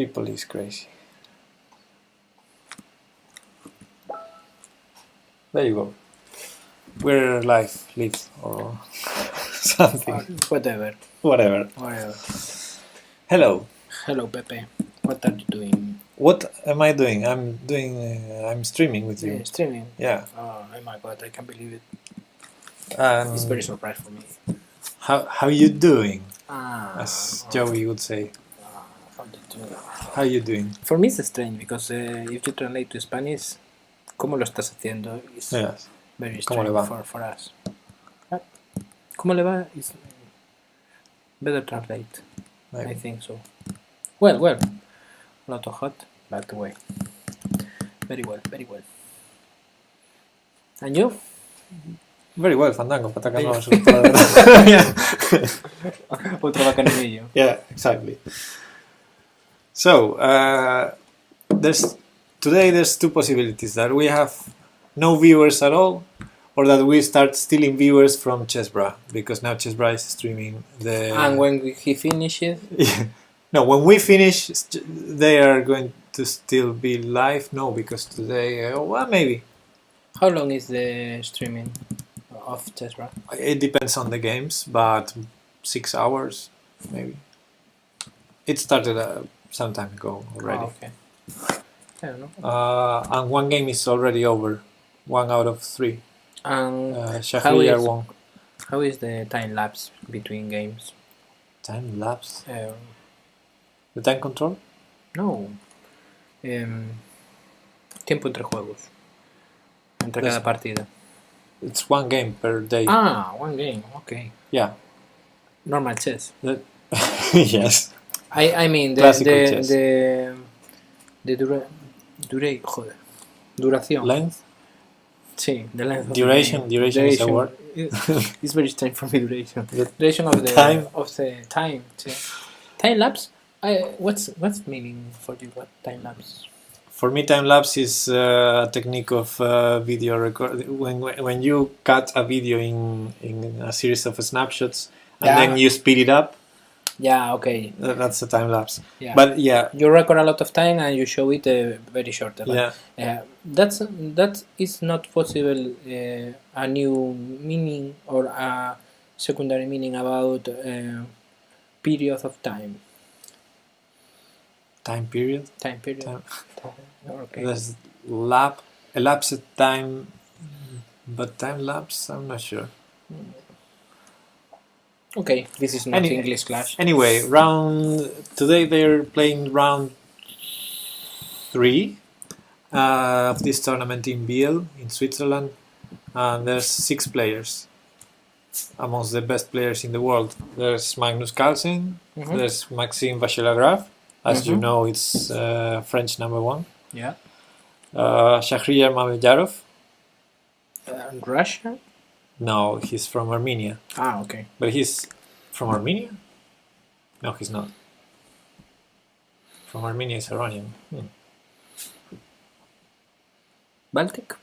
People is crazy. There you go. We're live, or something. Whatever. Whatever. Hello. Hello, Pepe. What are you doing? What am I doing? I'm streaming with you. Streaming? Yeah. Oh my god, I can't believe it. And It's very surprise for me. How you doing? As Joey would say. How you doing? How you doing? For me it's strange because if you translate to Spanish, ¿cómo lo estás haciendo? It's Yes. very ¿Cómo le strange va? for us. ¿Cómo le va? Is better translate. Maybe. I think so. Well. Not too hot, but way. Very well. And you? Very well, Fandango. Pataca Very- no, eso es toda la verdad. Yeah. Otro bacanillo. Yeah, exactly. So, today there's two possibilities: that we have no viewers at all, or that we start stealing viewers from Chessbra, because now Chessbra is streaming the. And when he finishes, No, when we finish, they are going to still be live. No, because today, well, maybe. how long is the streaming of Chessbra? It depends on the games, but 6 hours, maybe. It started some time ago already. Oh, okay. I don't know. And one game is already over. 1 out of 3. And Shahriar won. how is the time lapse between games? Time lapse? The time control? No. Tiempo entre juegos. Entre cada partida. It's 1 game per day. One game. Okay. Yeah. Normal chess. Yes. I mean Classical chess. the duración. Length? Sí, the length of Duration. the game. Duration is a word. It's very strange for me. Duration. The Duration of the time. time. Sí. Time lapse. What's meaning for you? What time lapse? For me, time lapse is a technique of video record. When you cut a video in a series of snapshots and Yeah. then you speed it up, Yeah. Okay. that's a time lapse. Yeah. But yeah, You record a lot of time and you show it very short. But, yeah. that is not possible. A new meaning or a secondary meaning about period of time. Time period. Time period. Time. Okay. There's elapsed time, but time lapse, I'm not sure. Okay. This is not English class. Anyway, today they're playing round 3 of this tournament in Biel in Switzerland, and there's 6 players, amongst the best players in the world. There's Magnus Carlsen, Mhm. there's Maxime Vachier-Lagrave, as you Mhm. know, it's French number 1. Yeah. Shahriar Mamedjarov. Russia. No, he's from Armenia. Okay. But he's from Armenia? No, he's not. From Armenia is Iranian. Baltic.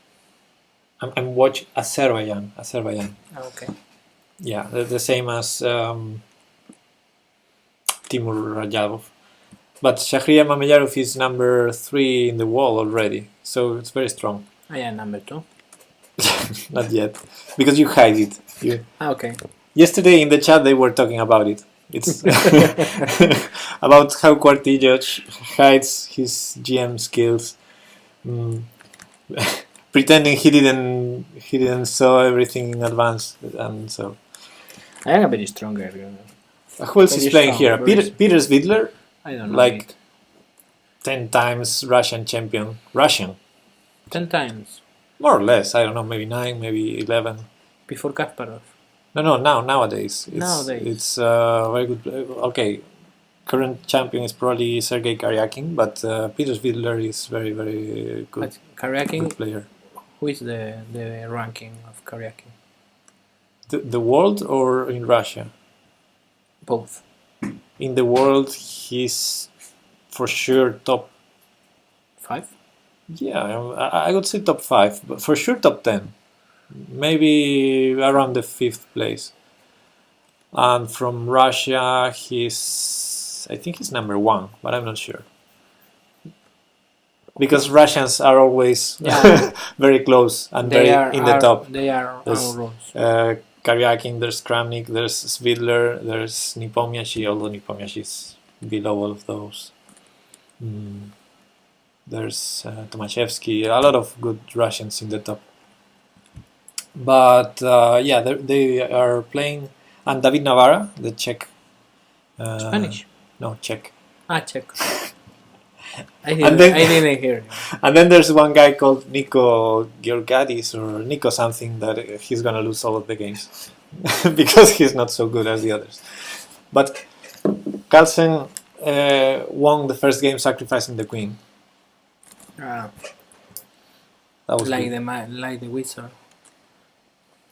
I'm watching Azerbaijan. Okay. Yeah, they're the same as Timur Rajabov. But Shahriar Mamedjarov is number 3 in the world already, so it's very strong. I am number 2. Not yet, because you hide it. Okay. Yesterday in the chat they were talking about it. It's about how Quartillo hides his GM skills, pretending he didn't saw everything in advance, and so. I am a very stronger. Who else is Very playing strong, here? very Peter Svidler, I don't know. like 10 times Russian champion. Russian, 10 times more or less. I don't know, maybe 9, maybe 11. before Kasparov. No, nowadays. Nowadays. It's very good. Okay, current champion is probably Sergei Karyakin, but Peter Svidler is very, very good, But Karyakin, good player. who is the ranking of Karyakin? The world or in Russia? Both. In the world, he's for sure top. 5? Yeah, I would say top 5, but for sure top 10. Maybe around the 5th place. And from Russia, I think he's number 1, but I'm not sure. because Russians are always Yeah. very close and They very are in the top. They are There's, on rules. Karyakin, there's Kramnik, there's Svidler, there's Nepomniachtchi, although Nepomniachtchi is below all of those. There's Tomaszewski, a lot of good Russians in the top. But yeah, they are playing, and David Navarra, the Czech. Spanish? No, Czech. Czech. I And then- didn't hear. And then there's one guy called Nico Georgadis or Nico something that he's gonna lose all of the games because he's not so good as the others. But Carlsen won the first game sacrificing the queen. That was Like good. the wizard.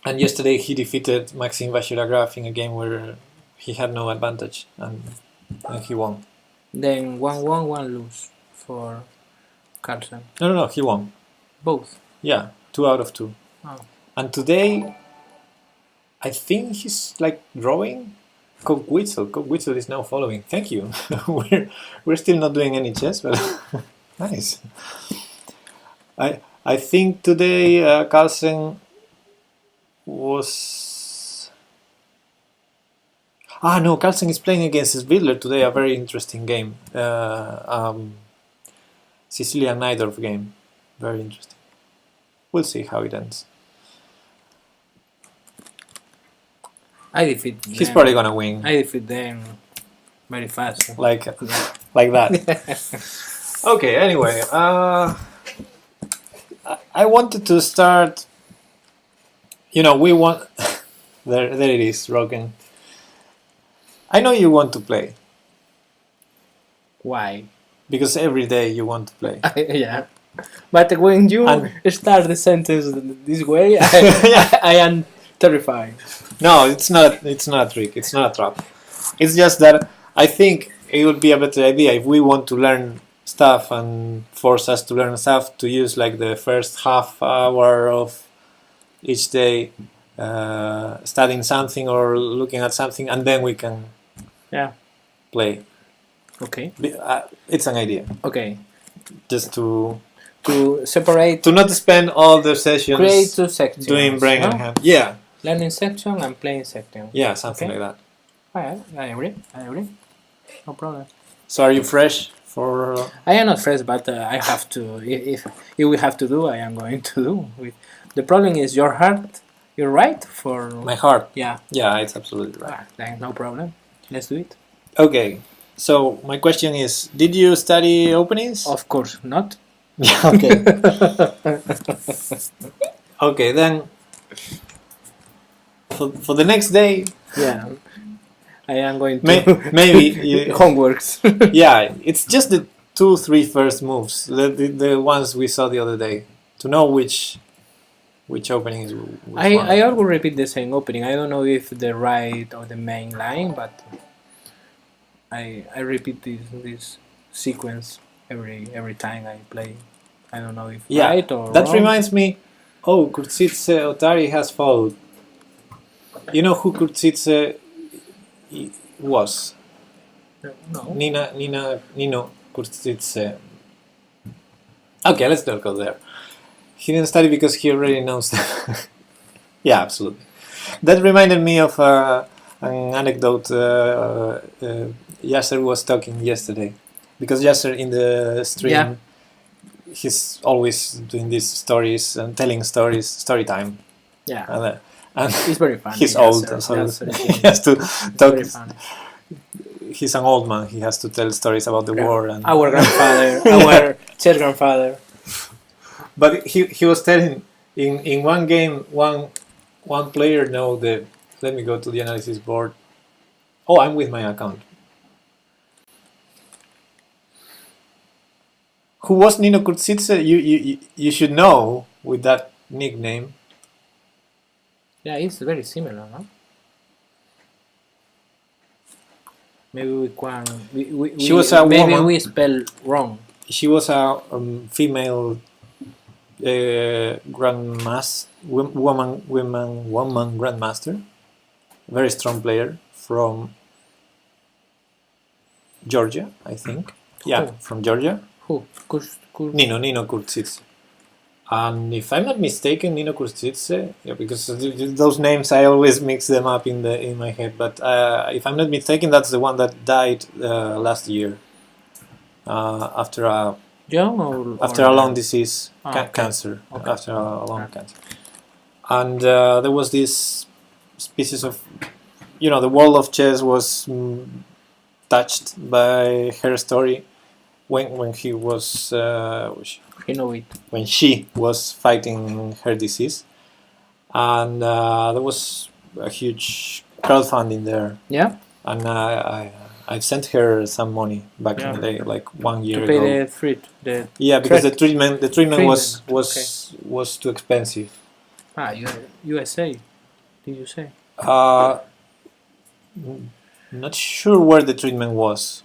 And yesterday he defeated Maxime Vachier-Lagrave in a game where he had no advantage and he won. Then 1-1, 1 lose for Carlsen. No, he won. Both. Yeah, 2 out of 2. Oh. And today, I think he's like drawing. Coke Witzel is now following. Thank you. we're still not doing any chess, but nice. I think today Carlsen was. No, Carlsen is playing against Svidler today. A very interesting game. Sicilian Najdorf game. Very interesting. We'll see how it ends. I defeat He's them. probably gonna win. I defeat them very fast. Like that. Okay. Anyway, I wanted to start. We want. there it is, Rogan. I know you want to play Why? because every day you want to play. Yeah. But when you And- start the sentence this way, Yeah. I am terrified. No, it's not. It's not a trick. It's not a trap. It's just that I think it would be a better idea if we want to learn stuff and force us to learn stuff to use like the first half hour of each day studying something or looking at something, and then we can Yeah. play. Okay. It's an idea, Okay. just to To separate, not spend all the sessions create 2 sections. doing brain no? and hand. Yeah, Learning section and playing section. yeah, something Okay. like that. Alright, I agree. No problem. So are you fresh for? I am not fresh, but I have to. If we have to do, I am going to do. The problem is your heart. You're right for. My heart. Yeah. Yeah, it's absolutely right. Then no problem. Let's do it. Okay, so my question is: did you study openings? Of course not. Yeah, okay. Okay, then for the next day, Yeah. I am going to maybe you, homeworks. yeah, it's just the 2-3 first moves, the ones we saw the other day, to know which opening is which one. I always repeat the same opening. I don't know if the right or the main line, but I repeat this sequence every time I play. I don't know if Yeah, right or that wrong. reminds me. Oh, Kurtzitze Otari has followed. You know who Kurtzitze was? No. Nino Kurtzitze. Okay, let's not go there. He didn't study because he already knows that. Yeah, absolutely. That reminded me of an anecdote Yasser was talking yesterday. Because Yasser in the stream, Yeah. he's always doing these stories and telling stories, story time. Yeah. And It's very funny. he's yes, old, sir. so Yes, sir. he has to talk. Very funny. He's an old man. He has to tell stories about the Yeah. war and Our grandfather, our chess grandfather. But he was telling in one game one player let me go to the analysis board. Oh, I'm with my account. Who was Nino Kurtzitze? You should know with that nickname. Yeah, it's very similar, no? Maybe we can. She was a maybe woman. we spell wrong. She was a female woman grandmaster, very strong player from Georgia, I think. Yeah, Who? from Georgia. Who? Nino Kurtzidze. And if I'm not mistaken, Nino Kurtzidze, yeah, because those names I always mix them up in my head. But if I'm not mistaken, that's the one that died last year after a Young or after a long disease, okay. cancer. Okay. After a long cancer, and there was this species of, the world of chess was touched by her story when he was. You know it. When she was fighting her disease, and there was a huge crowdfunding there, Yeah. and I sent her some money back in the day, like 1 year To pay ago. the treat. Yeah, because the treatment was Okay. was too expensive. USA. Did you say? Not sure where the treatment was.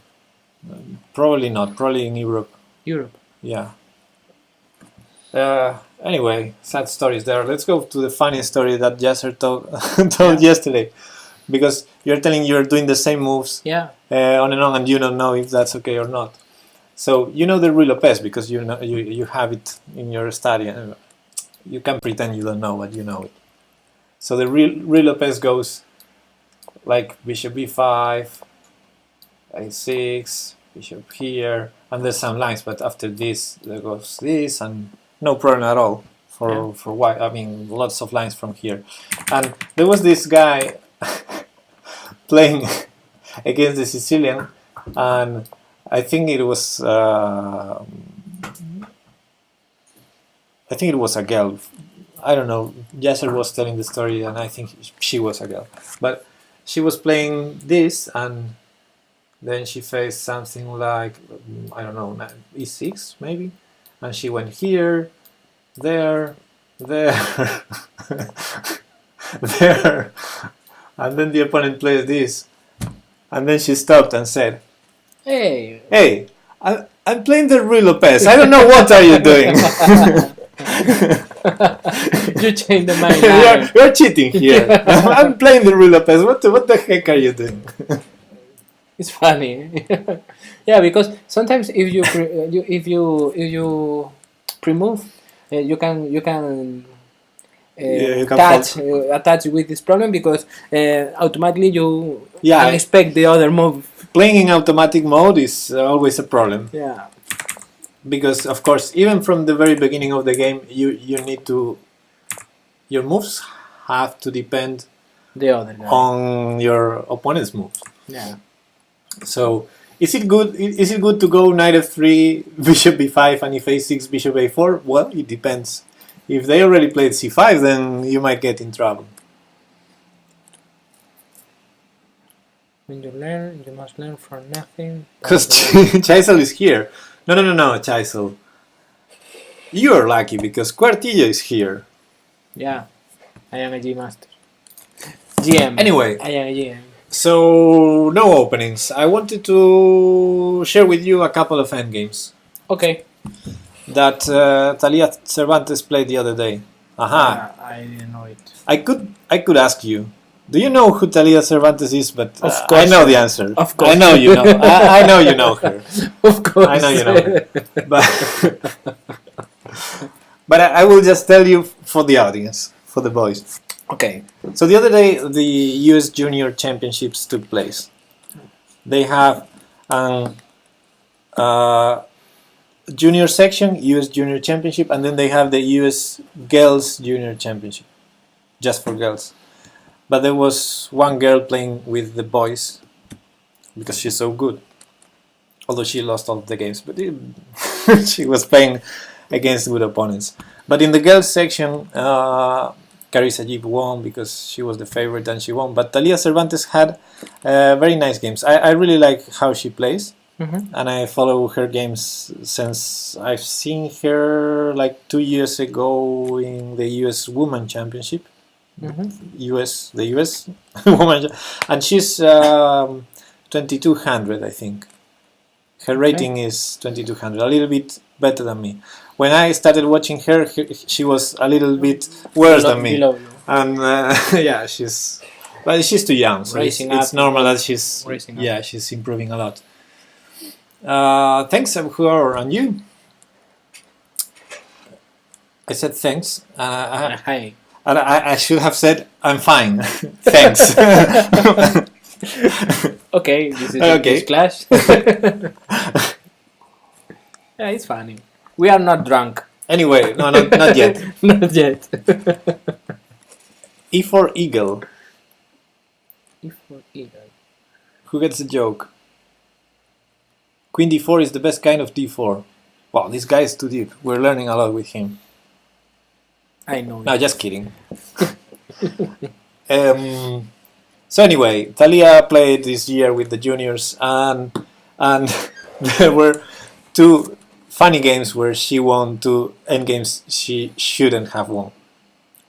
Probably not. Probably in Europe. Europe. Yeah. Anyway, sad stories there. Let's go to the funny story that Yasser told yesterday, because you're telling you're doing the same moves Yeah. on and on, and you don't know if that's okay or not. So you know the Rui Lopez because you have it in your study. And you can pretend you don't know, but you know it. So the Rui Lopez goes like bishop b5, a6, bishop here, and there's some lines. But after this, there goes this, and no problem at all for white. I mean, lots of lines from here. And there was this guy playing against the Sicilian, and I think it was a girl. I don't know. Yasser was telling the story, and I think she was a girl. But she was playing this, and then she faced something like, I don't know, e6 maybe, and she went here, there, there, there, and then the opponent plays this, and then she stopped and said, "Hey, I'm playing the Rui Lopez. I don't know what are you doing." You changed the mind. You're cheating here. I'm playing the Rui Lopez. What the heck are you doing? It's funny. Yeah, because sometimes if you pre-move, you can You can attach with this problem, because automatically you Yeah, can expect the other move. playing in automatic mode is always a problem. Yeah. Because of course, even from the very beginning of the game, you need to, your moves have to depend The other guy. on your opponent's moves. Yeah. So is it good to go knight f3, bishop b5, and if a6, bishop a4? Well, it depends. If they already played c5, then you might get in trouble. When you learn, you must learn from nothing. Because Chaisel is here. No, Chaisel. You're lucky because Quartillo is here. Yeah, I am a G master. GM. Anyway. I am a GM. So, no openings. I wanted to share with you a couple of endgames Okay. that Talia Cervantes played the other day. Aha. I didn't know it. I could ask you, do you know who Talia Cervantes is? But Of course. I know the answer. Of course. I know you know. I know you know her. Of course. I know you know her. But I will just tell you for the audience, for the boys. Okay. So the other day, the US Junior Championships took place. They have junior section, US Junior Championship, and then they have the US Girls Junior Championship, just for girls. But there was one girl playing with the boys because she's so good. Although she lost all the games, but she was playing against good opponents. But in the girls section, Carissa Jeep won because she was the favorite and she won. But Talia Cervantes had very nice games. I really like how she plays. Mm-hmm. And I follow her games since I've seen her like 2 years ago in the US Women Championship. Mm-hmm. The US Women, and she's 2200, I think. Her rating is 2200, a little bit better than me. When I started watching her, she was a little bit worse than me. Below you. And yeah, she's too young, so it's normal that she's Racing up. yeah, she's improving a lot. Thanks, whoever, and you. I said thanks. Hi. And I should have said I'm fine. Thanks. Okay, this is Okay. this clash. Yeah, it's funny. We are not drunk. Anyway, no, not yet. Not yet. E for eagle. E for eagle. Who gets the joke? Queen d4 is the best kind of d4. Wow, this guy is too deep. We're learning a lot with him. I know. No, just kidding. So anyway, Thalia played this year with the juniors, and there were two funny games where she won two endgames she shouldn't have won.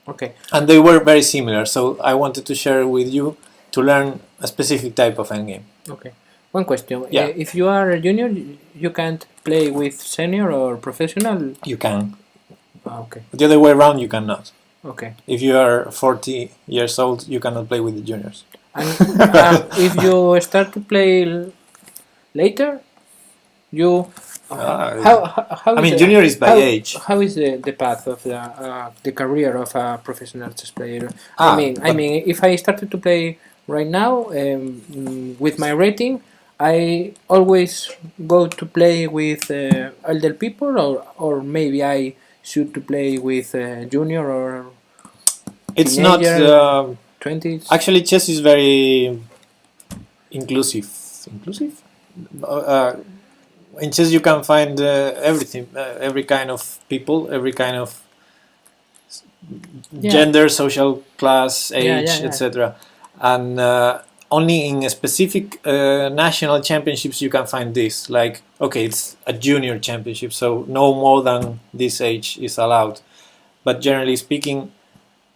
Okay. And they were very similar, so I wanted to share with you to learn a specific type of endgame. Okay. One question. Yeah. If you are a junior, you can't play with senior or professional. You can. Okay. The other way around, you cannot. Okay. If you are 40 years old, you cannot play with the juniors. And if you start to play later, you how I mean, is junior is by age. How is the path of the career of a professional chess player? Ah, I mean, if I started to play right now with my rating, I always go to play with elder people, or maybe I should to play with junior or It's teenager, not. 20s. Actually, chess is very inclusive. Inclusive? In chess, you can find everything, every kind of people, every kind of Yeah. gender, social class, age, yeah. etc. And only in a specific national championships you can find this. Like, okay, it's a junior championship, so no more than this age is allowed. But generally speaking,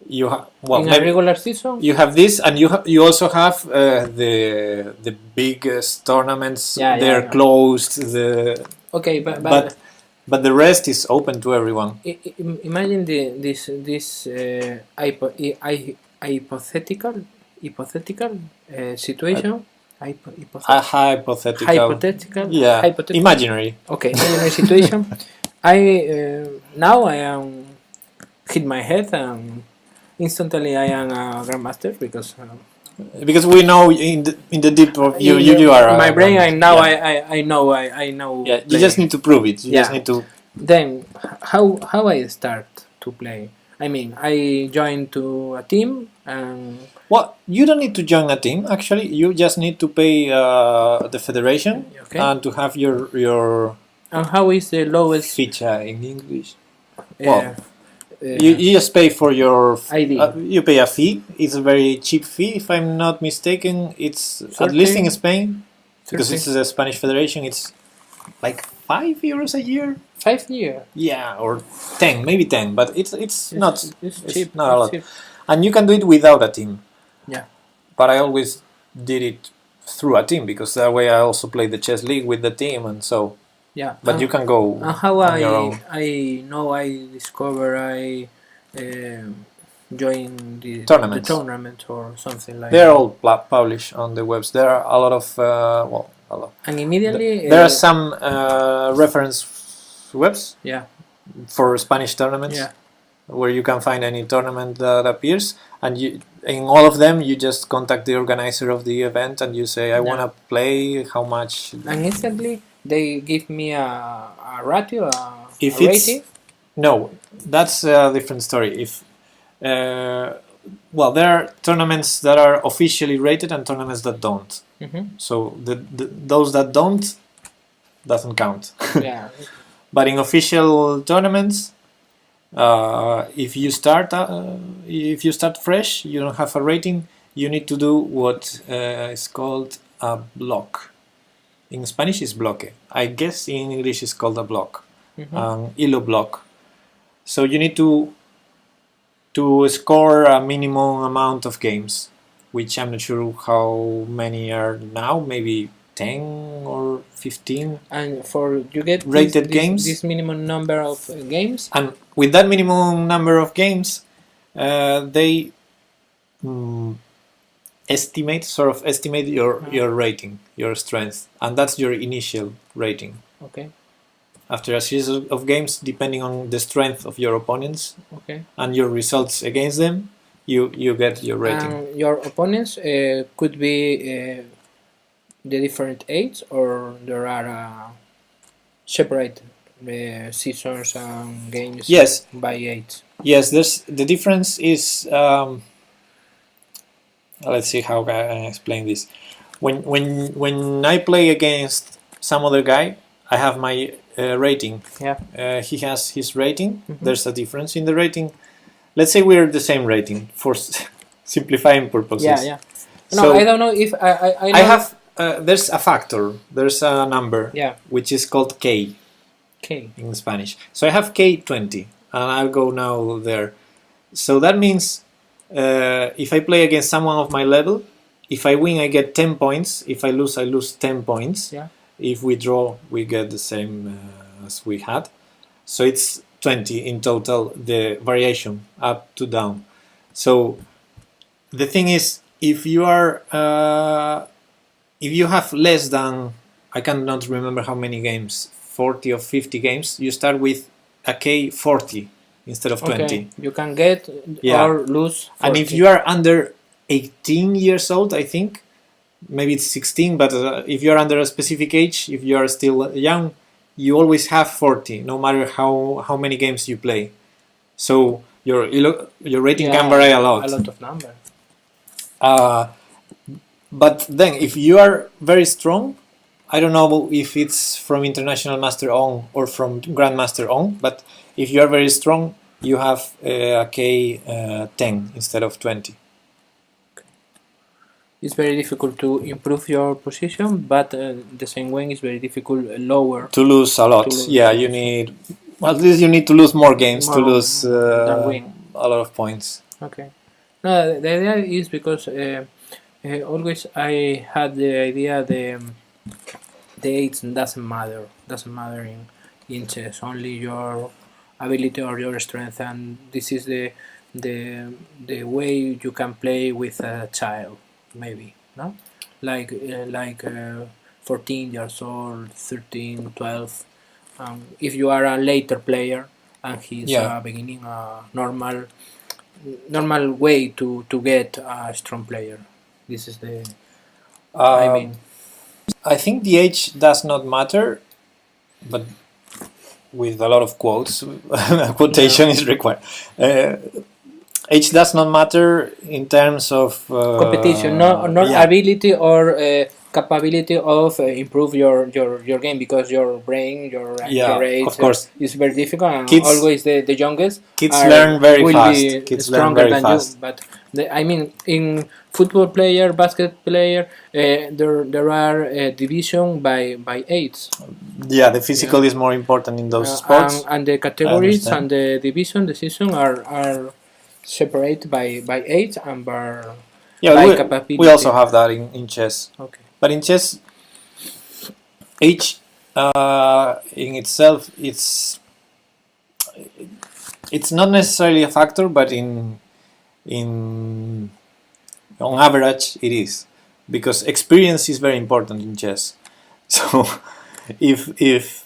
you in a regular season. you have this, and you also have the biggest tournaments. Yeah, They're yeah. closed. Okay, but But the rest is open to everyone. imagine this hypothetical situation. A hypothetical. Yeah. Hypothetical. Imaginary. Okay, imaginary situation. Now I am hit my head and instantly I am a grandmaster because Because we know in the deep of you are. my brain. I now yeah. I know I know. Yeah, you play. just need to prove it. You just Yeah. need to. Then how I start to play? I mean, I joined to a team and Well, you don't need to join a team. Actually, you just need to pay the federation Okay. and to have your and how is the lowest ficha in English. uh, You just pay for your ID. You pay a fee. It's a very cheap fee, if I'm not mistaken. It's at 30? least in Spain, because 30? this is a Spanish federation. It's like €5 a year. 5 years. Yeah, or 10, maybe 10, but it's not. It's it's cheap. not a it's lot. cheap. And you can do it without a team. Yeah. But I always did it through a team, because that way I also play the chess league with the team, and so. Yeah. But you can go And how on your own. I know I discover I join the Tournaments. tournament or something like They're that. all published on the webs. There are a lot of a lot. And immediately There are some reference webs yeah. for Spanish tournaments, Yeah. where you can find any tournament that appears, and in all of them you just contact the organizer of the event and you say, I want to play, how much. And instantly they give me a ratio, If a it's rating. no, that's a different story. If well, there are tournaments that are officially rated and tournaments that don't. Mhm. So those that don't doesn't count. Yeah. But in official tournaments, if you start fresh, you don't have a rating. You need to do what is called a block. In Spanish, it's bloque. I guess in English, it's called a block. Hilo block. So you need to score a minimum amount of games, which I'm not sure how many are now. Maybe 10 or 15. And for you get Rated games. this minimum number of games. And with that minimum number of games, they estimate your rating, your strength, and that's your initial rating. Okay. After a series of games, depending on the strength of your opponents Okay. and your results against them, you get your rating. Your opponents could be the different age, or there are separate seasons and games Yes. by age. Yes, the difference is. Let's see how I explain this. When I play against some other guy, I have my rating. Yeah. He has his rating. There's a difference in the rating. Let's say we're the same rating for simplifying purposes. Yeah. No, I don't know if I know. I have. There's a factor. There's a number. Yeah. Which is called K. K in Spanish. So I have K20, and I'll go now there. So that means if I play against someone of my level, if I win, I get 10 points. If I lose 10 points. Yeah. If we draw, we get the same as we had. So it's 20 in total, the variation up to down. So the thing is, if you have less than, I cannot remember how many games, 40 or 50 games, you start with a K40 instead of 20. Okay. You can get or lose 40. And if you are under 18 years old, I think, maybe it's 16, but if you are under a specific age, if you are still young, you always have 40, no matter how many games you play. So your rating can vary a lot. A lot of number. But then, if you are very strong, I don't know if it's from International Master on or from Grandmaster on, but if you are very strong, you have a K10 instead of 20. It's very difficult to improve your position, but the same way it's very difficult lower. To lose a lot. You need, at least you need to lose more games to lose than win. A lot of points. Okay. No, the idea is because always I had the idea the age doesn't matter in chess, only your ability or your strength, and this is the way you can play with a child, maybe, no, like 14 years old, 13, 12. If you are a later player and he's beginning a normal way to get a strong player, this is the I mean. I think the age does not matter, but with a lot of quotes, a quotation is required. Age does not matter in terms of competition, not ability or capability of improve your game, because your brain, your age, of course, is very difficult, and kids, always the youngest kids learn very will fast. Be kids stronger learn very than fast. you. But I mean, in football player, basket player, there are division by age. Yeah, the physical is more important in those sports, and the categories and the division, the season are separated by age and by capability. We also have that in chess. Okay. But in chess, age in itself, it's not necessarily a factor, but on average it is, because experience is very important in chess. So if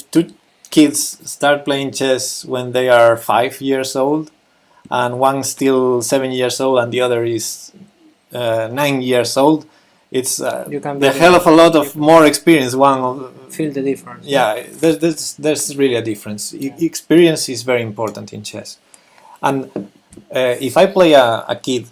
two kids start playing chess when they are 5 years old, and one's still 7 years old and the other is 9 years old, it's the hell of a lot of more experience. Feel the difference. Yeah, there's really a difference. Experience is very important in chess. And if I play a kid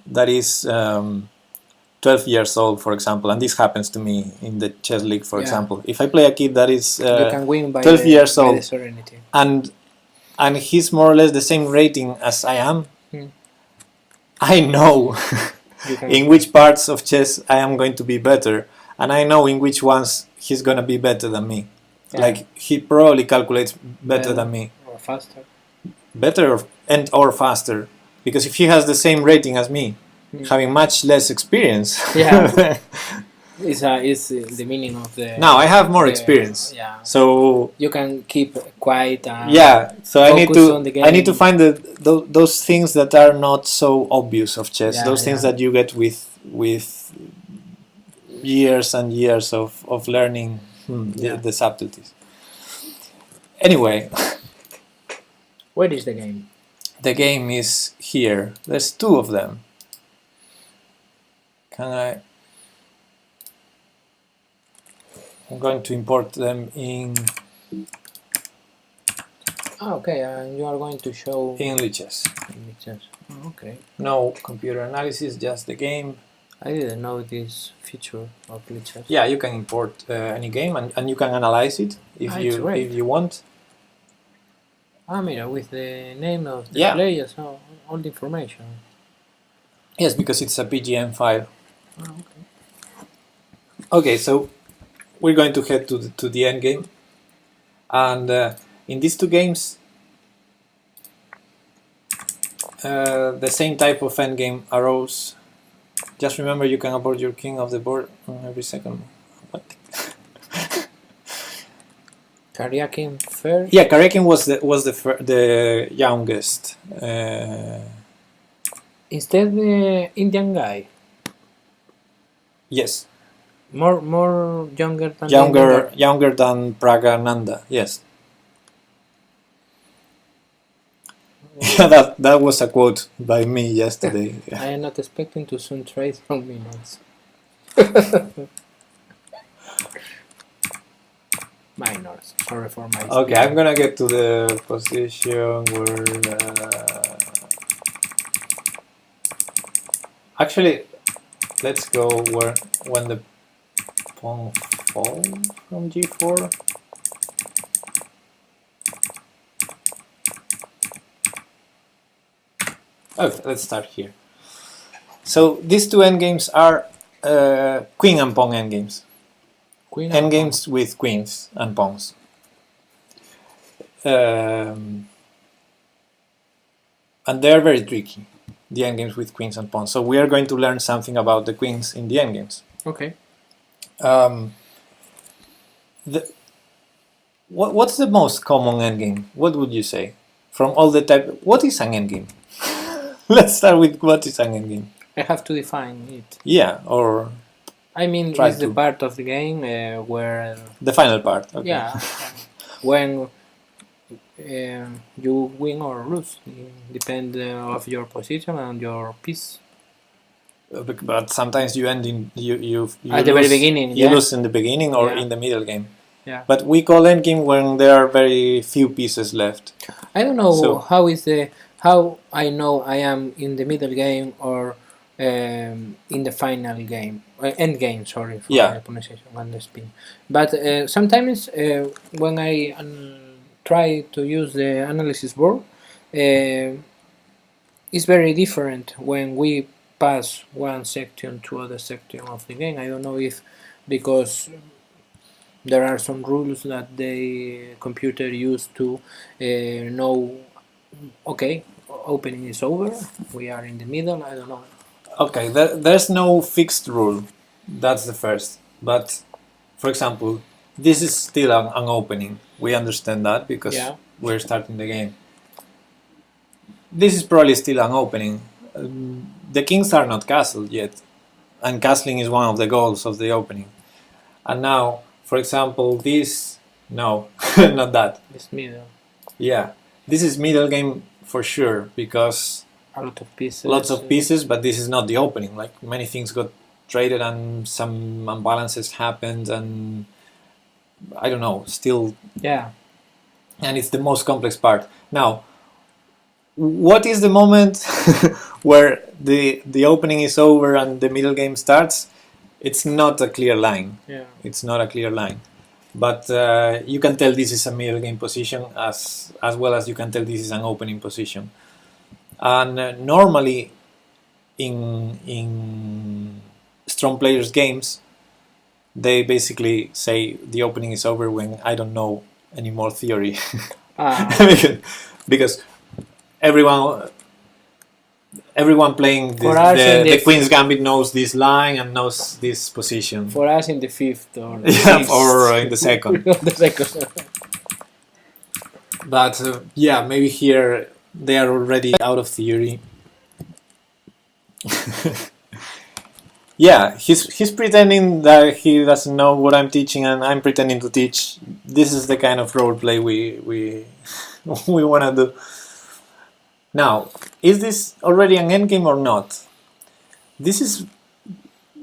that is 12 years old, for example, and this happens to me in the chess league, for example, if I play a kid that is you can win by 12 years old, serenity. and he's more or less the same rating as I am, I know in which parts of chess I am going to be better, and I know in which ones he's going to be better than me. Like, he probably calculates better than me. Or faster. Better or faster. Because if he has the same rating as me, having much less experience... Yeah. Is the meaning of the... Now, I have more experience. Yeah. So... You can keep quiet and... So I need to find those things that are not so obvious of chess. Those things that you get with with years and years of learning the subtleties. Anyway, Where is the game? the game is here. There's two of them. I'm going to import them in Okay, and you are going to show Lichess. images. Okay. No computer analysis, just the game. I didn't know this feature of glitches. Yeah, you can import any game and you can analyze it if you want. Mira, with the name of the Yeah. players, all the information. Yes, because it's a PGM file. Okay. Okay, so we're going to head to the end game, and in these two games, the same type of end game arose. Just remember, you can abort your king off the board every second. What? Karyakin first. Yeah, Karyakin was the youngest. Instead, the Indian guy, Yes, more younger than younger than Pragananda. Yes. Yeah, that was a quote by me yesterday. I am not expecting to soon trade from minutes. Minors. Sorry for my. Okay, I'm gonna get to the position where. Actually, let's go when the pawn falls from g4. Okay, let's start here. So these two endgames are queen and pawn endgames. Endgames with queens and pawns. And they're very tricky, the endgames with queens and pawns. So we are going to learn something about the queens in the endgames. Okay. What's the most common endgame? What would you say? From all the type, what is an endgame? Let's start with what is an endgame. I have to define it. Yeah, or I mean, Try it's the to. part of the game where, the final part. Okay. yeah, when you win or lose, depend of your position and your piece. But sometimes you end in you At the very beginning, You yeah. lose in the beginning or Yeah. in the middle game. Yeah. But we call endgame when there are very few pieces left. I don't know So- how I know I am in the middle game or in the final game, end game. Sorry for Yeah. the pronunciation and the spin. But sometimes when I try to use the analysis board, it's very different when we pass one section to other section of the game. I don't know if because there are some rules that the computer used to know. Okay, opening is over. We are in the middle. I don't know. Okay, there's no fixed rule. That's the first. But for example, this is still an opening. We understand that because Yeah. we're starting the game. This is probably still an opening. The kings are not castled yet, and castling is one of the goals of the opening. And now, for example, this no, not that. It's middle. Yeah, this is middle game for sure because A lot of pieces. lots of pieces, but this is not the opening. Like many things got traded and some imbalances happened, and I don't know. Still, Yeah. and it's the most complex part. Now, what is the moment where the opening is over and the middle game starts? It's not a clear line. Yeah. It's not a clear line, but you can tell this is a middle game position as well as you can tell this is an opening position. And normally, in strong players' games, they basically say the opening is over when I don't know any more theory, because everyone playing For us in the the Queen's Gambit knows this line and knows this position. For us in the fifth or the Yeah, sixth. or in the second. The second. But yeah, maybe here they are already out of theory. Yeah, he's pretending that he doesn't know what I'm teaching, and I'm pretending to teach. This is the kind of role play we we want to do. Now, is this already an endgame or not? This is,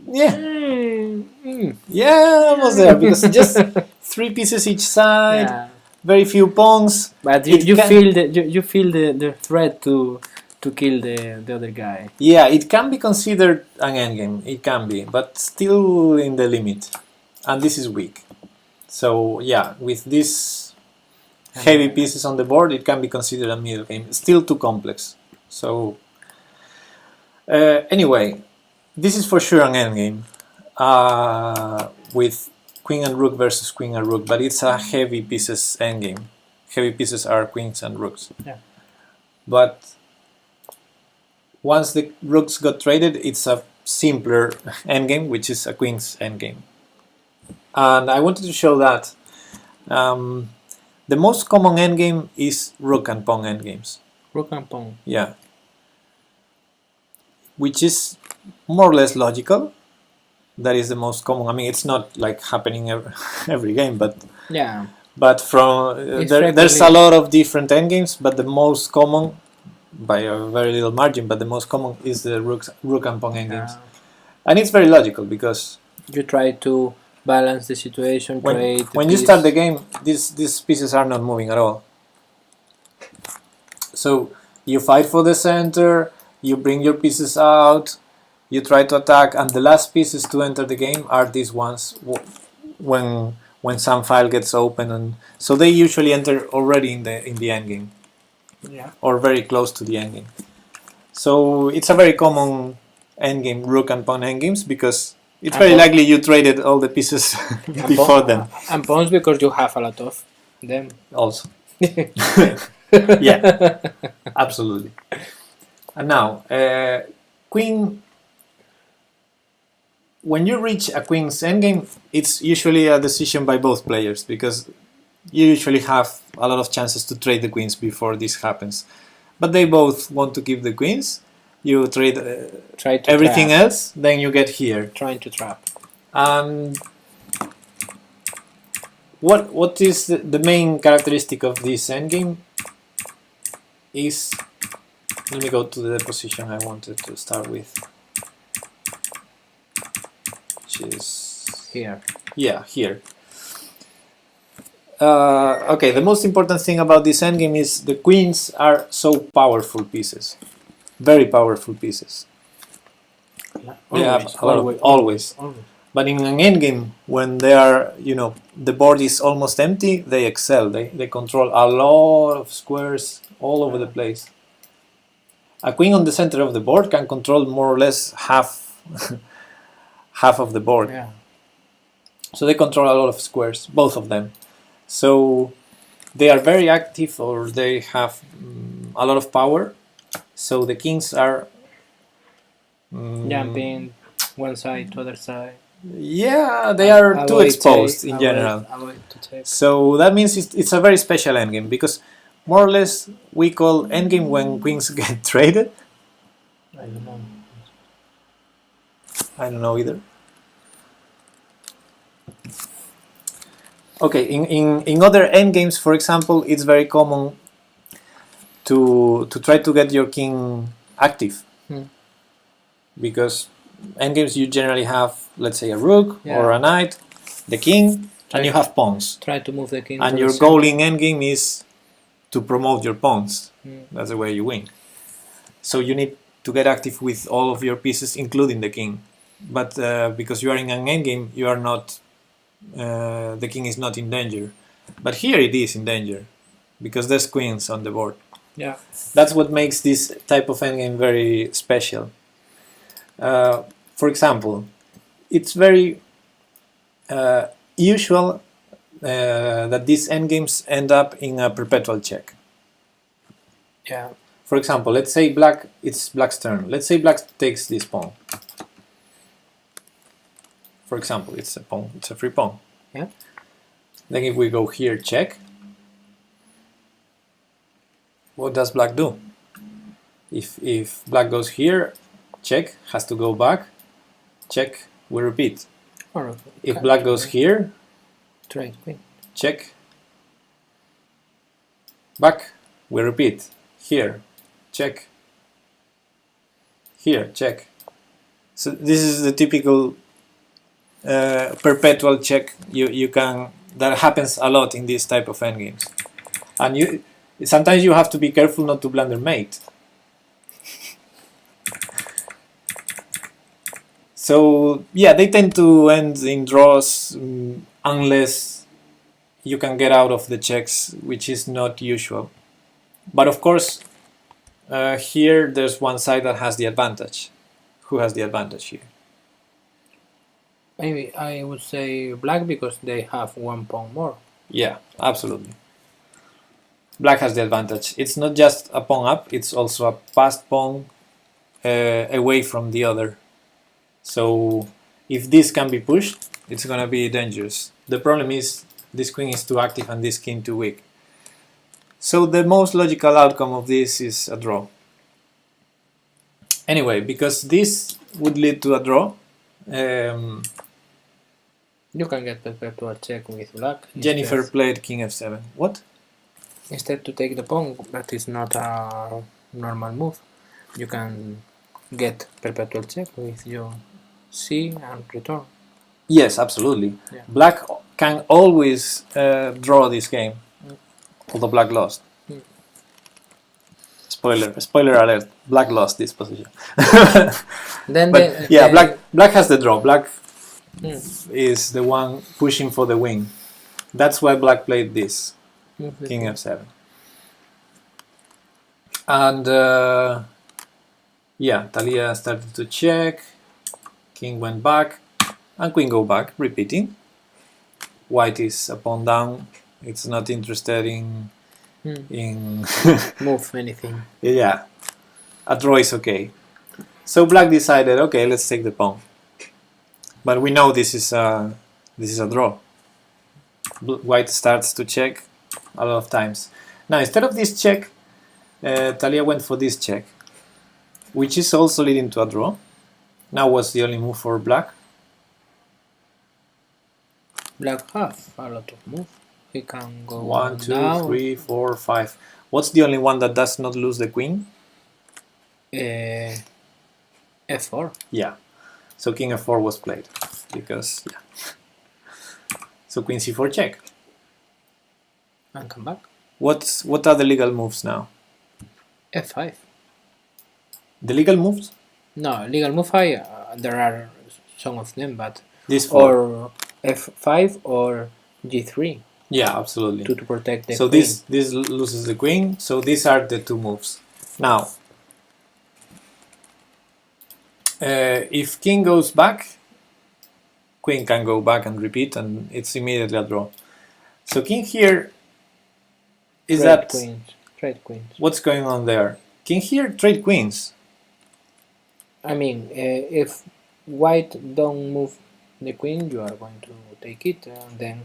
yeah, yeah, almost there, because just 3 pieces each side, Yeah. very few pawns. But It you can- feel you feel the threat to kill the other guy. Yeah, it can be considered an endgame. It can be, but still in the limit. And this is weak. So yeah, with these heavy pieces on the board, it can be considered a middle game. Still too complex. So anyway, this is for sure an endgame. With queen and rook versus queen and rook, but it's a heavy pieces endgame. Heavy pieces are queens and rooks. Yeah. But once the rooks got traded, it's a simpler endgame, which is a queen's endgame. And I wanted to show that the most common endgame is rook and pawn endgames. Rook and pawn. Yeah. Which is more or less logical. That is the most common. I mean, it's not like happening every game, but Yeah. from It's there's a frequently- lot of different endgames, but the most common, by a very little margin, but the most common is the rook and pawn endgames. And it's very logical because You try to balance the situation, trade. when you start the game, these pieces are not moving at all. So you fight for the center, you bring your pieces out, you try to attack, and the last pieces to enter the game are these ones when some file gets open, and so they usually enter already in the end game Yeah. or very close to the end game. So it's a very common end game, rook and pawn end games, because it's very likely you traded all the pieces before them. And pawns because you have a lot of them. Also. Yeah, absolutely. And now, queen. When you reach a queen's endgame, it's usually a decision by both players, because you usually have a lot of chances to trade the queens before this happens. But they both want to keep the queens. You trade Try to everything trap. else, then you get here. Trying to trap. What is the main characteristic of this endgame is, let me go to the position I wanted to start with, which is Here. yeah, here. Okay, the most important thing about this endgame is the queens are so powerful pieces, very powerful pieces. Always. But in an endgame, when they are, the board is almost empty, they excel. They control a lot of squares all over the place. A queen on the center of the board can control more or less half of the board. Yeah. So they control a lot of squares, both of them. So they are very active, or they have a lot of power. So the kings are Jumping one side to other side. Yeah, they are too exposed in general. Avoid to take. So that means it's a very special endgame, because more or less we call endgame when queens get traded. I don't know. I don't know either. Okay, in other endgames, for example, it's very common to try to get your king active. Because endgames you generally have, let's say, a rook or a knight, the king, and you have pawns. Try to move the king. And to your the goal in endgame is to promote your pawns. Mm. That's the way you win. So you need to get active with all of your pieces, including the king. But because you are in an endgame, you are not. The king is not in danger. But here it is in danger, because there's queens on the board. Yeah. That's what makes this type of endgame very special. For example, it's very usual that these endgames end up in a perpetual check. Yeah. For example, let's say it's black's turn. Let's say black takes this pawn. For example, it's a pawn. It's a free pawn. Yeah. Then if we go here, check. What does black do? If black goes here, check, has to go back. check, we repeat. Or If black goes here, trade queen. check, back, we repeat. Here, check, here, check. So this is the typical perpetual check you can, that happens a lot in this type of endgames. And sometimes you have to be careful not to blunder mate. So yeah, they tend to end in draws unless you can get out of the checks, which is not usual. But of course, here there's one side that has the advantage. Who has the advantage here? Maybe I would say black because they have one pawn more. Yeah, absolutely. Black has the advantage. It's not just a pawn up, it's also a passed pawn away from the other. So if this can be pushed, it's gonna be dangerous. The problem is this queen is too active and this king too weak. So the most logical outcome of this is a draw. Anyway, because this would lead to a draw, You can get perpetual check with black. Jennifer played king f7. What? Instead to take the pawn, that is not a normal move. You can get perpetual check with your c and return. Yes, absolutely. Yeah. Black can always draw this game, although black lost. Mm. Spoiler alert, black lost this position. Then But yeah, black has the draw. Black is the one pushing for the win. That's why black played this, king f7. And yeah, Talia started to check, king went back, and queen go back, repeating. White is a pawn down, it's not interested in move anything. Yeah, a draw is okay. So black decided, okay, let's take the pawn. But we know this is a draw. White starts to check a lot of times. Now instead of this check, Talia went for this check, which is also leading to a draw. Now what's the only move for black? Black have a lot of moves. He can go 1, 2, down. 3, 4, 5. What's the only one that does not lose the queen? f4. Yeah. So king f4 was played because yeah. So queen c4 check. And come back. What are the legal moves now? f5. The legal moves? No, legal move there are some of them, but This four. or f5 or g3 Yeah, absolutely. to protect the So queen. this loses the queen. So these are the two moves. Now, if king goes back, queen can go back and repeat, and it's immediately a draw. So king here is trade that queens. Trade queens. what's going on there? King here trade queens. I mean, if white don't move the queen, you are going to take it, and then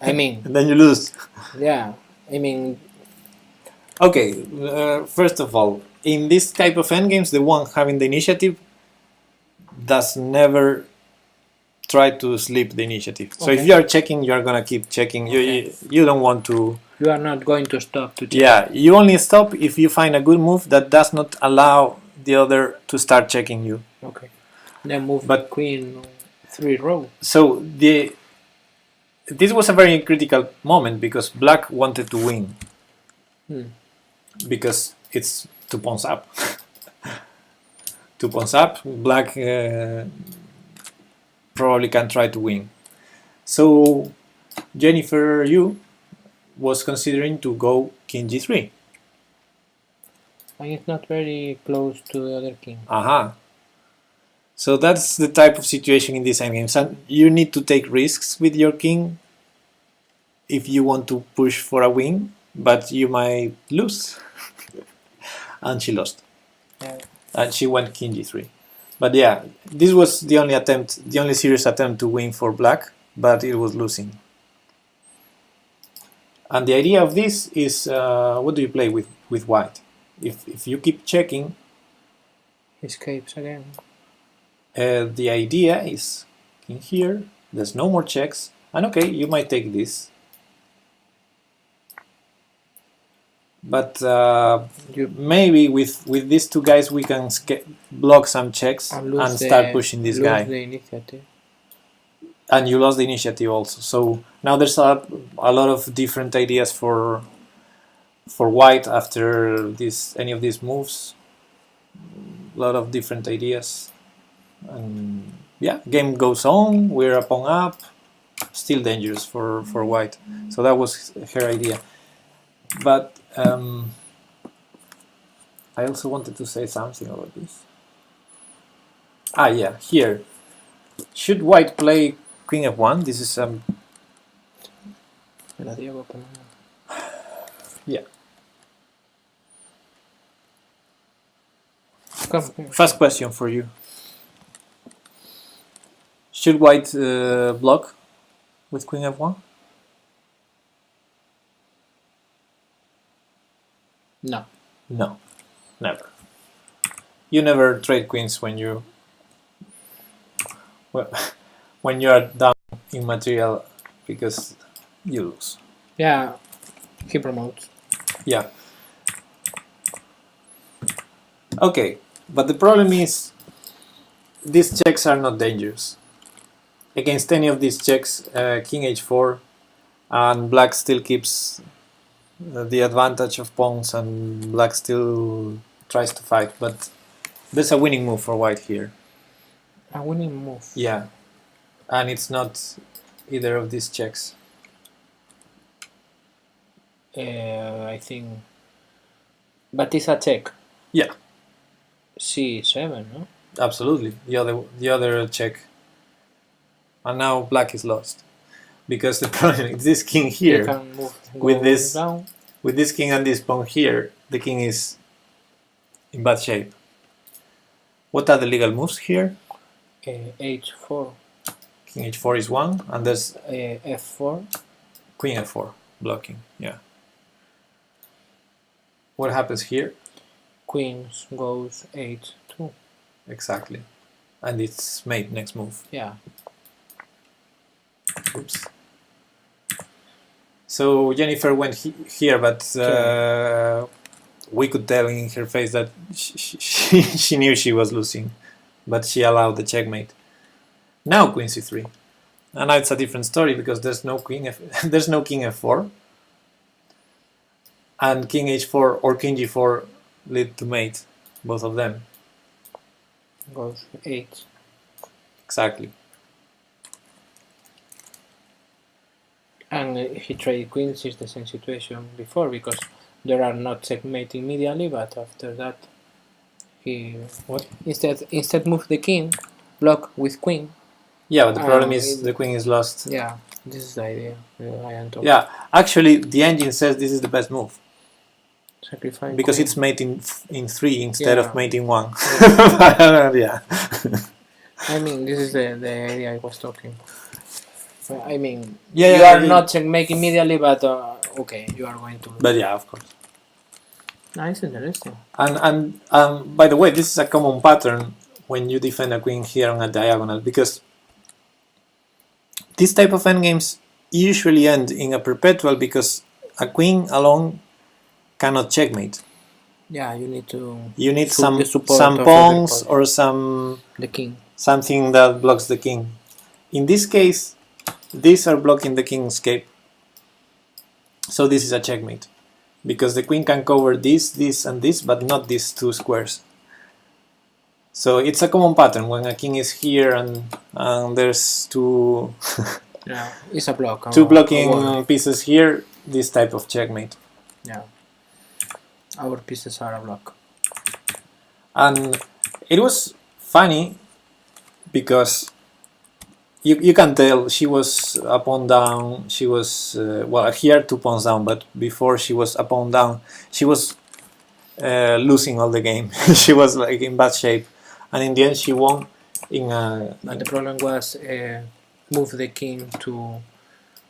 I mean, And then you lose. yeah, I mean, Okay, first of all, in this type of endgames, the one having the initiative does never try to sleep the initiative. So if Okay. you are checking, you are gonna keep checking. You don't want to. you are not going to stop to check. Yeah, you only stop if you find a good move that does not allow the other to start checking you. Okay. Then move But- queen 3 row. So this was a very critical moment because black wanted to win because it's 2 pawns up. 2 pawns up, black probably can try to win. So Jennifer Yu was considering to go king g3. And it's not very close to the other king. Aha. So that's the type of situation in these endgames. And you need to take risks with your king if you want to push for a win, but you might lose. And she lost. Yeah. And she went king g3. But yeah, this was the only serious attempt to win for black, but it was losing. And the idea of this is, what do you play with white? If you keep checking, Escapes again. The idea is king here, there's no more checks, and okay, you might take this. But maybe with these two guys we can block some checks and start pushing this guy. The initiative. And you lost the initiative also. So now there's a lot of different ideas for white after any of these moves. A lot of different ideas. And yeah, game goes on. We're up on up. Still dangerous for white. So that was her idea. But I also wanted to say something about this. Ah, yeah, here. Should white play Queen F1? This is yeah. First question for you. Should white block with Queen F1? No. No, never. You never trade queens when you are down in material because you lose. Yeah, he promotes. Yeah. Okay, but the problem is these checks are not dangerous. Against any of these checks, king h4, and black still keeps the advantage of pawns, and black still tries to fight, but there's a winning move for white here. A winning move? Yeah, and it's not either of these checks. I think, but it's a check. Yeah. C7, no? Absolutely, the other check. And now black is lost. Because the problem is this king here, can move, with this down. With this king and this pawn here, the king is in bad shape. What are the legal moves here? H4. King h4 is one, and there's F4. Queen f4 blocking. Yeah. What happens here? Queen goes h2. Exactly, and it's mate next move. Yeah. Oops. So Jennifer went here, but we could tell in her face that she knew she was losing, but she allowed the checkmate. Now Queen c3, and now it's a different story because there's no there's no King f4, and King h4 or King g4 lead to mate, both of them. Goes 8. Exactly. And he traded queens is the same situation before, because there are not checkmate immediately, but after that he instead move the king, block with queen. Yeah, but the problem is the queen is lost. Yeah, this is the idea. I am talking. Yeah, actually the engine says this is the best move. Sacrifice because queen. it's mating in 3 instead of mating 1. Yeah. I mean, this is the area I was talking. I mean, yeah, you are not checkmating immediately, but okay, you are going to. But yeah, of course. Nice, interesting. And by the way, this is a common pattern when you defend a queen here on a diagonal, because this type of endgames usually end in a perpetual because a queen alone cannot checkmate. Yeah, you need to. You need some pawns or the king. Something that blocks the king. In this case, these are blocking the king's escape. So this is a checkmate, because the queen can cover this, and this, but not these two squares. So it's a common pattern when a king is here and there's two. Yeah, it's a block. Two blocking pieces here. This type of checkmate. Yeah. Our pieces are a block. And it was funny because you can tell she was a pawn down. She was well, here 2 pawns down, but before she was a pawn down, she was losing all the game. She was like in bad shape, and in the end she won. And the problem was move the king to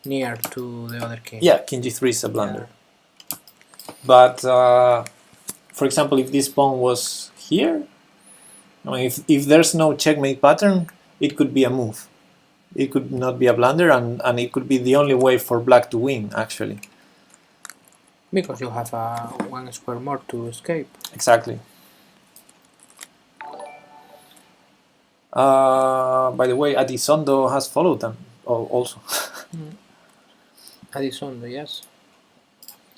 near to the other king. Yeah, king g3 is a blunder. Yeah. But for example, if this pawn was here, I mean, if there's no checkmate pattern, it could be a move. It could not be a blunder, and it could be the only way for black to win, actually. Because you have one square more to escape. Exactly. By the way, Adisondo has followed them also. Adisondo, yes.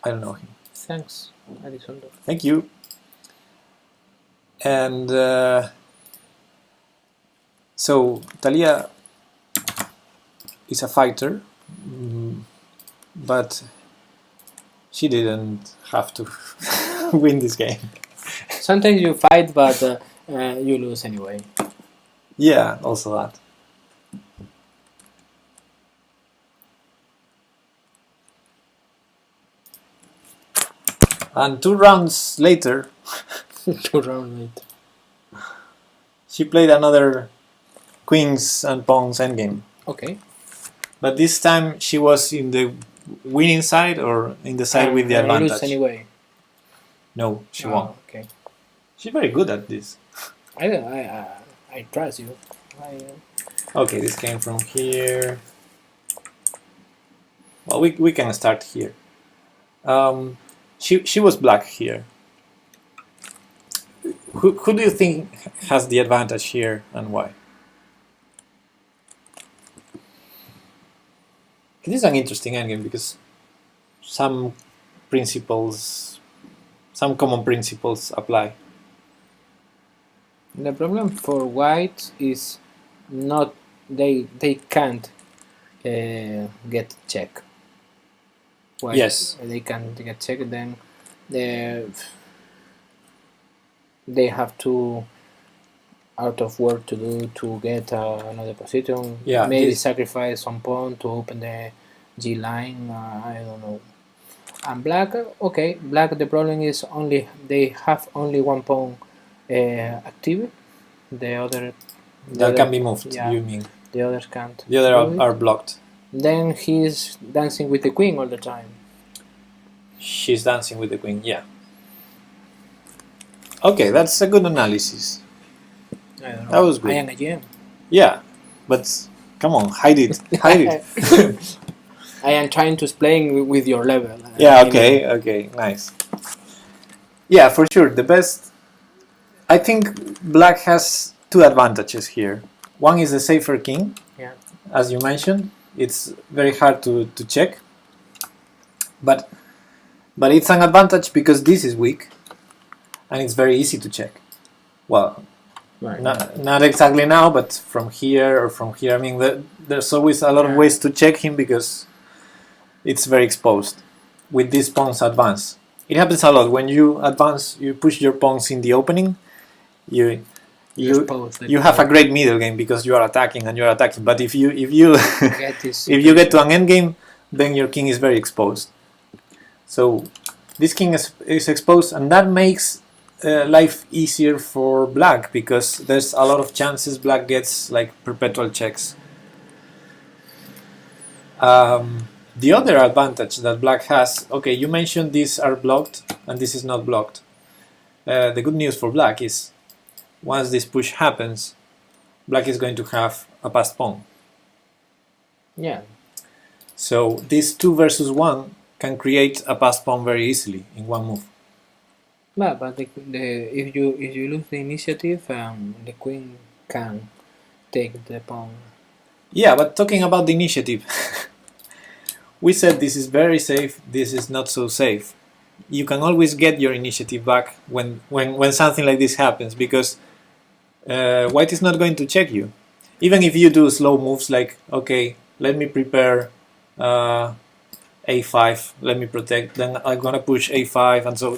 I don't know him. Thanks, Adisondo. Thank you. And so Talia is a fighter, but she didn't have to win this game. Sometimes you fight, but you lose anyway. Yeah, also that. And 2 rounds later, 2 rounds later. she played another queens and pawns endgame. Okay. But this time she was in the winning side or in the side with the I advantage? lose anyway. No, she won. Okay. She's very good at this. I trust you. Okay, this came from here. Well, we can start here. She was black here. Who do you think has the advantage here and why? It is an interesting endgame because some common principles apply. The problem for white is not they can't get check. White, Yes. they can't get check. Then they have to out of work to do to get another position. Yeah, maybe this- sacrifice some pawn to open the G line. I don't know. And black, okay, black. The problem is only they have only one pawn active. The other That can be moved, yeah. you mean? The others can't. The other do it. are blocked. Then he's dancing with the queen all the time. She's dancing with the queen, yeah. Okay, that's a good analysis. I don't know. That was good. I am a GM. Yeah, but come on, hide it. Hide it. I am trying to explain with your level. Yeah, okay, nice. Yeah, for sure, the best... I think black has 2 advantages here. One is the safer king, Yeah. as you mentioned. It's very hard to check. But it's an advantage because this is weak, and it's very easy to check. Well, Right. not exactly now, but from here or from here. I mean, there's always a lot of Yeah. ways to check him because it's very exposed. With these pawns advance, it happens a lot when you advance. You push your pawns in the opening. You have a great middle game because you are attacking and you are attacking. But if you get this if you get to an end game, then your king is very exposed. So this king is exposed, and that makes life easier for black because there's a lot of chances black gets like perpetual checks. The other advantage that black has, okay, you mentioned these are blocked and this is not blocked. The good news for black is once this push happens, black is going to have a passed pawn. Yeah. So this 2 versus 1 can create a passed pawn very easily in one move. But if you lose the initiative, the queen can take the pawn. Yeah, but talking about the initiative, we said this is very safe, this is not so safe. You can always get your initiative back when something like this happens because white is not going to check you. Even if you do slow moves like, okay, let me prepare a5, let me protect, then I'm gonna push a5, and so,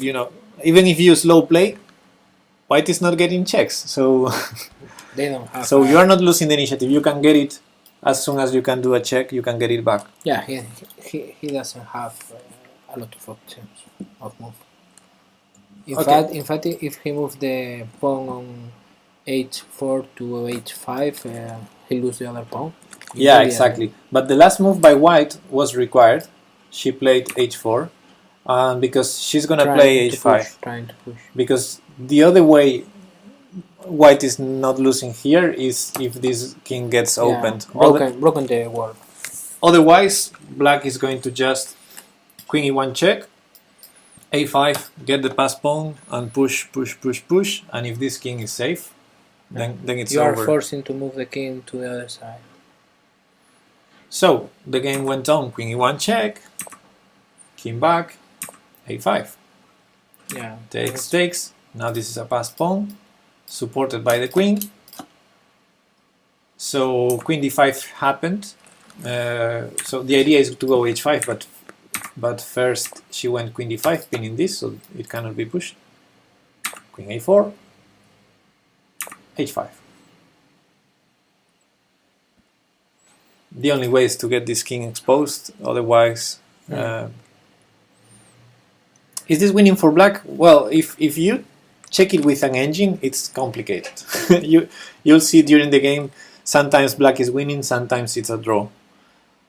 even if you slow play, white is not getting checks, so They don't have. so you are not losing the initiative. You can get it as soon as you can do a check. You can get it back. Yeah, he doesn't have a lot of options of move. In fact, if he moves the pawn on h4 to h5, he loses the other pawn. Yeah, exactly. But the last move by white was required. She played h4, because she's gonna play h5. Trying to push. Because the other way, white is not losing here is if this king gets opened. Broken the wall. Otherwise, black is going to just queen e1 check, a5, get the passed pawn, and push, and if this king is safe, then it's you over. are forcing to move the king to the other side. So the game went on, queen e1 check, king back, a5. Yeah. Takes. Now this is a passed pawn, supported by the queen. So queen d5 happened. So the idea is to go h5, but first she went queen d5, pinning this, so it cannot be pushed. Queen a4, h5. The only way is to get this king exposed, otherwise... is this winning for black? Well, if you check it with an engine, it's complicated. You'll see during the game, sometimes black is winning, sometimes it's a draw.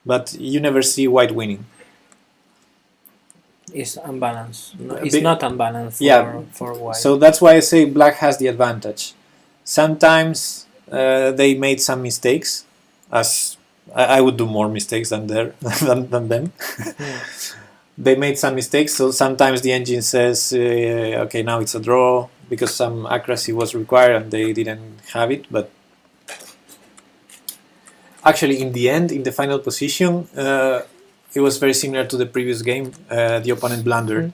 But you never see white winning. It's unbalanced. No, it's not unbalanced for white. So that's why I say black has the advantage. Sometimes they made some mistakes, as I would do more mistakes than than them. They made some mistakes, so sometimes the engine says, okay, now it's a draw, because some accuracy was required and they didn't have it, but actually in the end, in the final position, it was very similar to the previous game. The opponent blundered.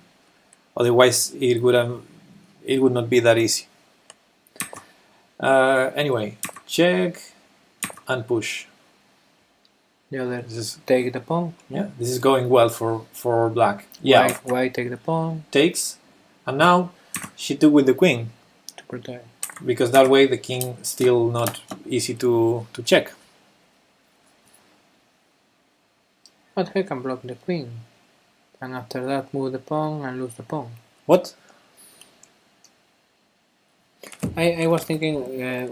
Otherwise, it would not be that easy. Anyway, check and push. The other take the pawn. Yeah, this is going well for black. Yeah, white take the pawn. Takes, and now she took with the queen to protect, because that way the king still not easy to check. But he can block the queen, and after that move the pawn and lose the pawn. What? I was thinking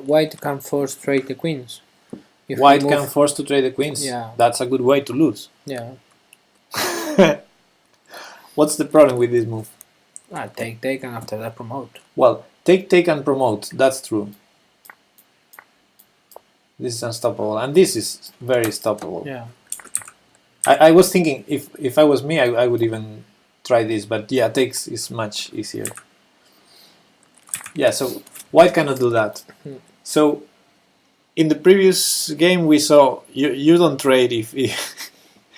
white can force trade the queens. If white can force to trade the queens. Yeah. That's a good way to lose. Yeah. What's the problem with this move? Take, and after that promote. Well, take and promote, that's true. This is unstoppable, and this is very stoppable. Yeah. I was thinking, if I was me, I would even try this, but yeah, takes is much easier. Yeah, so white cannot do that. So in the previous game we saw you don't trade if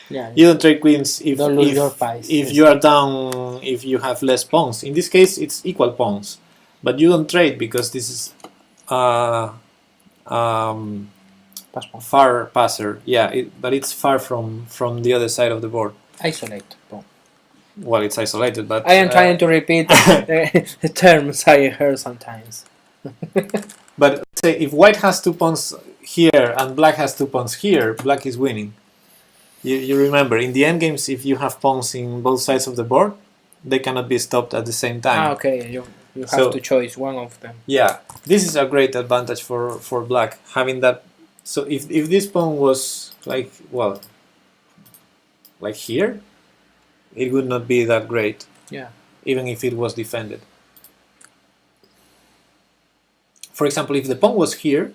yeah, you don't trade queens if don't lose your pies. If you are down, if you have less pawns. In this case it's equal pawns, but you don't trade because this is far passer. Yeah, but it's far from the other side of the board. Isolate pawn. Well, it's isolated, but I am trying to repeat the terms I heard sometimes. But say if white has 2 pawns here and black has 2 pawns here, black is winning. You remember, in the endgames, if you have pawns in both sides of the board, they cannot be stopped at the same time. Okay, you have to choose one of them. Yeah, this is a great advantage for black, having that. So if this pawn was like here, it would not be that great. Yeah. Even if it was defended. For example, if the pawn was here,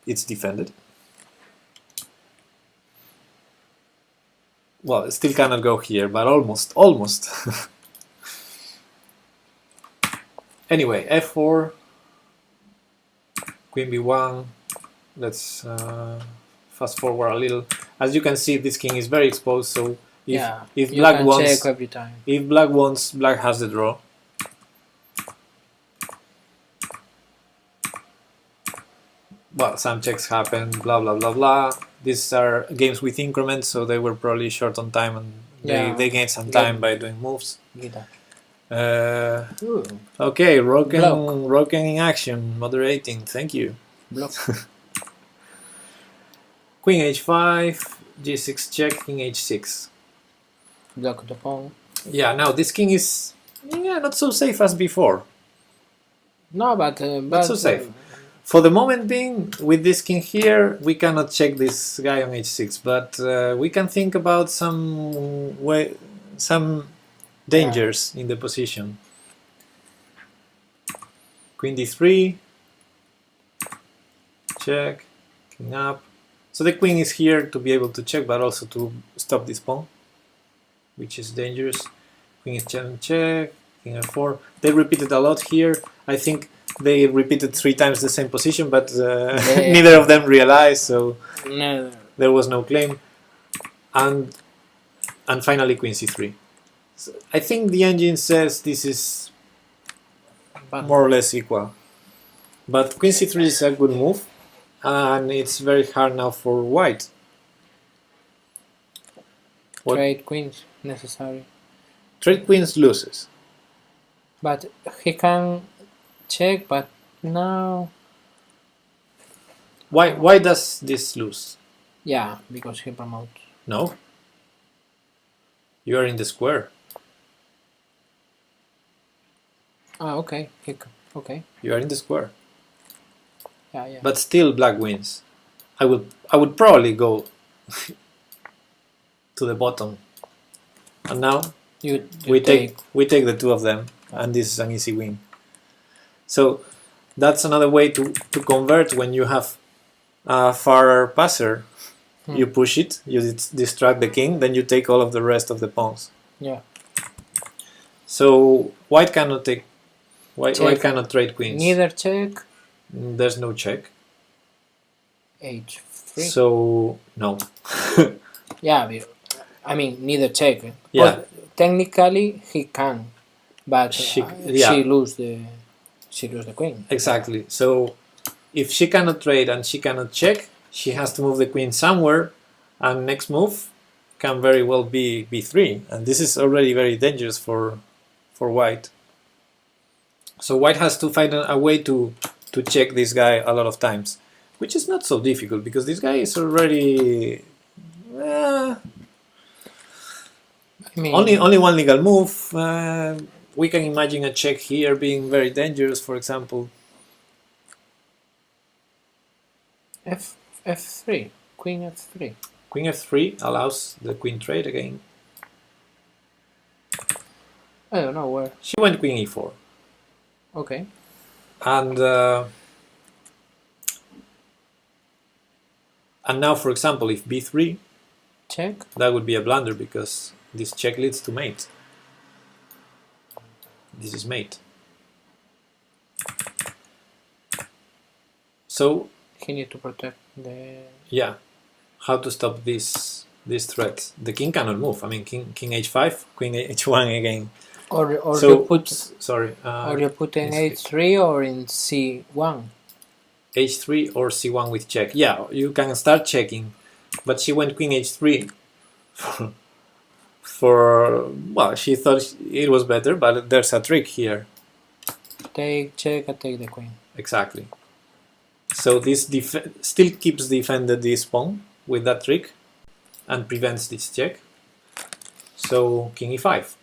it's defended. Well, it still cannot go here, but almost. Anyway, f4, queen b1. Let's fast forward a little. As you can see, this king is very exposed. So if black wants, check every time. If black wants, black has the draw. Well, some checks happen, blah blah blah blah. These are games with increments, so they were probably short on time, and they gained some time by doing moves. Okay, Roken in action, moderating. Thank you. Block. Queen h5, g6 check, king h6. Block the pawn. Yeah, now this king is not so safe as before. No, but not so safe. For the moment being, with this king here, we cannot check this guy on h6, but we can think about some dangers in the position. Queen d3, check, king up. So the queen is here to be able to check, but also to stop this pawn, which is dangerous. Queen is check, king f4. They repeated a lot here. I think they repeated 3 times the same position, but neither of them realized, so No. there was no claim. And finally queen c3. So I think the engine says this is more or less equal. But queen c3 is a good move, and it's very hard now for white. What? Trade queens necessary. Trade queens loses. But he can check, but now... Why does this lose? Yeah, because he promotes. No. You are in the square. Ah, okay. Okay. You are in the square. Yeah. But still black wins. I would probably go to the bottom. And now You we take the 2 of them, and this is an easy win. So that's another way to convert when you have a far passer. You push it, you distract the king, then you take all of the rest of the pawns. Yeah. So white cannot take. White cannot trade queens. Neither check. There's no check. H3. So no. Yeah, I mean neither check. Yeah. But technically he can, but she lose the queen. Exactly. So if she cannot trade and she cannot check, she has to move the queen somewhere, and next move can very well be b3, and this is already very dangerous for white. So white has to find a way to check this guy a lot of times, which is not so difficult because this guy is already I mean, only one legal move. We can imagine a check here being very dangerous, for example. F3, queen f3. Queen f3 allows the queen trade again. I don't know where. She went queen e4. Okay. And now, for example, if b3, check, that would be a blunder because this check leads to mate. This is mate. So he need to protect the... Yeah, how to stop this threat? The king cannot move. I mean, king h5, queen h1 again. Or so, you put... Sorry. or you put in h3 or in c1. h3 or c1 with check. Yeah, you can start checking. But she went queen h3 well, she thought it was better, but there's a trick here. Take, check, and take the queen. Exactly. So this still keeps defended this pawn with that trick and prevents this check. So king e5.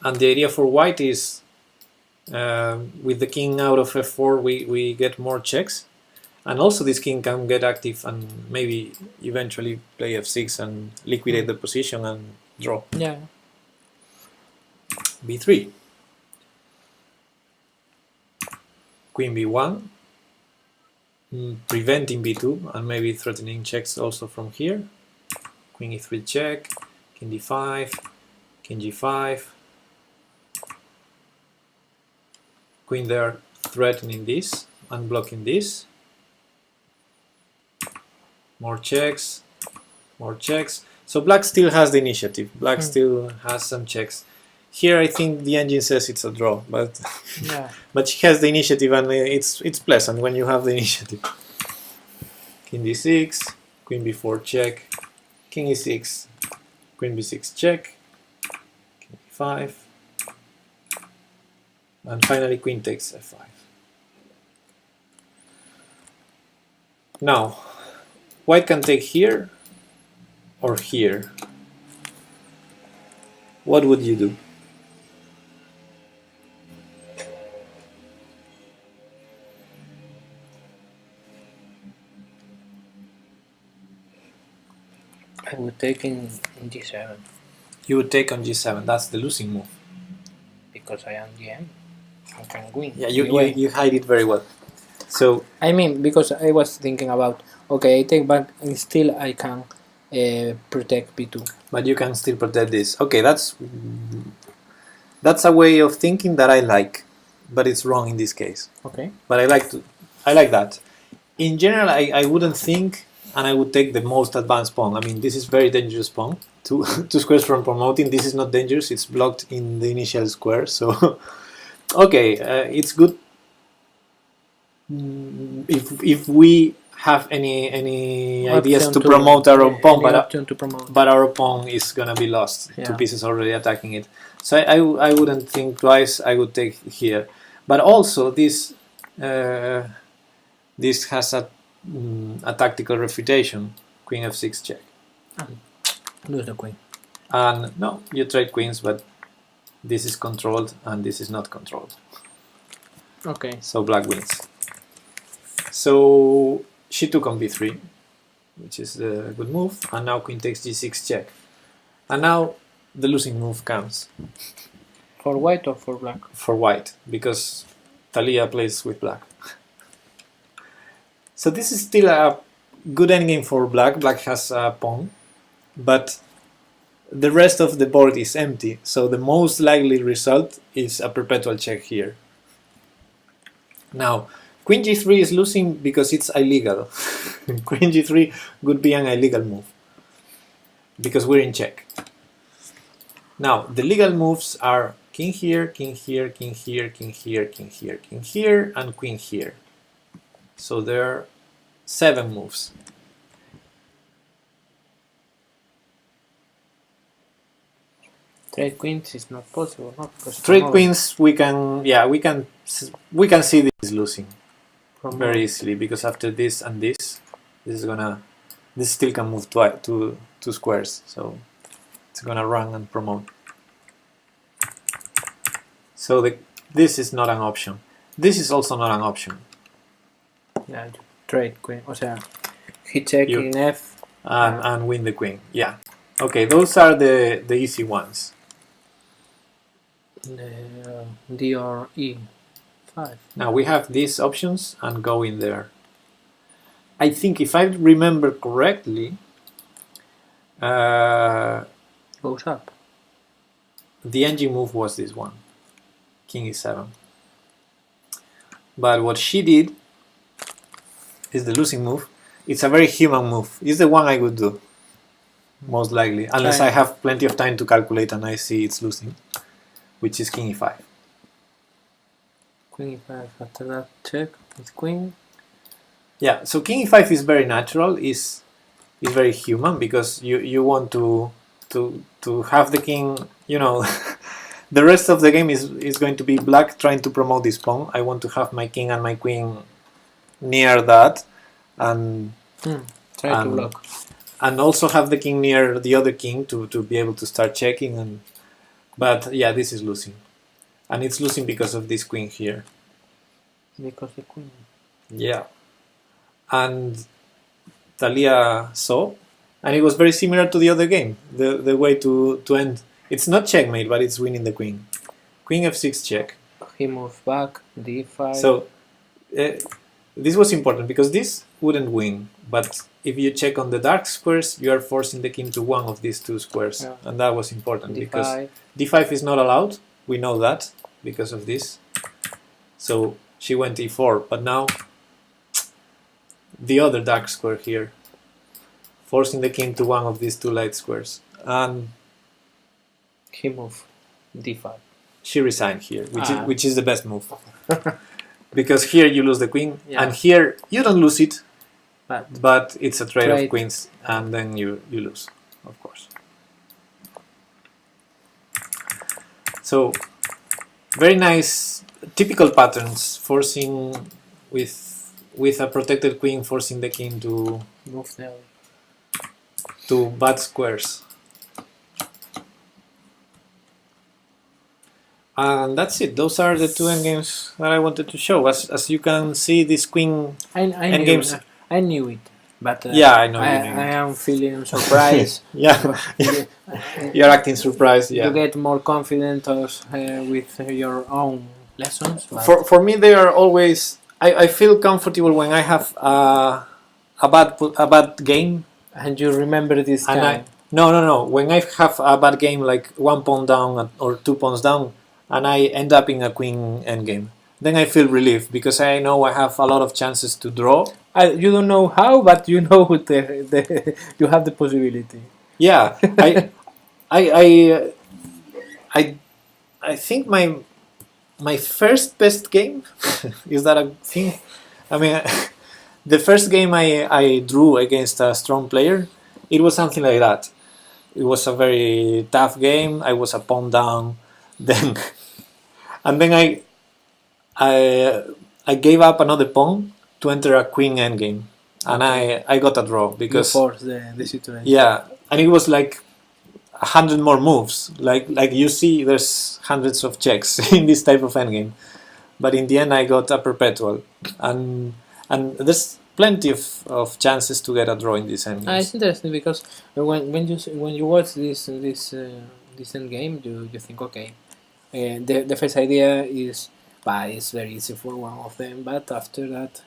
And the idea for white is with the king out of f4 we get more checks, and also this king can get active and maybe eventually play f6 and liquidate the position and draw. Yeah. b3. Queen b1. Preventing b2 and maybe threatening checks also from here. Queen e3 check, king d5, king g5. Queen there threatening this and blocking this. More checks, more checks. So black still has the initiative. Black still has some checks. Here I think the engine says it's a draw, but yeah. but she has the initiative and it's pleasant when you have the initiative. King d6, queen b4 check, king e6, queen b6 check, king e5, and finally queen takes f5. Now, white can take here or here. What would you do? I would take in g7. You would take on g7. That's the losing move. Because I am DM. I can win. Yeah, you hide it very well. So I mean, because I was thinking about, okay, I take back and still I can protect b2. but you can still protect this. Okay, that's a way of thinking that I like, but it's wrong in this case. Okay. But I like that. In general, I wouldn't think, and I would take the most advanced pawn. I mean, this is very dangerous pawn. Two squares from promoting. This is not dangerous. It's blocked in the initial square. So, okay, it's good. If we have any ideas Option to promote our own pawn, any option to promote. but our pawn is gonna be lost. Yeah. Two pieces already attacking it. So I wouldn't think twice. I would take here. But also this this has a tactical refutation. Queen f6 check. Lose the queen. And no, you trade queens, but this is controlled and this is not controlled. Okay. So black wins. So she took on b3, which is a good move, and now queen takes g6 check. And now the losing move comes For white or for black? for white, because Thalia plays with black. So this is still a good endgame for black. Black has a pawn, but the rest of the board is empty, so the most likely result is a perpetual check here. Now, Queen g3 is losing because it's illegal. Queen g3 would be an illegal move, because we're in check. Now, the legal moves are king here, king here, king here, king here, king here, king here, and queen here. So there are 7 moves. Trade queens is not possible, no? Because Trade promote- queens, we can see this is losing promote. very easily, because after this and this still can move two squares, so it's gonna run and promote. So this is not an option. This is also not an option. Yeah, you trade queen. O sea, he check You- in f. And win the queen. Yeah. Okay, those are the easy ones. D or e5. Now we have these options and go in there. I think if I remember correctly, Goes up. the NG move was this one, King e7. But what she did is the losing move. It's a very human move. It's the one I would do, most likely, unless Right. I have plenty of time to calculate and I see it's losing, which is King e5. Queen e5. After that, check with queen. Yeah, so King e5 is very natural, is very human, because you want to have the king, you know. The rest of the game is going to be black trying to promote this pawn. I want to have my king and my queen near that, and Try to block. and also have the king near the other king to be able to start checking. But yeah, this is losing, and it's losing because of this queen here. Because the queen. Yeah, and Thalia saw, and it was very similar to the other game. The way to end, it's not checkmate, but it's winning the queen. Queen f6 check. He moved back. d5. So this was important because this wouldn't win, but if you check on the dark squares, you are forcing the king to one of these two squares, Yeah. and that was important because d5. d5 is not allowed. We know that because of this. So she went e4, but now the other dark square here, forcing the king to one of these two light squares, and He moved d5. she resigned here, Ah. which is the best move. Because here you lose the queen, Yeah. and here you don't lose it, But but it's a trade of Trade. queens, and then you lose, of course. So, very nice, typical patterns, forcing with a protected queen, forcing the king move the other. to bad squares. And that's it. Those are the two endgames that I wanted to show. As you can see, this queen. I knew, Endgames. I knew it, but Yeah, I know you I, knew I it. am feeling surprised. Yeah, you're acting surprised. You Yeah. get more confident with your own lessons. But For me, they are always I feel comfortable when I have a bad game, And you remember this and guy. no. When I have a bad game, like 1 pawn down or 2 pawns down, and I end up in a queen endgame, then I feel relief because I know I have a lot of chances to draw. You don't know how, but you know you have the possibility. Yeah, I I I think my first best game is that a thing. I mean, the first game I drew against a strong player, it was something like that. It was a very tough game. I was a pawn down, then and then I I gave up another pawn to enter a queen endgame, and I got a draw You because force the situation. yeah, and it was like 100 more moves. Like you see, there's hundreds of checks in this type of endgame, but in the end I got a perpetual, and there's plenty of chances to get a draw in these endgames. It's interesting because when you watch this end game, you think okay, the first idea is it's very easy for one of them, but after that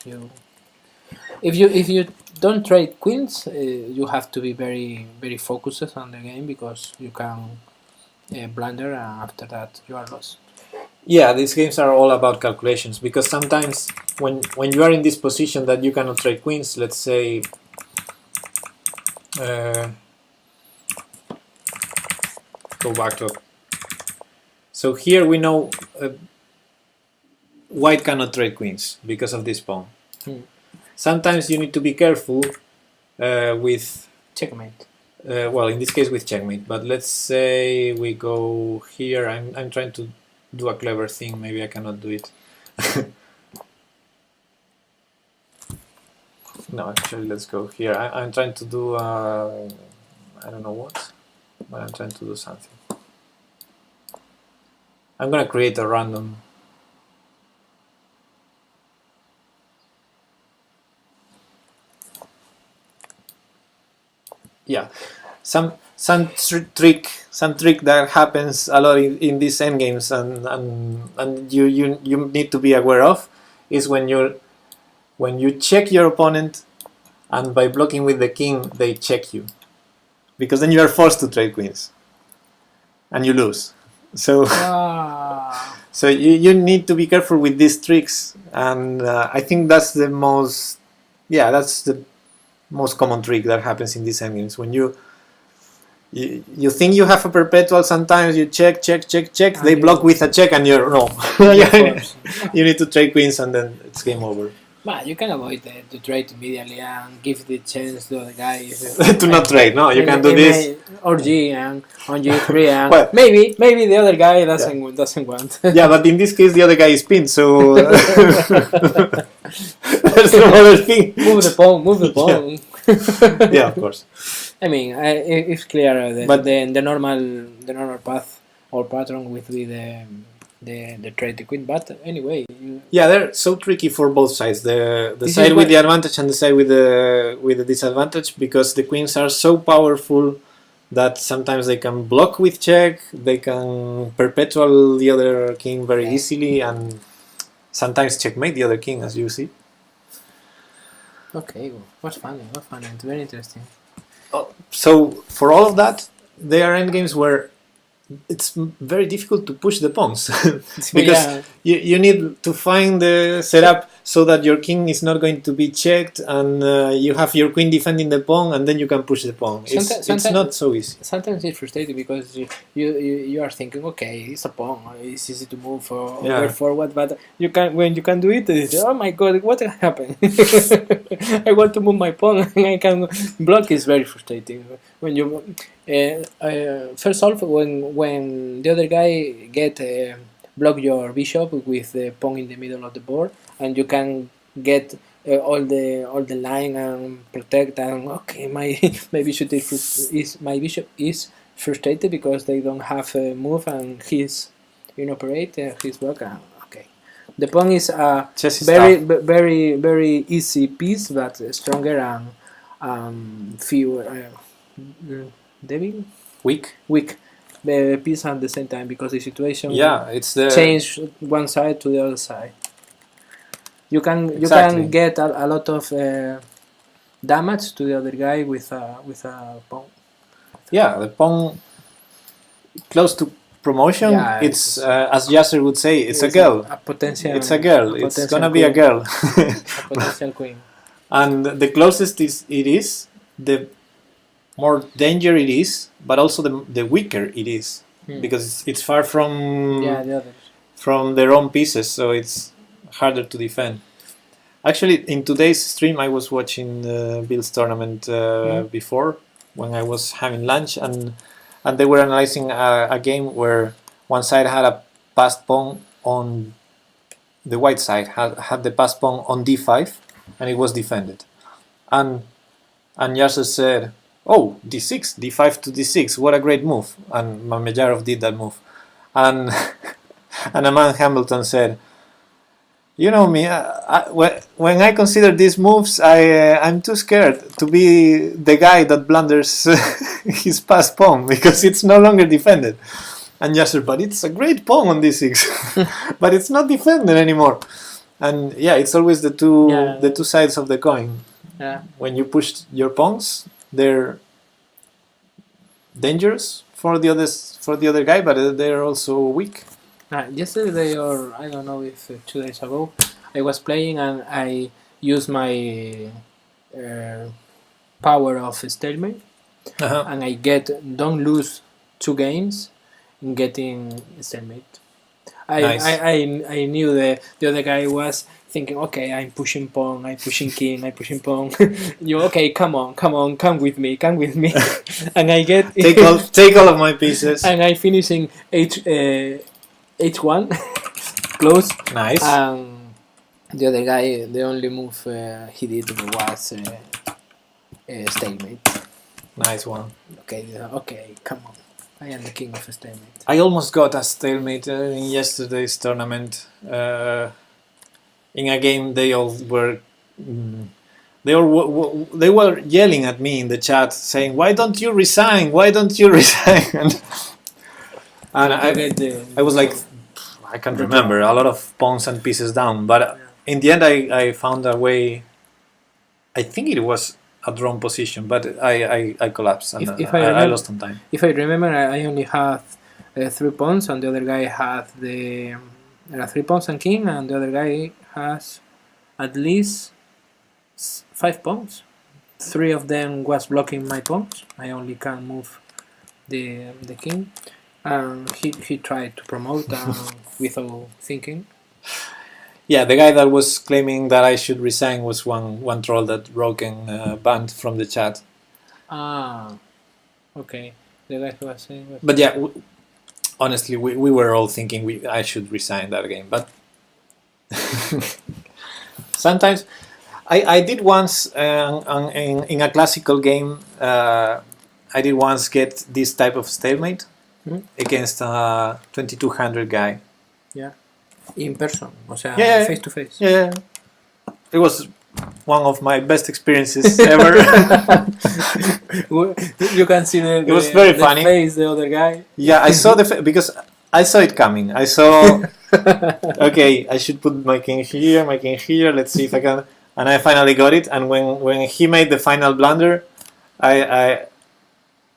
if you don't trade queens, you have to be very focused on the game because you can blunder and after that you are lost. Yeah, these games are all about calculations because sometimes when you are in this position that you cannot trade queens, let's say go back to so here we know white cannot trade queens because of this pawn. Sometimes you need to be careful with Checkmate. well, in this case with checkmate, but let's say we go here. I'm trying to do a clever thing, maybe I cannot do it. No, actually let's go here. I'm trying to do I don't know what, but I'm trying to do something. I'm gonna create a random yeah, some trick that happens a lot in these endgames and you need to be aware of is when you check your opponent and by blocking with the king they check you, because then you are forced to trade queens and you lose. So so you need to be careful with these tricks, and I think that's the most common trick that happens in these endgames. When you think you have a perpetual, sometimes you check, they block with a check and you're wrong. You need to trade queens and then it's game over. But you can avoid the trade immediately and give the chance to the guy to not trade. No, you can do this. Or G and on G3 and Well, maybe the other guy doesn't want. Yeah, but in this case the other guy is pinned, so there's no other thing. Move the pawn. Yeah, of course. I mean, it's clear the normal path or pattern with the trade the queen. But anyway, yeah, they're so tricky for both sides. The side with the advantage and the side with the disadvantage, because the queens are so powerful that sometimes they can block with check, they can perpetual the other king very easily, and sometimes checkmate the other king, as you see. Okay, what's funny? It's very interesting. So for all of that, there are endgames where it's very difficult to push the pawns because you need to find the setup so that your king is not going to be checked, and you have your queen defending the pawn, and then you can push the pawn. It's not so easy. Sometimes it's frustrating because you are thinking, okay, it's a pawn, it's easy to move forward, but when you can do it, it's, oh my god, what happened? I want to move my pawn and I can block. Is very frustrating when you first off when the other guy block your bishop with the pawn in the middle of the board, and you can get all the line and protect, and okay, my bishop is frustrated because they don't have a move and he's inoperate, he's blocked. Okay, the pawn is a very easy piece, but stronger and fewer weak the piece at the same time, because the situation it's the change one side to the other side. You can Exactly. get a lot of damage to the other guy with a pawn. Yeah, the pawn close to promotion. Yeah, It's as Yasser would say, it's a it's girl. a potential. It's a girl. A It's potential gonna be a queen. girl. A potential queen. And the closest it is, the more danger it is, but also the weaker it is, because it's far Yeah, the others. from their own pieces, so it's harder to defend. Actually, in today's stream, I was watching Bill's tournament before when I was having lunch, and they were analyzing a game where one side had a passed pawn on the white side had the passed pawn on d5, and it was defended, and Yasser said, "Oh, d6, d5 to d6, what a great move!" And Mamedyarov did that move, and and Aman Hamilton said, "You know me. When I consider these moves, I'm too scared to be the guy that blunders his passed pawn because it's no longer defended." And Yasser, but it's a great pawn on d6, but it's not defended anymore. And yeah, it's always the two sides of the coin. Yeah. When you push your pawns, they're dangerous for the other guy, but they're also weak. Yesterday, or I don't know if 2 days ago, I was playing and I used my power of stalemate, and I don't lose 2 games in getting stalemate. Nice. I knew the other guy was thinking, okay, I'm pushing pawn, I'm pushing king, I'm pushing pawn. Okay, come on, come with me, and I get take all of my pieces, and I finish in H1 close. Nice. The other guy, the only move he did was stalemate. Nice one. Okay, come on. I am the king of stalemate. I almost got a stalemate in yesterday's tournament. In a game, they all were. They were yelling at me in the chat, saying, "Why don't you resign? Why don't you resign?" and I was like, I can't remember. A lot of pawns and pieces down, but in the end, I found a way. I think it was a drawn position, but I collapsed and I lost some time. If I remember, I only had 3 pawns, and the other guy had the 3 pawns and king, and the other guy has at least 5 pawns. 3 of them was blocking my pawns. I only can move the king. He tried to promote without thinking. Yeah, the guy that was claiming that I should resign was one troll that Roken banned from the chat. Okay. The guy who was saying. But yeah, honestly, we were all thinking I should resign that game. But sometimes I did once in a classical game. I did once get this type of stalemate against a 2200 guy. Yeah. In person, o sea, face to face. Yeah, it was one of my best experiences ever. You can see it was very funny. Face the other guy. Yeah, I saw because I saw it coming. I saw. Okay, I should put my king here. Let's see if I can. And I finally got it. And when he made the final blunder, I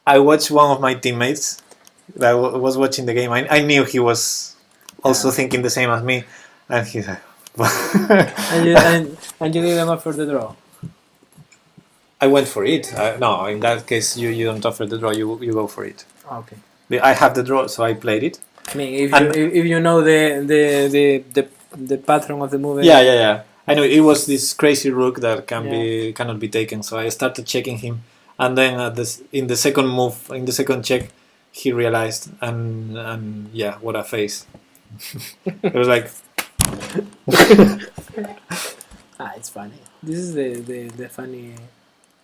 watched one of my teammates that was watching the game. I knew he was also thinking the same as me, and he's like, and you didn't offer the draw. I went for it. No, in that case, you don't offer the draw. You go for it. Okay. I have the draw, so I played it. I mean, if you know the pattern of the move. Yeah. I know it was this crazy rook that cannot be taken. So I started checking him, and then in the second move, in the second check, he realized, and yeah, what a face. It was like. It's funny. This is the funny,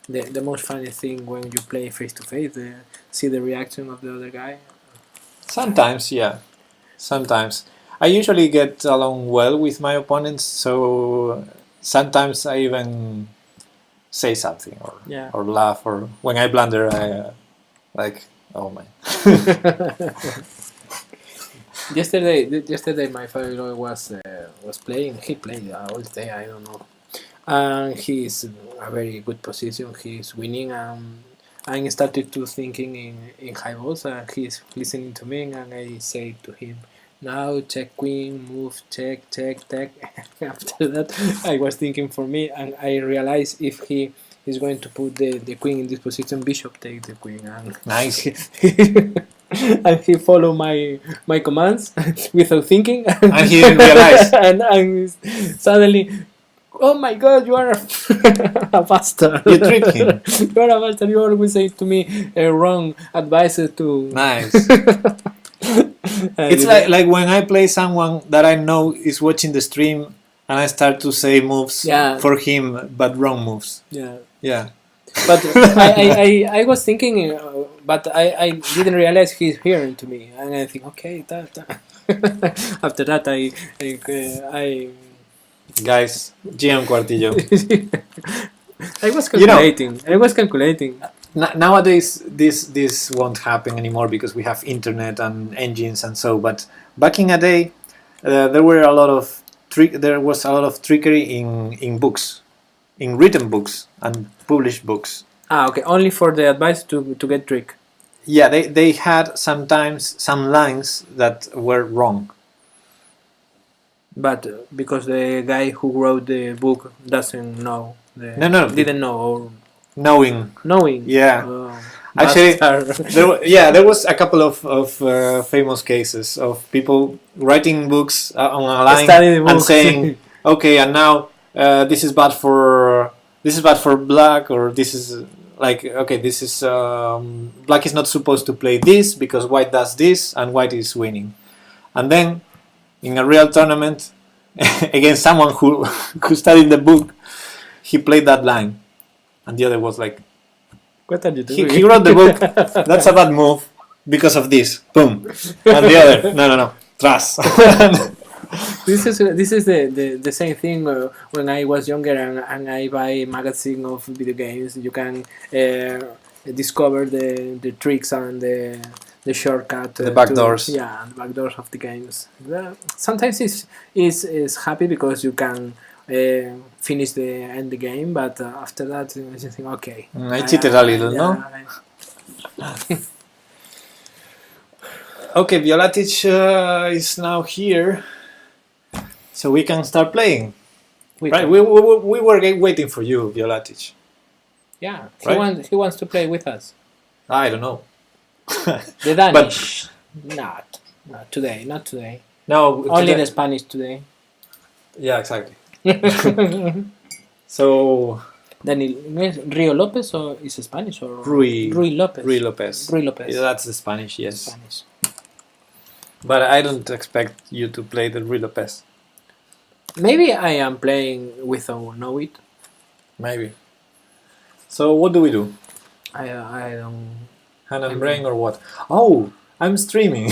the most funny thing when you play face to face. See the reaction of the other guy. Sometimes, yeah. Sometimes. I usually get along well with my opponents, so sometimes I even say something or laugh, or when I blunder, I like, oh man. Yesterday, my father was playing. He played all day. I don't know, and he's in a very good position. He's winning. I started to thinking in high balls, and he's listening to me, and I say to him, "Now check queen, move, check, check, check." After that, I was thinking for me, and I realized if he is going to put the queen in this position, bishop take the queen, and Nice. and he followed my commands without thinking, And he didn't realize. and suddenly, oh my god, you are a bastard. You tricked him. You are a bastard. You always say to me wrong advice to. Nice. It's like when I play someone that I know is watching the stream and I start to say moves Yeah. for him, but wrong moves. Yeah. Yeah. But I was thinking, but I didn't realize he's hearing to me, and I think, okay, that. After that, I Guys, Gian Cuartillo. I was You know- calculating. I was calculating. Nowadays, this won't happen anymore because we have internet and engines and so. But back in a day, there were a lot of there was a lot of trickery in books, in written books and published books. Ah, okay. Only for the advice to get trick. Yeah, they had sometimes some lines that were wrong. But because the guy who wrote the book doesn't know, No. didn't know or Knowing, knowing. yeah. Oh, Actually, bastard. there was a couple of famous cases of people writing books on a line Study the and book. saying, okay, and now this is bad for black, or this is like, okay, this is black is not supposed to play this because white does this and white is winning, and then in a real tournament against someone who studied the book, he played that line, and the other was like, What are you doing? he wrote the book. That's a bad move because of this. Boom. And the other, no, trust. This is the same thing when I was younger and I buy magazine of video games. You can discover the tricks and the shortcut. The backdoors. Yeah, the backdoors of the games. Sometimes it's happy because you can finish the end the game, but after that you think, okay. I cheated a little, no? Okay, Violatic is now here, so we can start playing. Right, we were waiting for you, Violatic. Yeah, Right? he wants to play with us. I don't know. The Danish, not today, not today. No, Only the Spanish today. Yeah, exactly. So Daniel, Rio Lopez or is it Spanish or Rui Lopez? Rui Lopez. Rui Lopez. Yeah, that's the Spanish, yes. Spanish. But I don't expect you to play the Rui Lopez. Maybe I am playing without know it. Maybe. So what do we do? I don't. Hand and brain or what? Oh, I'm streaming.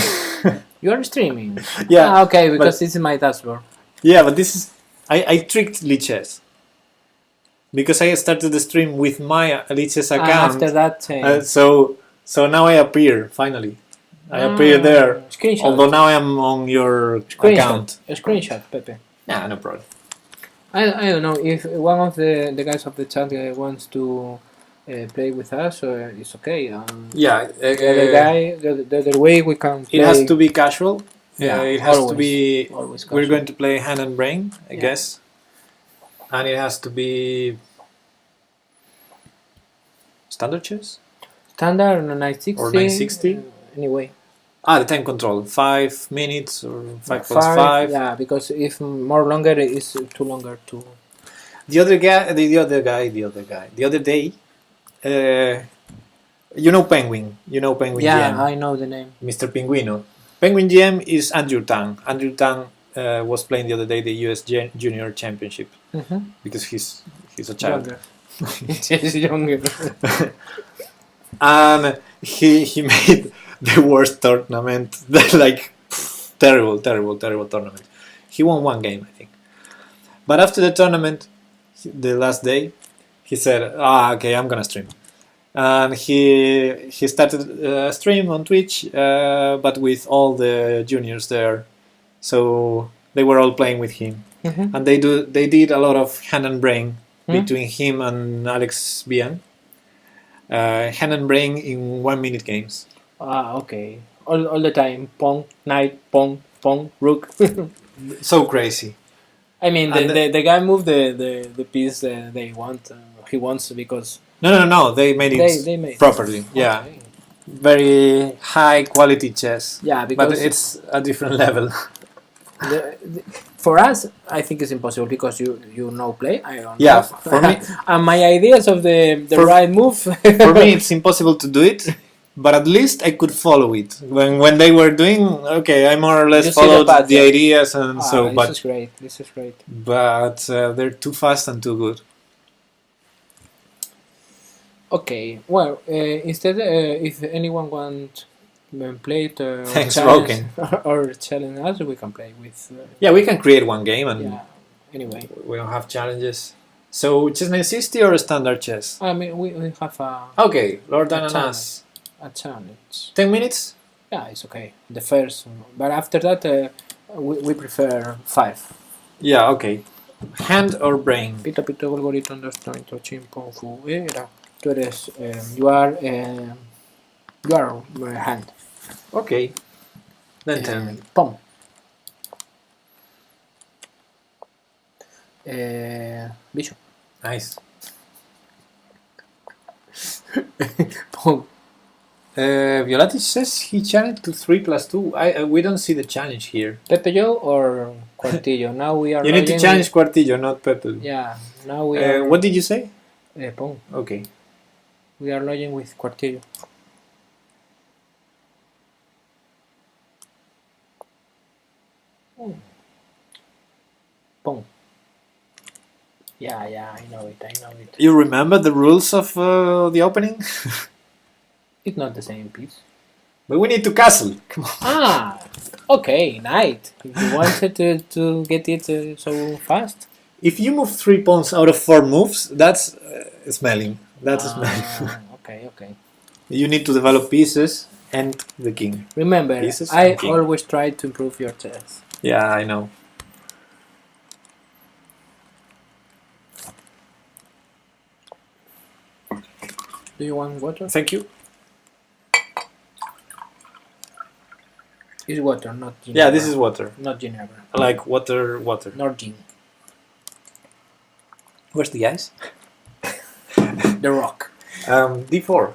You are streaming. Yeah, Ah, okay, because but- this is my dashboard. Yeah, but this is I tricked Liches because I started the stream with my Liches account. After that, So now I appear finally. I appear there. Screenshot. Although now I am on your account. A screenshot, Pepe. Nah, no problem. I don't know if one of the guys of the chat wants to play with us, it's okay. Yeah, The other guy, the other way we can play. it has to be casual. Yeah, It has to always. be. Always We're casual. going to play hand and brain, I Yeah. guess, and it has to be standard chess. Standard 960 Or 960? Anyway, The time control, 5 minutes or 5+5. Yeah, because if more longer it's too longer to. The other day, you know Penguin, Yeah, GM, I know the name. Mr. Pinguino. Penguin GM is Andrew Tang. Andrew Tang was playing the other day the US Junior Championship because he's a child. Younger. He's younger. And he made the worst tournament, like terrible tournament. He won one game, I think. But after the tournament, the last day, he said, okay, I'm gonna stream. and he started a stream on Twitch, but with all the juniors there, so they were all playing with him, and they did a lot of hand and brain between him and Alex Bian. Hand and brain in 1 minute games. Ah, okay. All the time. Pong, knight, pong, pong, rook. So crazy. I mean, And the guy moved the piece they want. He wants because No. They made it they made properly. Yeah, Okay. very high quality chess. Yeah, But because it's a different level. for us, I think it's impossible because you know play. I don't Yeah, know. for me- and my ideas of the For- right move. For me, it's impossible to do it. But at least I could follow it when they were doing. Okay, I more or You less see the followed the, pattern. ideas and This but is great. This is great. they're too fast and too good. Okay. Well, instead, if anyone wants play it Thanks, challenge, or challenge us, we can play with. Yeah, we can create one game and Yeah. Anyway, we don't have challenges. So chess 960 or standard chess? I mean, we have Okay, Lord A Ananas. a challenge. 10 minutes? Yeah, it's okay. The first, but after that, we prefer 5. Yeah, okay. Hand or brain? Pito pito golgorito understand chimpo fu era. Tú eres, you are hand. Okay. Then tell me. Pom. Bishop. Nice. Pom. Violatic says he challenged to 3+2. We don't see the challenge here. Pepello or Quartillo? Now we are. You need to login challenge Quartillo, not Pepe. with- Yeah. Now we are. What did you say? Pom. Okay. We are login with Quartillo. Pom. Yeah, I know it. You remember the rules of the opening? It's not the same piece. But we need to castle. Come on. Ah, okay, knight. If you wanted to get it so fast. If you move 3 pawns out of 4 moves, that's smelling. That's smelling. Okay. You need to develop pieces and the king. Remember, Pieces I and king. always try to improve your chess. Yeah, I know. Do you want water? Thank you. It's water, not Ginebra. Yeah, this is water. Not Ginebra. Like water. Not Gin. Where's the ice? The rock. D4.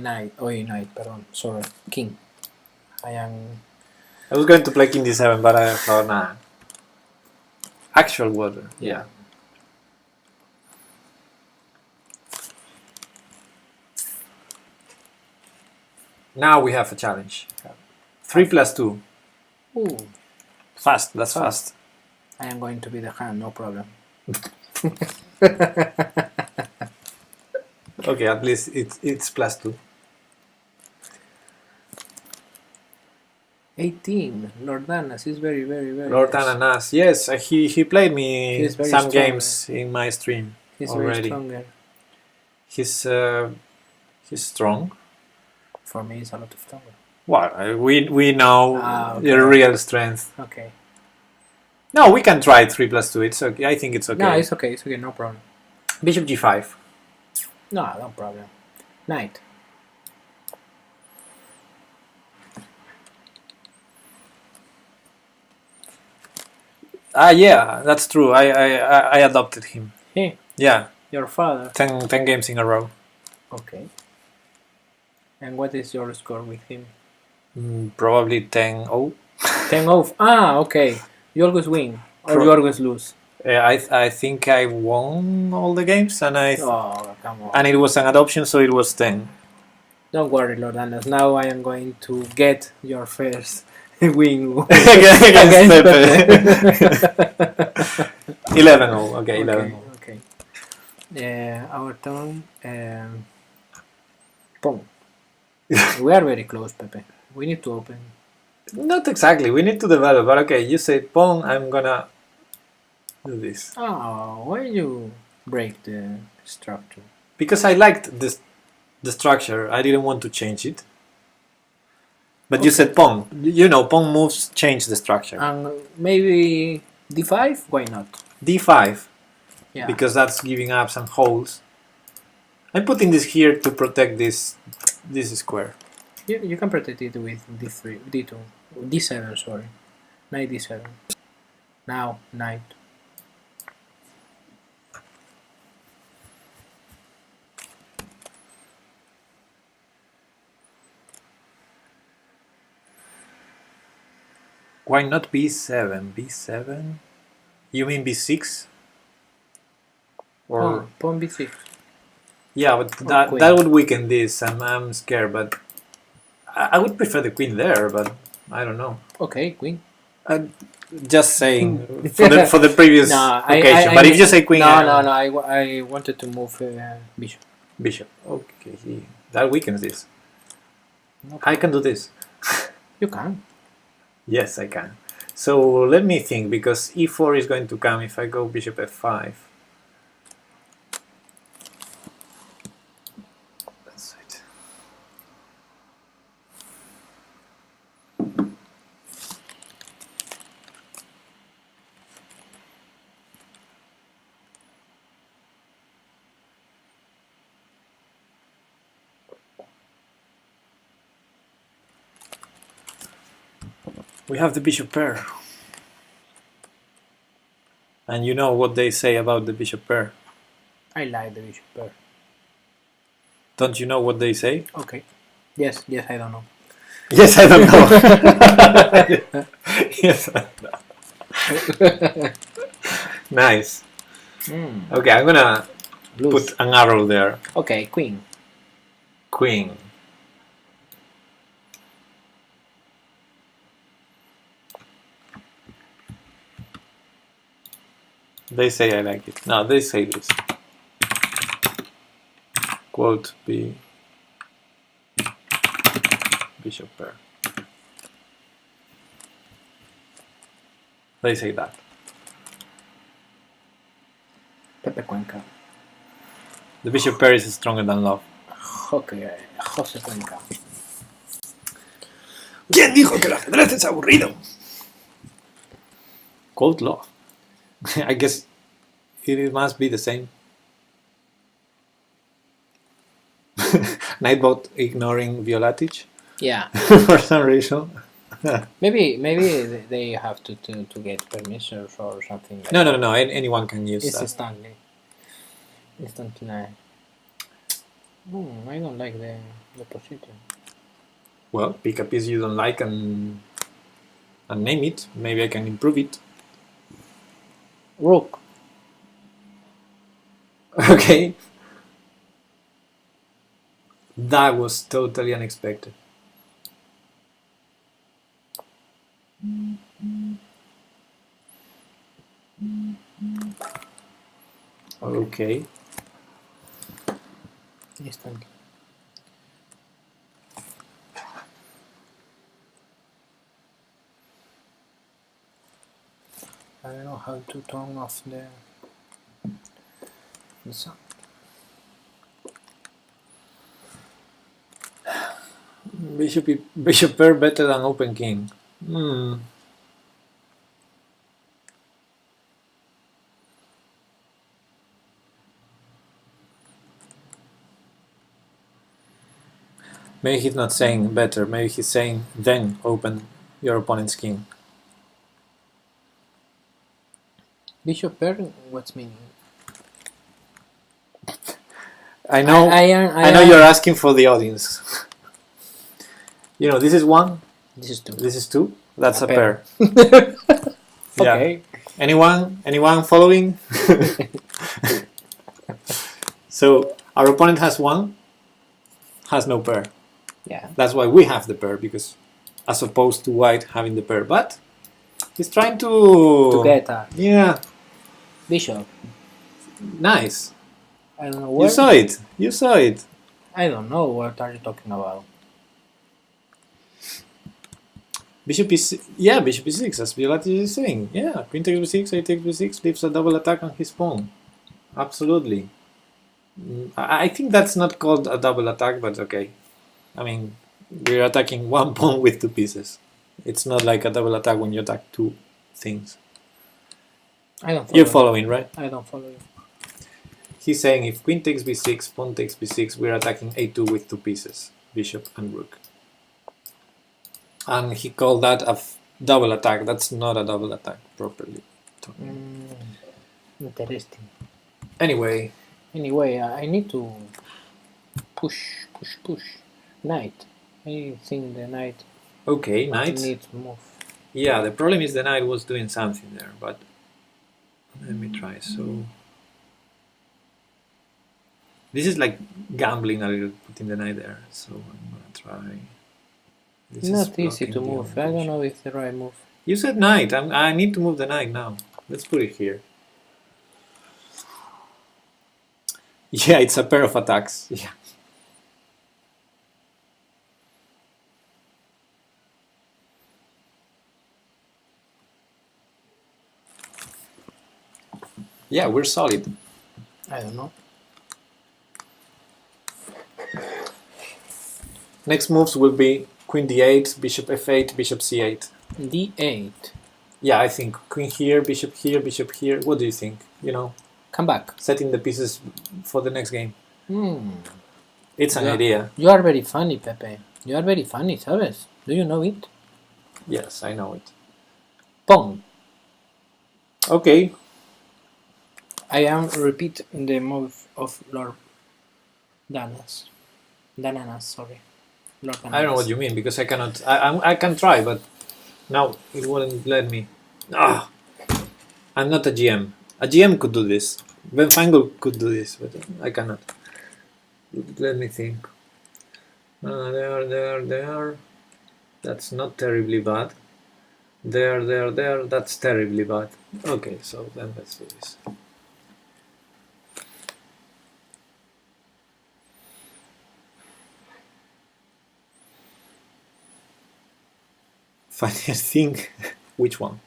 Knight. Oh, knight, pardon. Sorry. King. I was going to play king D7, but I thought, nah. Actual water. Yeah. Now we have a challenge. 3+2. Ooh, Fast. That's fast. I am going to be the hand, no problem. Okay, at least it's +2. 18. Lord Danas is very, very, very Lord nice. Ananas. Yes, he played me He's very some strong. games in my stream. He's already. very stronger. He's strong. For me, it's a lot of stronger. Well, we know Okay. your real strength. Okay. No, we can try 3+2. It's okay. I think it's okay. No, it's okay. It's okay. No problem. Bishop G5. No, no problem. Knight. Yeah, that's true. I adopted him. Hey, Yeah, your father. 10 games in a row. Okay. And what is your score with him? Probably 10-0. 10 off. Ah, okay. You always win or Pro- you always lose. I think I won all the games, and Oh, come on. and it was an adoption, so it was 10. Don't worry, Lord Anas. Now I am going to get your first win Against Pepe. 11-0. Okay, 11-0. Okay. Our turn. Pong. We are very close, Pepe. We need to open. Not exactly. We need to develop. But okay, you say pawn. I'm gonna do this. Oh, why you break the structure? because I liked this the structure. I didn't want to change it. But you said pawn. You know, pawn moves change the structure. And maybe d5. Why not? D5, Yeah. because that's giving up some holes. I'm putting this here to protect this square. You can protect it with d3, d2, d7. Sorry, knight d7. Now knight. Why not b7? b7? You mean b6? Or Pawn b6. yeah, but queen. that would weaken this. I'm scared, but I would prefer the queen there. But I don't know. Okay, queen. Just saying for the previous occasion. But if you say queen, no. I wanted to move bishop. Bishop. Okay, that weakens this. No. I can do this. You can. Yes, I can. So let me think, because e4 is going to come if I go bishop f5. That's it. We have the bishop pair. And you know what they say about the bishop pair. I like the bishop pair. Don't you know what they say? Okay. Yes, I don't know. Yes, I don't know. Yes. Nice. Okay, I'm gonna Blues. put an arrow there. Okay, queen. Queen. They say I like it. No, they say this. Quote B. Bishop pair. They say that. Pepe Cuenca. The bishop pair is stronger than love. Okay, José Cuenca. ¿Quién dijo que el ajedrez es aburrido? Quote love. I guess it must be the same. Nightbot ignoring Violatic Yeah. for some reason. Maybe they have to get permissions or something. Like No. Anyone can use It's that. instantly. Instantly. I don't like the position. Well, pick a piece you don't like and name it. Maybe I can improve it. Rook. Okay. That was totally unexpected. Okay. Instantly. I don't know how to turn off the sound. Bishop pair better than open king. Maybe he's not saying better, maybe he's saying then open your opponent's king. Bishop pair, what's meaning? I know I know you're asking for the audience. You know, this is one, This is two. this is two, that's a pair. pair. Yeah. Okay. Anyone following? So our opponent has one, has no pair. Yeah. That's why we have the pair, because as opposed to white having the pair. But he's trying To get a yeah, bishop. nice. I don't know what. You saw it. I don't know what are you talking about. Bishop e6, as Violatic is saying. Yeah, queen takes b6, I take b6, leaves a double attack on his pawn. Absolutely. I think that's not called a double attack, but okay. I mean, we're attacking one pawn with two pieces. It's not like a double attack when you attack two things. I don't follow You're following, right? I don't follow you. He's saying if queen takes b6, pawn takes b6, we're attacking a2 with two pieces, bishop and rook. And he called that a double attack. That's not a double attack properly. Interesting. Anyway, I need to push. Knight. I think the knight okay, knight. needs to move. Yeah, the problem is the knight was doing something there, but let me try. So this is like gambling a little, putting the knight there. So I'm gonna try. This It's is not easy blocking to the move. I orange. don't know if it's the right move. You said knight. I need to move the knight now. Let's put it here. Yeah, it's a pair of attacks. Yeah. Yeah, we're solid. I don't know. Next moves will be queen d8, bishop f8, bishop c8. D8. Yeah, I think queen here, bishop here, bishop here. What do you think? You know, Come back. setting the pieces for the next game. It's an Yeah. idea. You are very funny, Pepe. You are very funny, ¿sabes? Do you know it? Yes, I know it. Pong. Okay. I am repeat the move of Lord Danas. Dananas, sorry. Lord Dananas. I don't know what you mean because I cannot. I can try, but now it wouldn't let me. Ah, I'm not a GM. A GM could do this. Ben Fangle could do this, but I cannot. Let me think. There. That's not terribly bad. There. That's terribly bad. Okay, so then let's do this. Funniest thing, which one?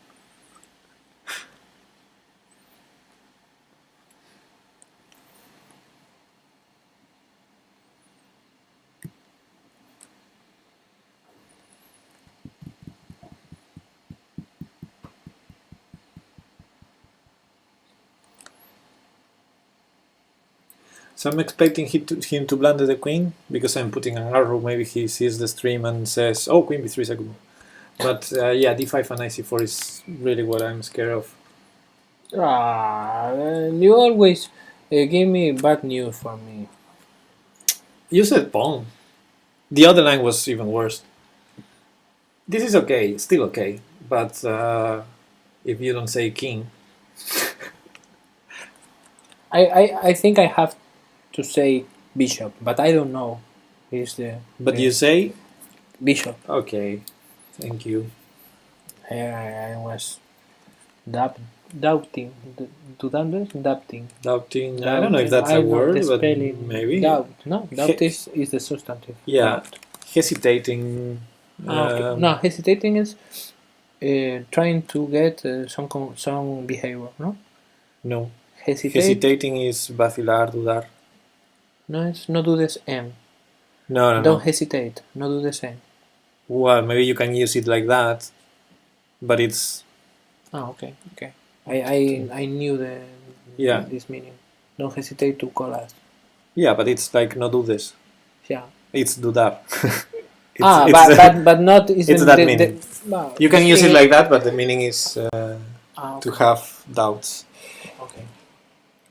So I'm expecting him to blunder the queen because I'm putting an arrow. Maybe he sees the stream and says, "Oh, queen b3 is a good move." But yeah, d5 and ic4 is really what I'm scared of. You always give me bad news for me. You said pawn. The other line was even worse. This is okay, still okay, but if you don't say king, I think I have to say bishop, but I don't know. Is the but you say bishop? okay. Thank you. I was doubting. Doubting. Doubting. I don't know if that's a word, but maybe. Doubt. No, doubt is the substantive. Yeah. Doubt. Hesitating. Okay. No, hesitating is trying to get some behavior. No. No. Hesitate. Hesitating is vacilar, dudar. No, it's no do the same. No. Don't hesitate. No do the same. Well, maybe you can use it like that, but it's Oh, okay. I knew yeah. this meaning. Don't hesitate to call us. Yeah, but it's like no dudes. Yeah. It's dudar. But not. It's that meaning. Well, You can use it like that, but the meaning is okay. to have doubts. Okay.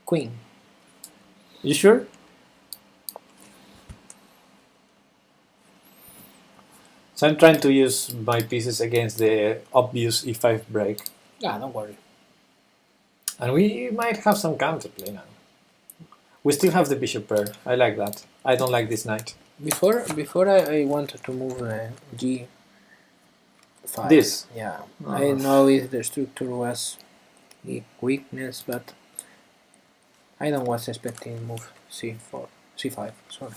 Queen. You sure? So I'm trying to use my pieces against the obvious e5 break. Yeah, don't worry. And we might have some counterplay now. We still have the bishop pair. I like that. I don't like this knight. Before I wanted to move g5. This? Yeah. I know if the structure was a weakness, but I don't was expecting move c5. Sorry.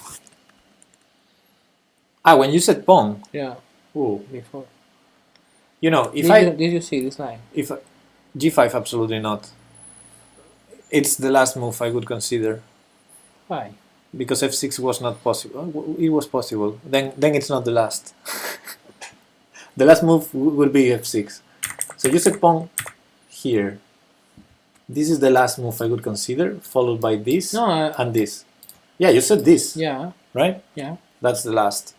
Ah, when you said pawn. Yeah. Ooh. Before. You know, if did you see this line? if g5, absolutely not. It's the last move I would consider. Why? because f6 was not possible. It was possible. Then it's not the last. The last move will be f6. So you said pawn here. This is the last move I would consider, followed by this No. and this. Yeah, you said this. Yeah. Right? Yeah. That's the last.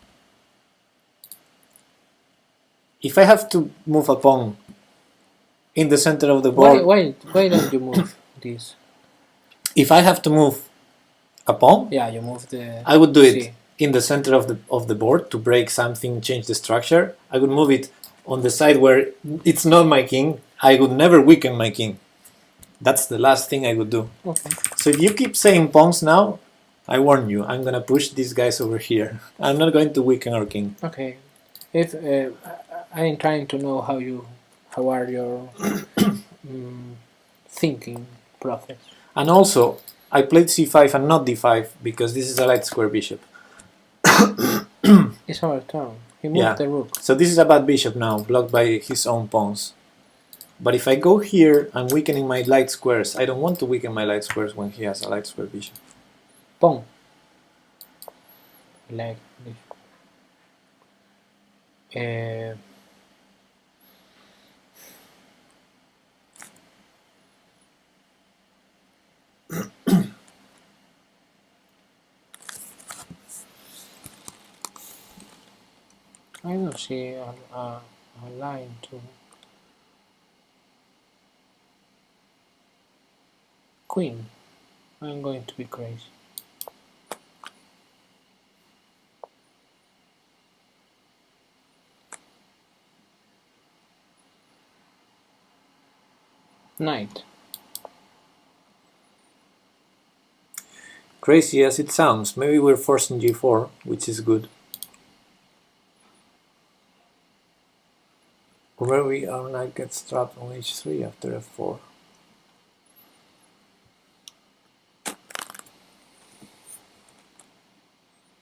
If I have to move a pawn in the center of the board, Why don't you move this? if I have to move a pawn, Yeah, you move the. I would do it C. in the center of the board to break something, change the structure. I would move it on the side where it's not my king. I would never weaken my king. That's the last thing I would do. Okay. So if you keep saying pawns now, I warn you, I'm gonna push these guys over here. I'm not going to weaken our king. Okay. If I'm trying to know how are your thinking process. And also, I played c5 and not d5 because this is a light square bishop. It's our turn. He moved Yeah. the rook. So this is a bad bishop now, blocked by his own pawns. But if I go here, I'm weakening my light squares. I don't want to weaken my light squares when he has a light square bishop. Pawn. Like this. I don't see a line to queen. I'm going to be crazy. Knight. Crazy as it sounds, maybe we're forcing g4, which is good. Or maybe our knight gets trapped on h3 after f4.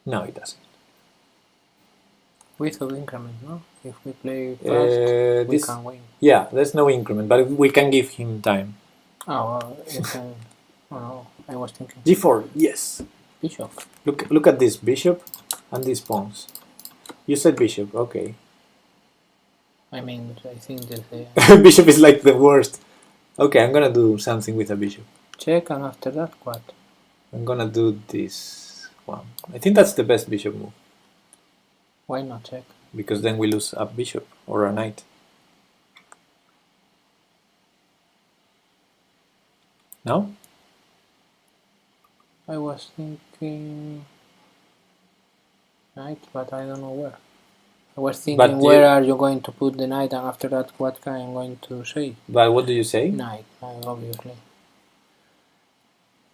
No, it doesn't. Without increment, no? If we play fast, we can win. Yeah, there's no increment, but we can give him time. Oh, oh no, I was thinking g4, yes. bishop. Look at this bishop and these pawns. You said bishop, okay. I mean, I think that Bishop is like the worst. Okay, I'm gonna do something with a bishop. check, and after that, what? I'm gonna do this one. I think that's the best bishop move, Why not check? because then we lose a bishop or a knight. No? I was thinking knight, but I don't know where. I was thinking, where are you going to put the knight, and after that, what am I going to say? But what do you say? Knight, obviously.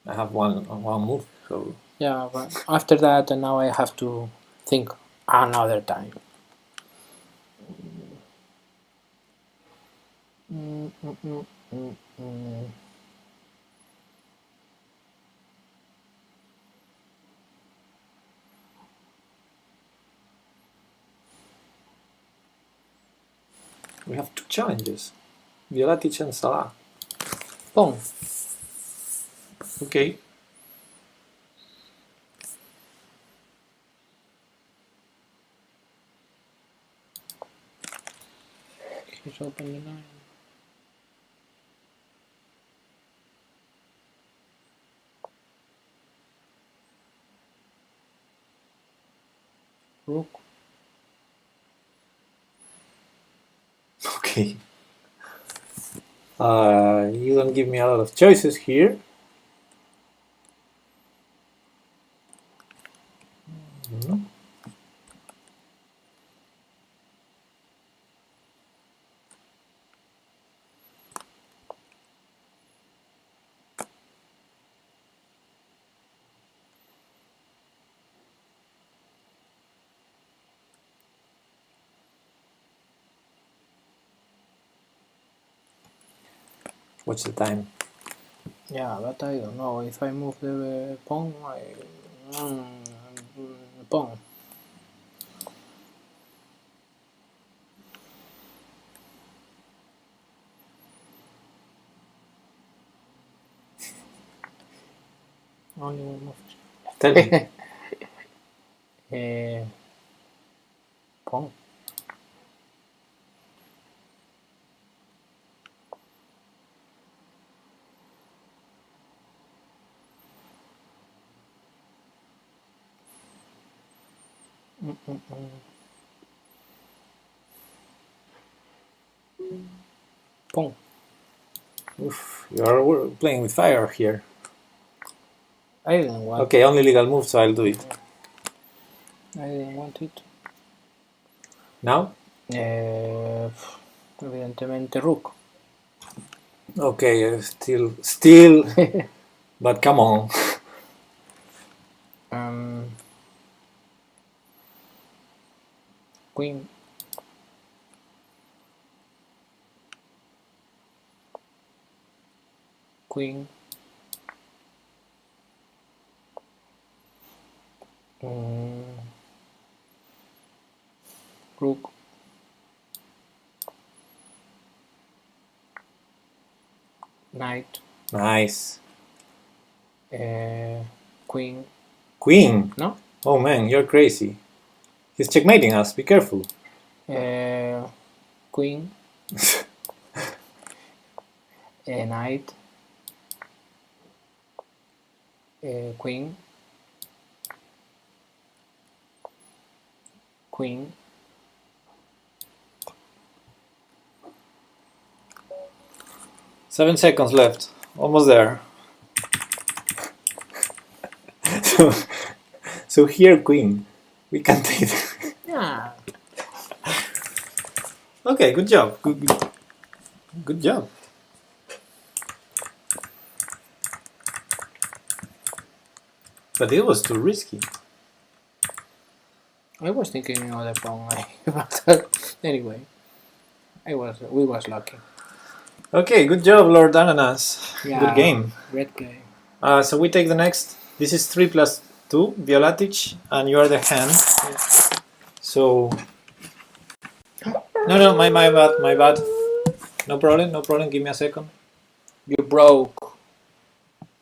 I have one move, so... Yeah, but after that, and now I have to think another time. We have two challenges. Violatic and Salah. Pawn. Okay. He's open the line. Rook. Okay. You don't give me a lot of choices here. No. What's the time? Yeah, but I don't know. If I move the pawn, pawn. Only one move. Tell me. Pawn. Pawn. Oof, you are playing with fire here. I didn't want. Okay, only legal move, so I'll do it. I didn't want it. Now? Evidentemente rook. Okay, still, but come on. Queen. Queen. Rook. Knight. Nice. Queen. Queen? No? Oh man, you're crazy. He's checkmating us, be careful. Queen. Knight. Queen. Queen. Seven seconds left. Almost there. So here, queen. We can take it. Yeah. Okay, good job. Good job. But it was too risky. I was thinking of the pawn, but anyway, we was lucky. Okay, good job, Lord Ananas. Yeah, Good game. great game. So we take the next. This is 3+2, Violatic, and you are the hand. So. No, my bad. No problem. Give me a second. You broke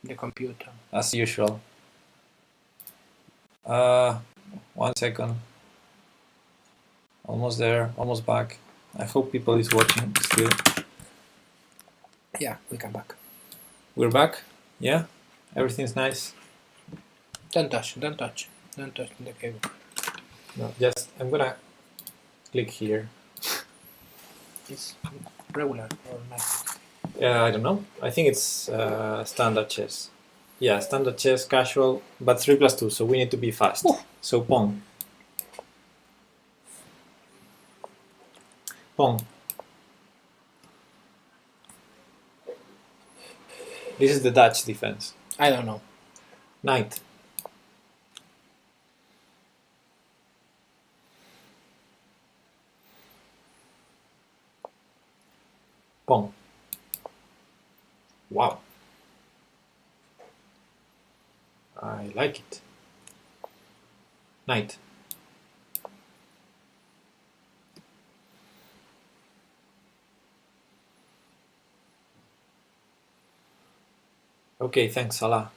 the computer. As usual. 1 second. Almost there, almost back. I hope people is watching still. Yeah, we come back. We're back? Yeah? Everything's nice? Don't touch the cable. No, just, I'm gonna click here. It's regular or not? I don't know. I think it's standard chess. Yeah, standard chess, casual, but 3+2, so we need to be fast. Oh. So pawn. Pawn. This is the Dutch defense. I don't know. Knight. Pawn. Wow. I like it. Knight. Okay, thanks, Salah.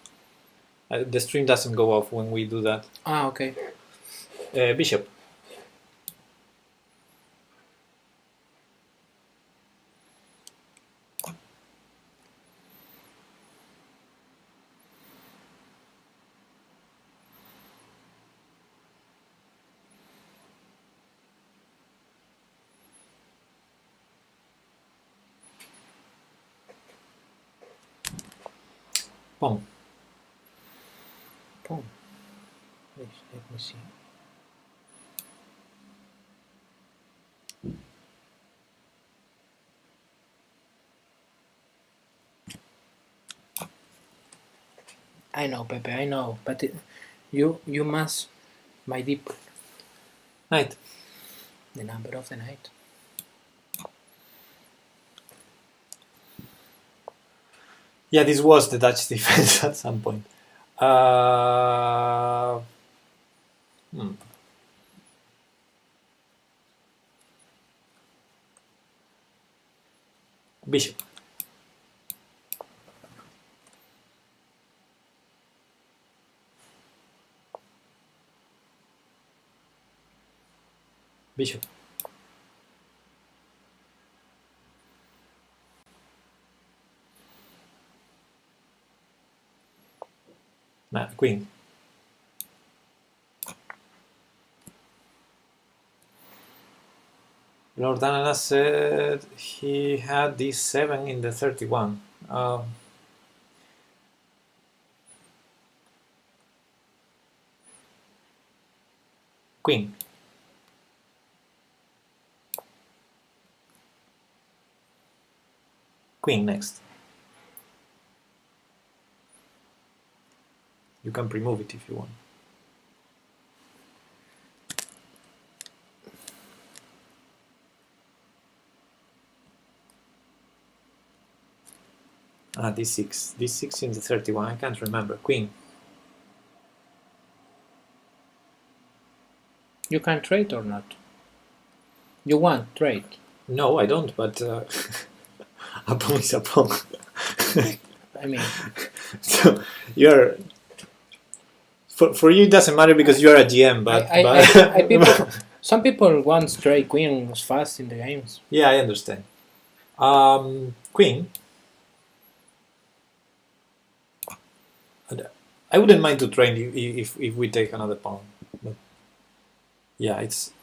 The stream doesn't go off when we do that. Ah, okay. Bishop. Pawn. Pawn. Let me see. I know, Pepe, I know, but you must my deep Knight. the number of the knight. Yeah, this was the Dutch defense at some point. Bishop. Bishop. Queen. Lord Ananas said he had d7 in the 31. Queen. Queen next. You can pre-move it if you want. d6. d6 in the 31. I can't remember. Queen. You can trade or not? You want trade? No, I don't, but a pawn is a pawn. I mean, So you're... For you it doesn't matter because you're a GM, but... some people want straight queens fast in the games. Yeah, I understand. Queen. I wouldn't mind to train if we take another pawn. But yeah, it's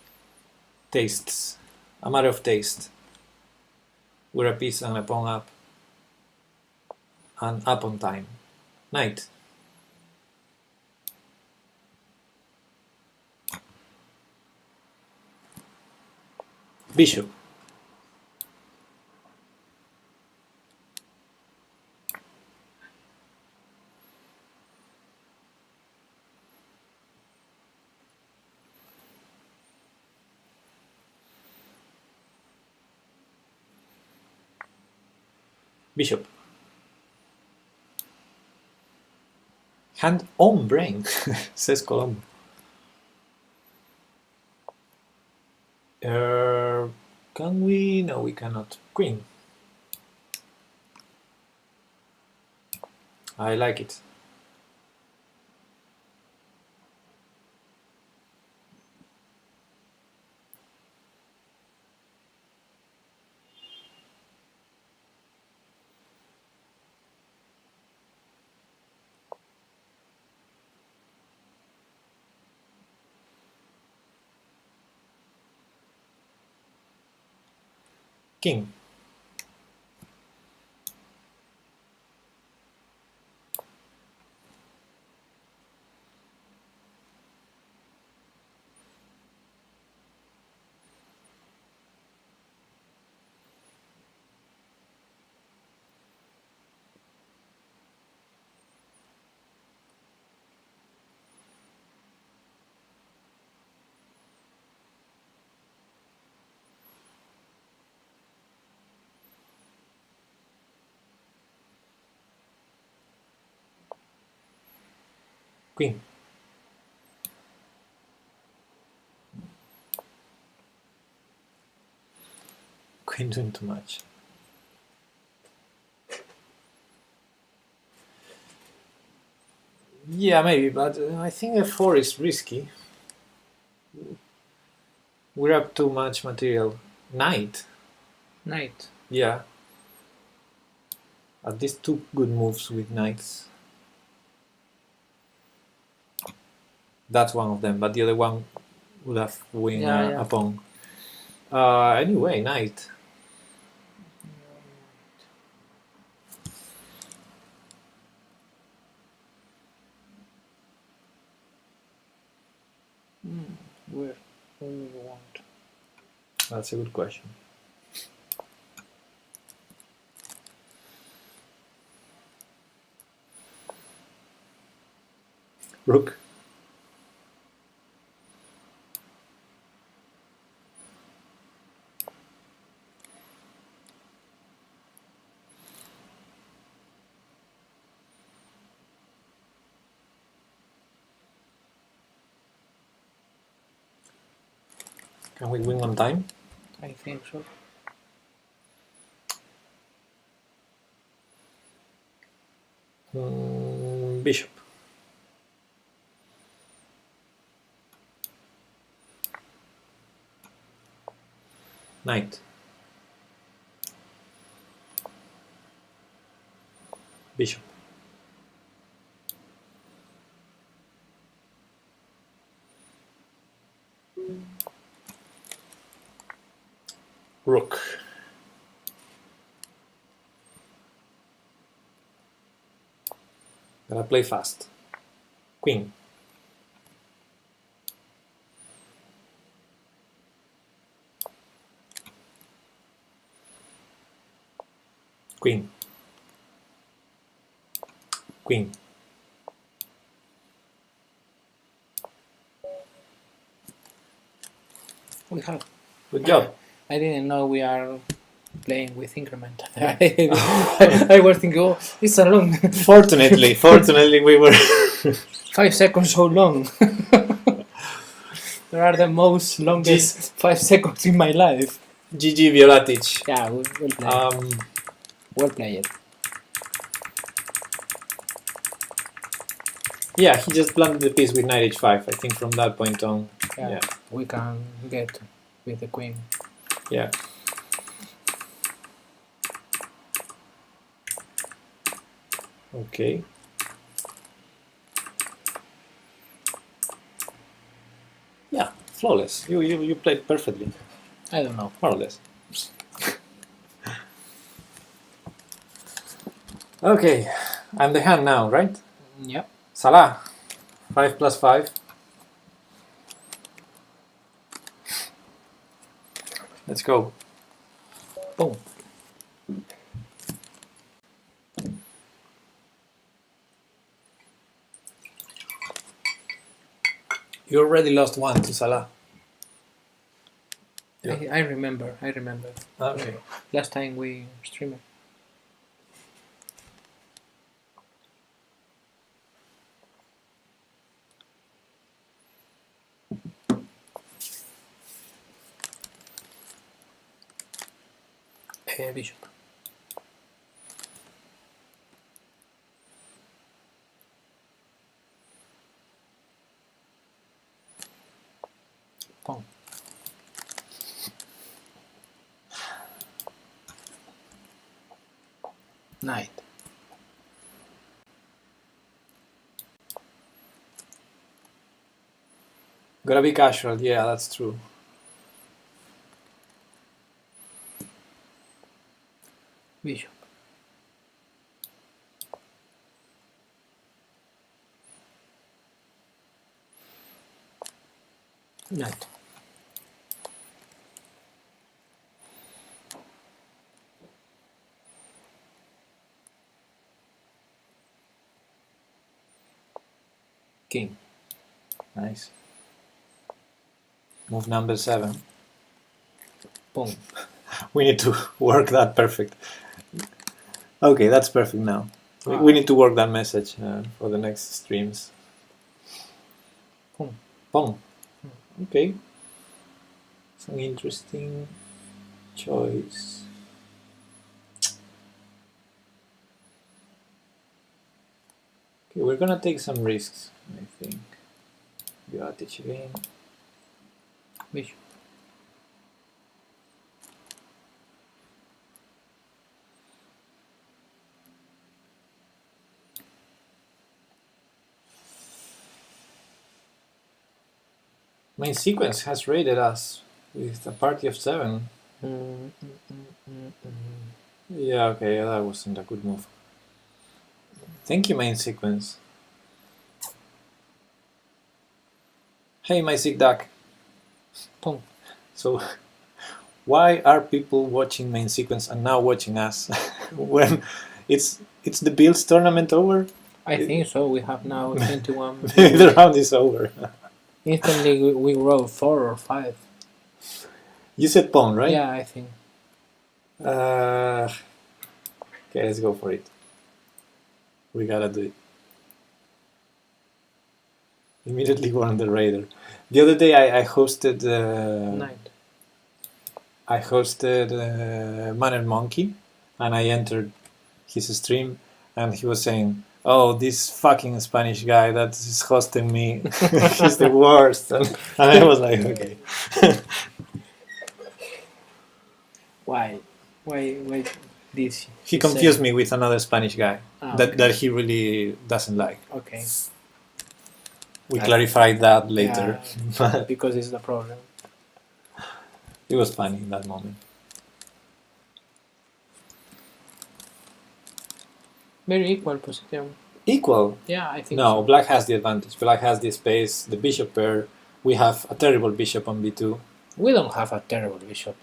tastes. A matter of taste. We're a piece and a pawn up. And up on time. Knight. Bishop. Bishop. Hand on brain, says Colombo. Can we? No, we cannot. Queen. I like it. King. Queen. Queen doing too much. Yeah, maybe, but I think f4 is risky. We're up too much material. Knight. Knight. Yeah. At least two good moves with knights. That's one of them, but the other one would have win a pawn. Anyway, knight. Where do you want? That's a good question. Rook. Can we win on time? I think so. Bishop. Knight. Bishop. Rook. Gotta play fast. Queen. Queen. Queen. We have. Good job. I didn't know we are playing with increment. I was thinking, oh, it's a long. Fortunately, we were. 5 seconds so long. There are the most longest 5 seconds in my life. GG Violatic. Yeah, well played. Well played. Yeah, he just planted the piece with knight h5. I think from that point on. Yeah, we can get with the queen. Yeah. Okay. Yeah, flawless. You played perfectly, I don't know. more or less. Okay, I'm the hand now, right? Yep. Salah, 5 plus 5. Let's go. Boom. You already lost one to Salah. Yeah. I remember. Okay. Last time we streamed. Bishop. Pawn. Knight. Gotta be casual, yeah, that's true. Bishop. Knight. King. Nice. Move number 7. Boom. We need to work that perfect. Okay, that's perfect now. We need to work that message for the next streams. Boom. Boom. Okay. It's an interesting choice. Okay, we're gonna take some risks, I think. Violatic again. Bishop. Main sequence has raided us with a party of 7. Yeah, okay, that wasn't a good move. Thank you, main sequence. Hey, my sick duck. Boom. So, why are people watching main sequence and now watching us when it's the Bills tournament over? I think so. We have now 21. The round is over. Instantly we roll 4 or 5. You said pawn, right? Yeah, I think. Okay, let's go for it. We gotta do it. Immediately go on the radar. The other day I hosted. Knight. I hosted Man and Monkey, and I entered his stream, and he was saying, "Oh, this fucking Spanish guy that is hosting me, he's the worst." And I was like, "Okay." Why? Why this? He confused me with another Spanish guy Okay. that he really doesn't like. Okay. We clarified that later. Yeah, because it's the problem. It was funny in that moment. Very equal position. Equal? Yeah, I think No, so. black has the advantage. Black has the space, the bishop pair. We have a terrible bishop on b2. We don't have a terrible bishop.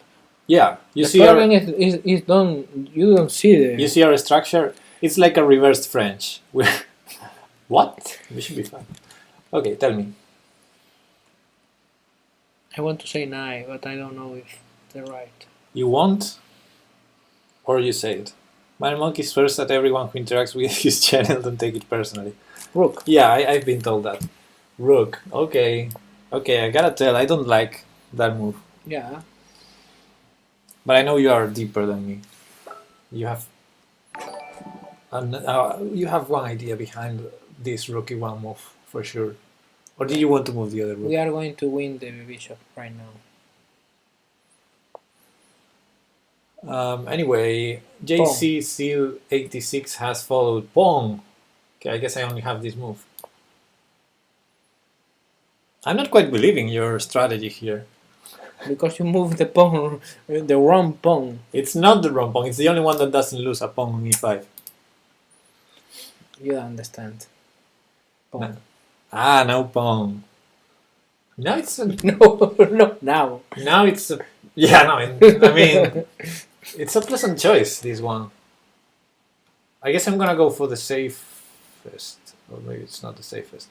Yeah, you The see problem our, is don't you don't see the you see our structure? It's like a reversed French. What? Bishop b5. Okay, tell me. I want to say knight, but I don't know if they're right. You want? Or you say it? My monkey swears that everyone who interacts with his channel don't take it personally. Rook. Yeah, I've been told that. Rook. Okay. Okay, I gotta tell, I don't like that move. Yeah. But I know you are deeper than me. You have you have one idea behind this rook e1 move, for sure. Or do you want to move the other rook? We are going to win the bishop right now. Anyway, JC Seal 86 has followed Pong. Okay, I guess I only have this move. I'm not quite believing your strategy here. Because you move the pawn, the wrong pawn. It's not the wrong pawn, it's the only one that doesn't lose a pawn on e5. You don't understand. Pawn. Ah, no pawn. Now it's a, No, now. now it's a, yeah, no, I mean, it's a pleasant choice, this one. I guess I'm gonna go for the safest, or maybe it's not the safest.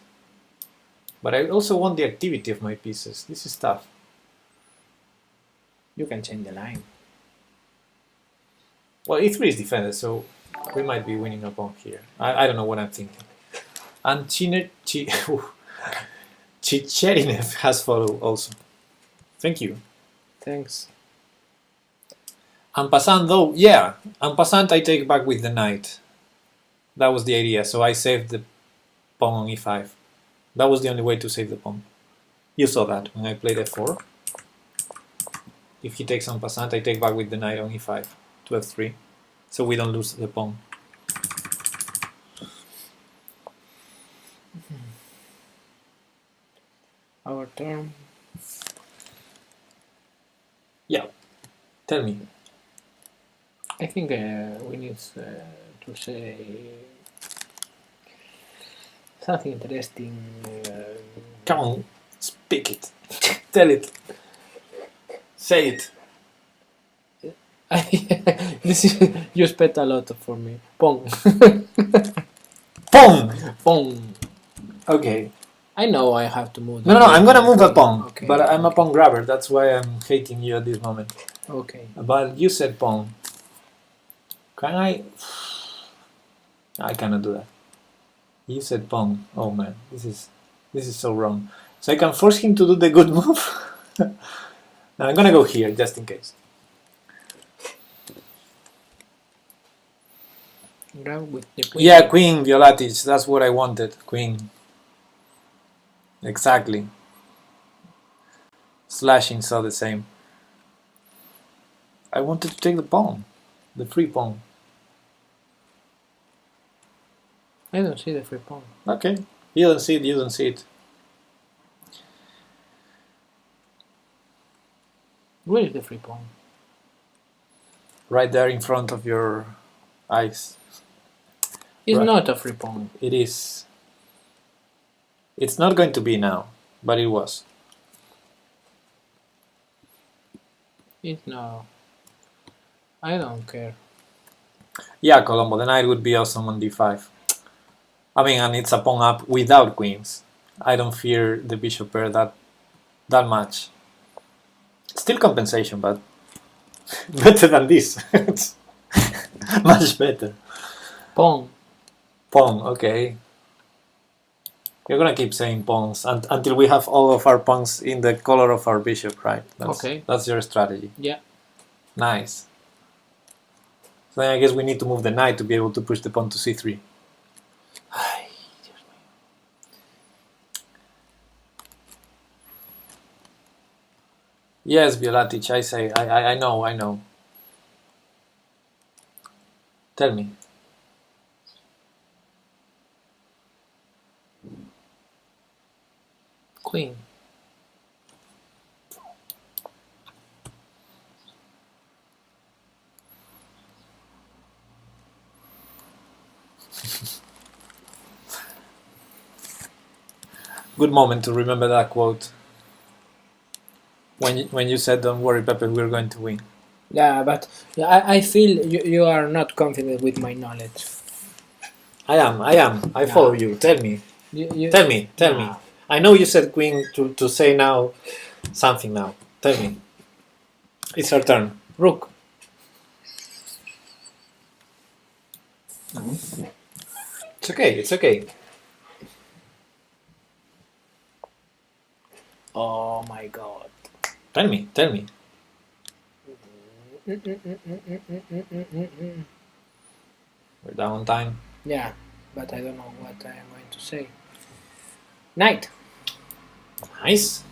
But I also want the activity of my pieces. This is tough. You can change the line. Well, e3 is defended, so we might be winning a pawn here. I don't know what I'm thinking. And Chicherinev has followed also. Thank you. Thanks. En passant though, yeah, en passant I take back with the knight. That was the idea, so I saved the pawn on e5. That was the only way to save the pawn. You saw that when I played f4. If he takes en passant, I take back with the knight on e5 to f3, so we don't lose the pawn. Our turn. Yeah, tell me. I think we need to say something interesting. Come on, speak it. Tell it. Say it. This is you spent a lot for me. Pong. Pawn! Pong. Okay. I know I have to move. No, I'm gonna move a pawn, Okay. but I'm a pawn grabber, that's why I'm hating you at this moment. Okay. But you said pawn. Can I? I cannot do that. You said pawn. Oh man, this is so wrong. So I can force him to do the good move? Now I'm gonna go here, just in case. Grab with the queen. Yeah, queen, Violatic, that's what I wanted, queen. Exactly. Slashing saw the same. I wanted to take the pawn, the free pawn. I don't see the free pawn. Okay, you don't see it, you don't see it. Where is the free pawn? Right there in front of your eyes. It's Right. not a free pawn. It is. It's not going to be now, but it was. It's no. I don't care. Yeah, Colombo, the knight would be awesome on d5. I mean, and it's a pawn up without queens. I don't fear the bishop pair that much. Still compensation, but better than this. It's much better. Pawn. Pawn, okay. You're gonna keep saying pawns until we have all of our pawns in the color of our bishop, right? Okay. That's your strategy. Yeah. Nice. So then I guess we need to move the knight to be able to push the pawn to c3. Yes, Violatic, I say, I know. Tell me. Queen. Good moment to remember that quote. When you said, "Don't worry, Pepe, we're going to win." Yeah, but I feel you are not confident with my knowledge. I am. I No. follow you. Tell me. You, Tell me. Tell me. No. I know you said queen to say now something now. Tell me. It's our turn. Rook. It's okay. It's okay. Oh my god. Tell me. Tell me. We're down on time. Yeah, but I don't know what I am going to say. Knight. Nice.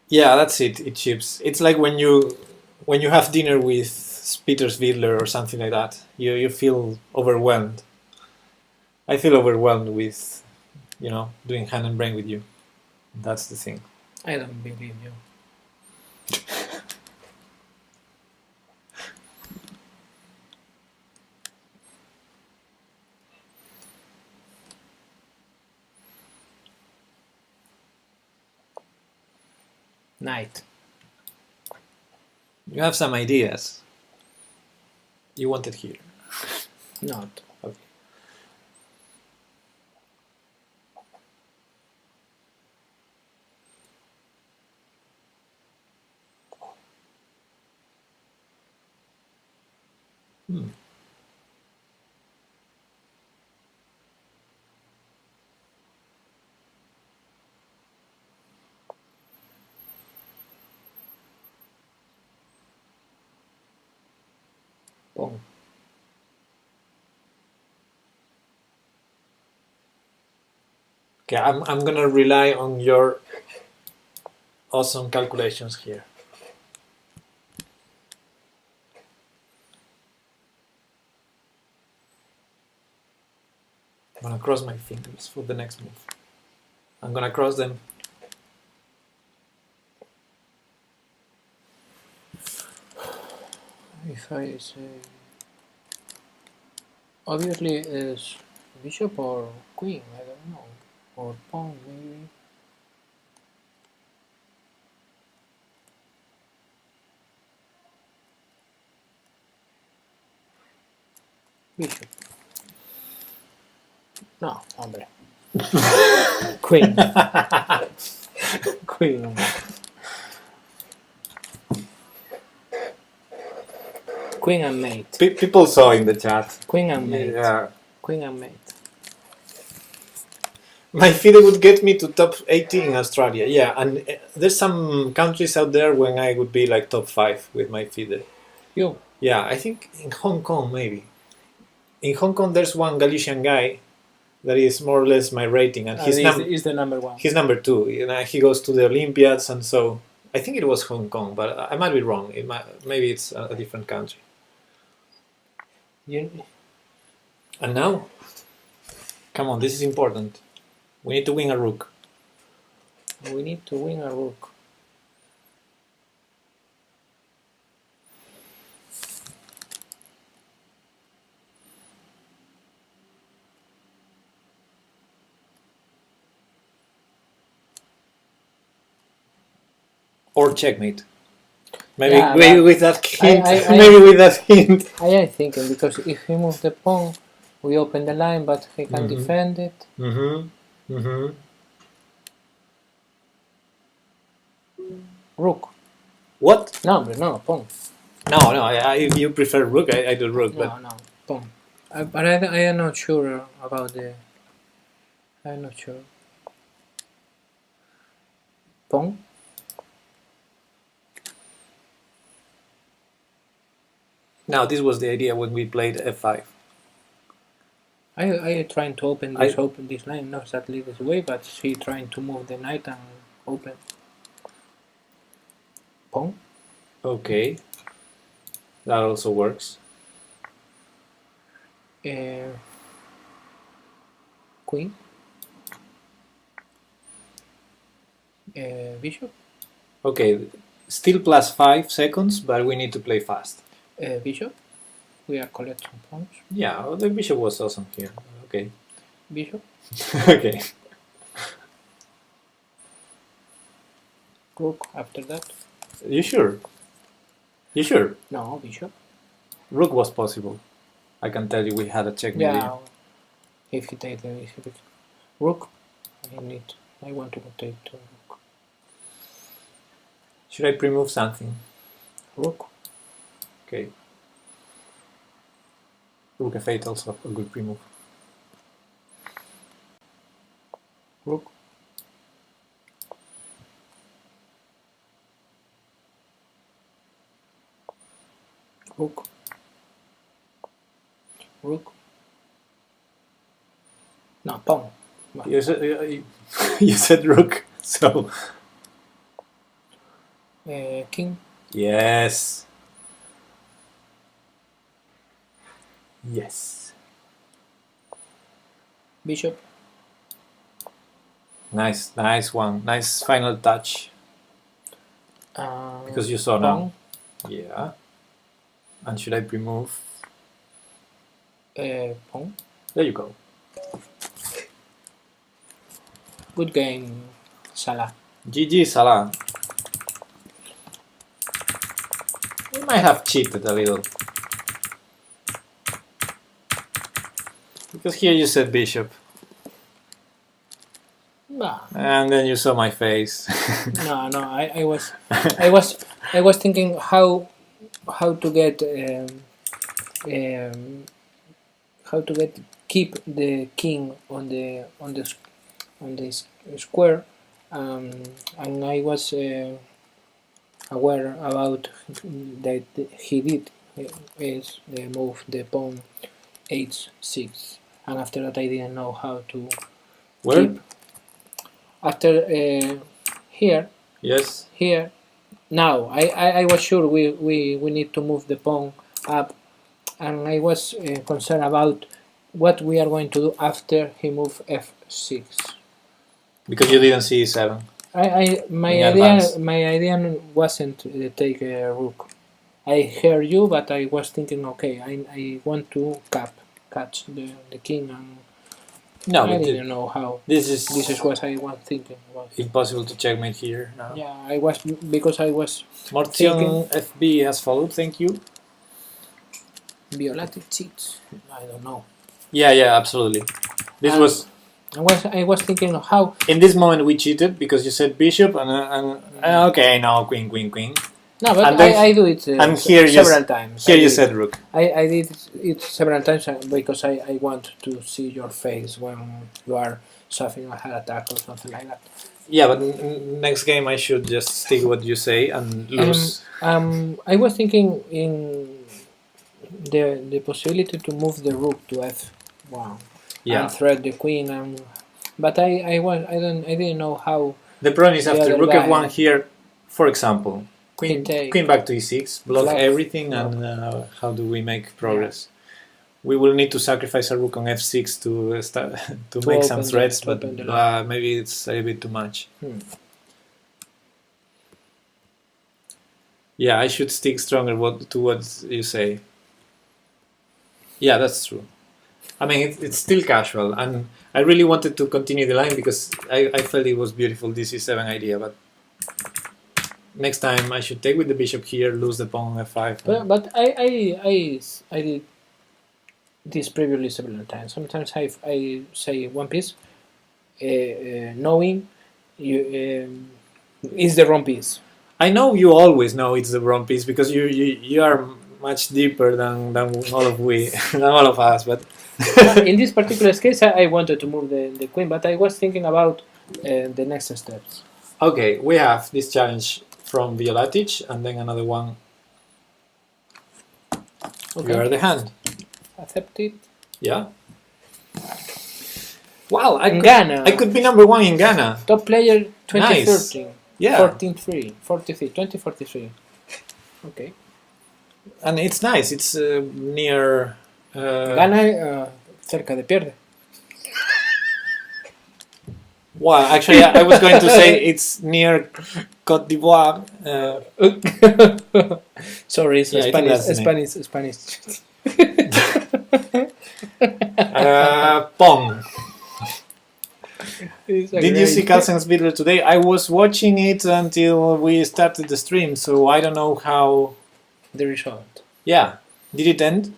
Yeah, that's it. It chips. It's like when you have dinner with Peter Vidler or something like that. You feel overwhelmed. I feel overwhelmed with, doing hand and brain with you. That's the thing. I don't believe you. Knight. You have some ideas. You want it here. Not. Okay. Pawn. Okay, I'm gonna rely on your awesome calculations here. I'm gonna cross my fingers for the next move. I'm gonna cross them. If I say... Obviously is bishop or queen, I don't know. Or pawn maybe. Bishop. No, hombre. Queen. Queen. Queen and mate. People saw in the chat. Queen and mate. Yeah. Queen and mate. My FIDE would get me to top 80 in Australia. Yeah, and there's some countries out there when I would be like top 5 with my FIDE. You? Yeah, I think in Hong Kong maybe. In Hong Kong there's one Galician guy that is more or less my rating, and he's the number one. He's number 2. He goes to the Olympiads, and so I think it was Hong Kong, but I might be wrong. Maybe it's a different country. And now, come on, this is important. We need to win a rook. We need to win a rook. Or checkmate. Maybe, Yeah, maybe with that hint. I- maybe with that hint. I am thinking because if he moves the pawn, we open the line, but he can defend it. Rook. What? No, pawn. No. If you prefer rook, I do rook. No, pawn. But I am not sure about the. I'm not sure. Pawn. Now this was the idea when we played f5. I trying to open this line, not exactly this way, but she trying to move the knight and open pawn. Okay, that also works. Queen. Bishop. Okay, still plus 5 seconds, but we need to play fast. Bishop. We are collecting pawns. Yeah, the bishop was awesome here. Okay. Bishop. Okay. Rook after that. You sure? You sure? No, bishop. Rook was possible. I can tell you we had a checkmate. Yeah. If he takes the bishop. Rook. I want to take to rook. Should I pre-move something? Rook. Okay. Rook f8 also a good pre-move. Rook. Rook. Rook. No, pawn. You said, you said rook, so... King. Yes. Yes. Bishop. Nice one. Nice final touch. Because you saw pawn. now. Yeah. And should I pre-move? Pawn. There you go. Good game, Salah. GG, Salah. We might have cheated a little. Because here you said bishop. Nah. And then you saw my face. No, I was thinking how to get keep the king on the square, and I was aware about that he did is move the pawn h6, and after that I didn't know how to Where? keep. After here. Yes. Here. Now, I was sure we need to move the pawn up, and I was concerned about what we are going to do after he move f6. Because you didn't see e7. My idea wasn't to take a rook. I heard you, but I was thinking, okay, I want to catch the king, and No, I didn't know how. This is what I was thinking about. impossible to checkmate here now. Yeah, I was Mortion FB has followed, thank you. Violati cheats. I don't know. Yeah, absolutely. This was... I was thinking of how... In this moment we cheated because you said bishop and okay, now queen. No, but and then, I do it and here several times. Here you said rook. I did it several times because I want to see your face when you are suffering a heart attack or something like that. Yeah, but next game I should just stick what you say and lose. I was thinking in the possibility to move the rook to f1 and threat the queen, but I didn't know how. The problem is after rook f1 here, for example, queen back to e6, block everything, and how do we make progress? We will need to sacrifice a rook on f6 to start to make some threats, but maybe it's a bit too much. Yeah, I should stick stronger to what you say. Yeah, that's true. I mean, it's still casual, and I really wanted to continue the line because I felt it was beautiful, this e7 idea, but next time I should take with the bishop here, lose the pawn on f5. But I did this previously several times. Sometimes I say one piece, knowing is the wrong piece. I know you always know it's the wrong piece because you are much deeper than all of us. But in this particular case, I wanted to move the queen, but I was thinking about the next steps. Okay, we have this challenge from Violatic and then another one. Okay. You are the hand. Accept it. Yeah. Wow, In Ghana. I could be number one in Ghana. Top player 2013. Yeah. 14-3. 43. 2043. Okay. And it's nice. It's near. Ghana cerca de pierde. Well, actually, I was going to say it's near Côte d'Ivoire. Sorry, it's Yeah, I think that's the Spanish. Pong. It's a Did you see great- Carlsen's video today? I was watching it until we started the stream, so I don't know how. the result? Yeah, did it end?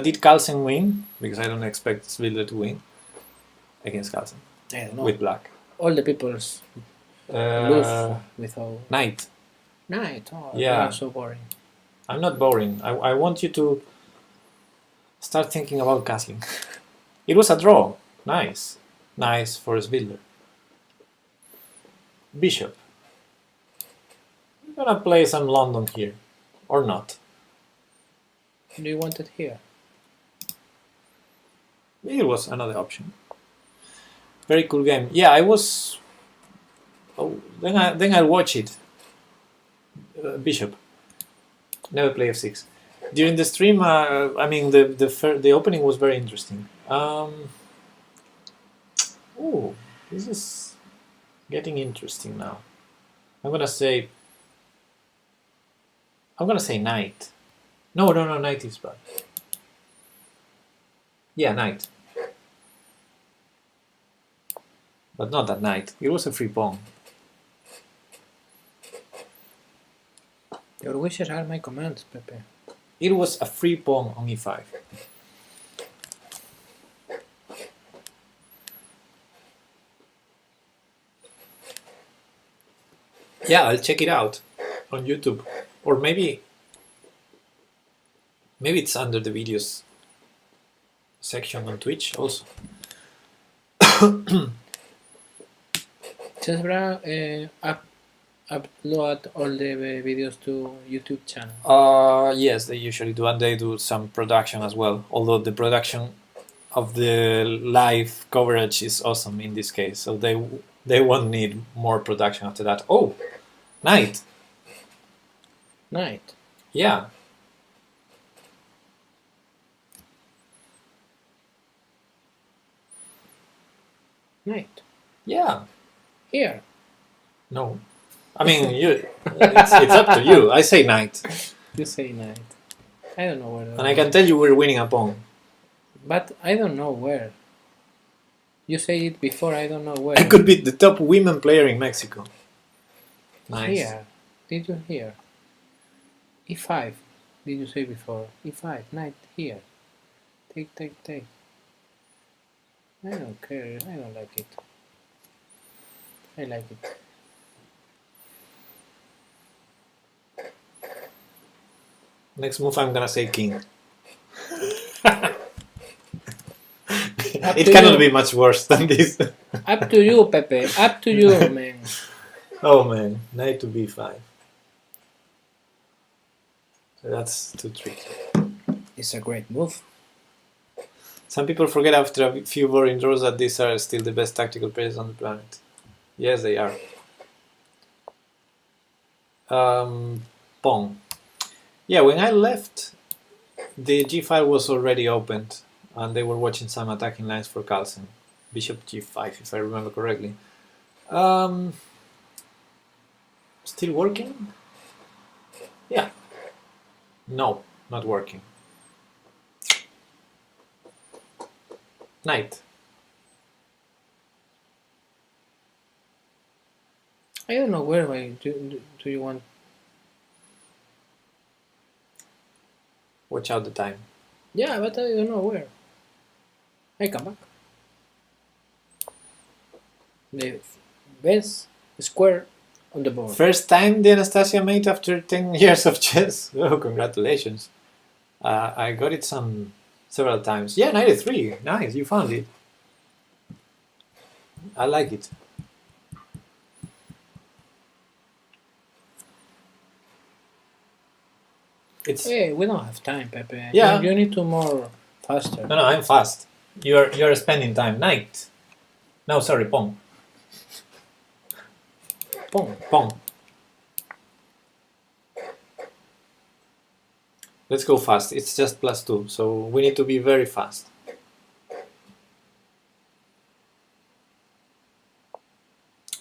Did Carlsen win? Because I don't expect Svildler to win against Carlsen I don't know. with black. All the people's lose without Knight. night. Oh, Yeah. that's so boring. I'm not boring. I want you to start thinking about castling. It was a draw. Nice. Nice for Svildler. Bishop. I'm gonna play some London here. Or not. Do you want it here? It was another option. Very cool game. Yeah, I was. Oh, then I'll watch it. Bishop. Never play f6. During the stream, I mean the opening was very interesting. Oh, this is getting interesting now. I'm gonna say knight. No, knight is bad. Yeah, knight. But not that knight. It was a free pawn. Your wishes are my commands, Pepe. It was a free pawn on e5. Yeah, I'll check it out on YouTube. Or maybe it's under the videos section on Twitch also. Just upload all the videos to YouTube channel. Yes, they usually do, and they do some production as well. Although the production of the live coverage is awesome in this case, so they won't need more production after that. Oh, knight. Knight. Yeah. Knight. Yeah. Here. No. I mean, it's up to you. I say knight. You say knight. I don't know where. And I can tell you we're winning a pawn. But I don't know where. You say it before, I don't know where. I could be the top women player in Mexico. Nice. Here. Did you hear? E5. Did you say before? E5. Knight here. Take, take, take. I don't care. I don't like it. I like it. Next move, I'm gonna say king. Up It to cannot you. be much worse than this. Up to you, Pepe. Up to you, man. Oh man, knight to b5. So that's too tricky. It's a great move. Some people forget after a few boring draws that these are still the best tactical players on the planet. Yes, they are. Pawn. Yeah, when I left, the g file was already opened, and they were watching some attacking lines for Carlsen. Bishop g5, if I remember correctly. Still working? Yeah. No, not working. Knight. I don't know where do you want. Watch out the time. Yeah, but I don't know where. I come back. The best square on the board. First time the Anastasia mate after 10 years of chess. Oh, congratulations. I got it several times. Yeah, 93. Nice, you found it. I like it. It's Hey, we don't have time, Pepe. Yeah. You need to more faster. no, I'm fast. You're spending time. Knight. No, sorry, pawn. Pawn. Pawn. Let's go fast. It's just +2, so we need to be very fast.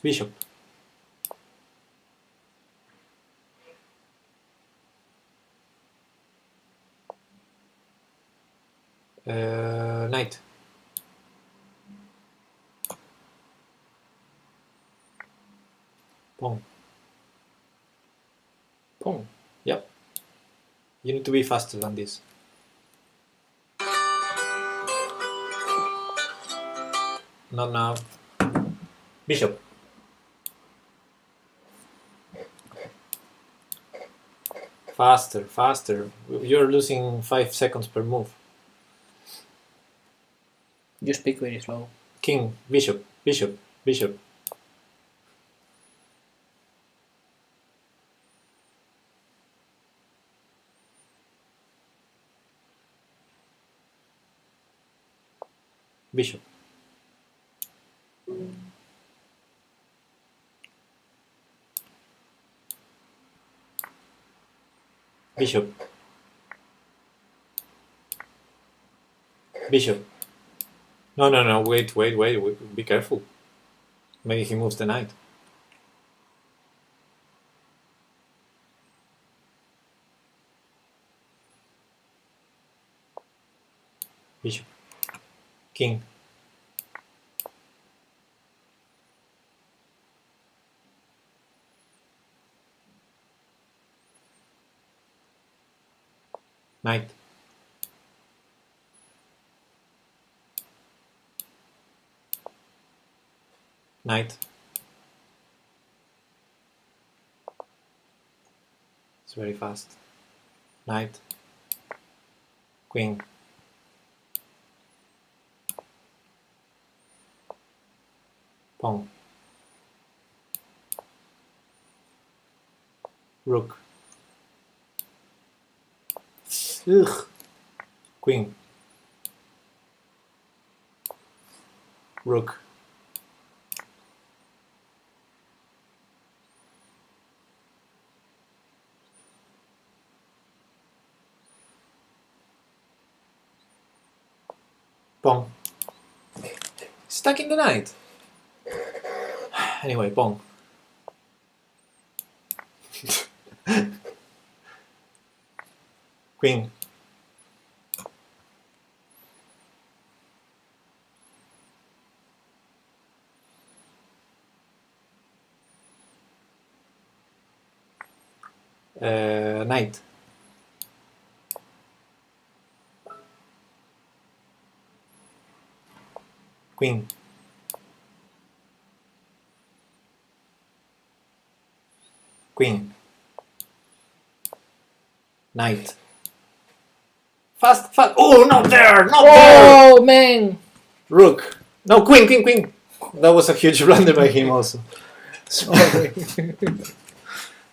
Bishop. Knight. Pawn. Pawn. Yep. You need to be faster than this. Not now. Bishop. Faster, faster. You're losing 5 seconds per move. You speak very slow. King, bishop, bishop, bishop. Bishop. Bishop. Bishop. No, no, no, wait, be careful. Maybe he moves the knight. Bishop. King. Knight. Knight. It's very fast. Knight. Queen. Pawn. Rook. Ugh. Queen. Rook. Pawn. Stuck in the knight. Anyway, pawn. Queen. Knight. Queen. Queen. Knight. Fast, fast. Oh, not there, not there. Oh man! Rook. No, queen, queen, queen. That was a huge blunder by him also. Sorry.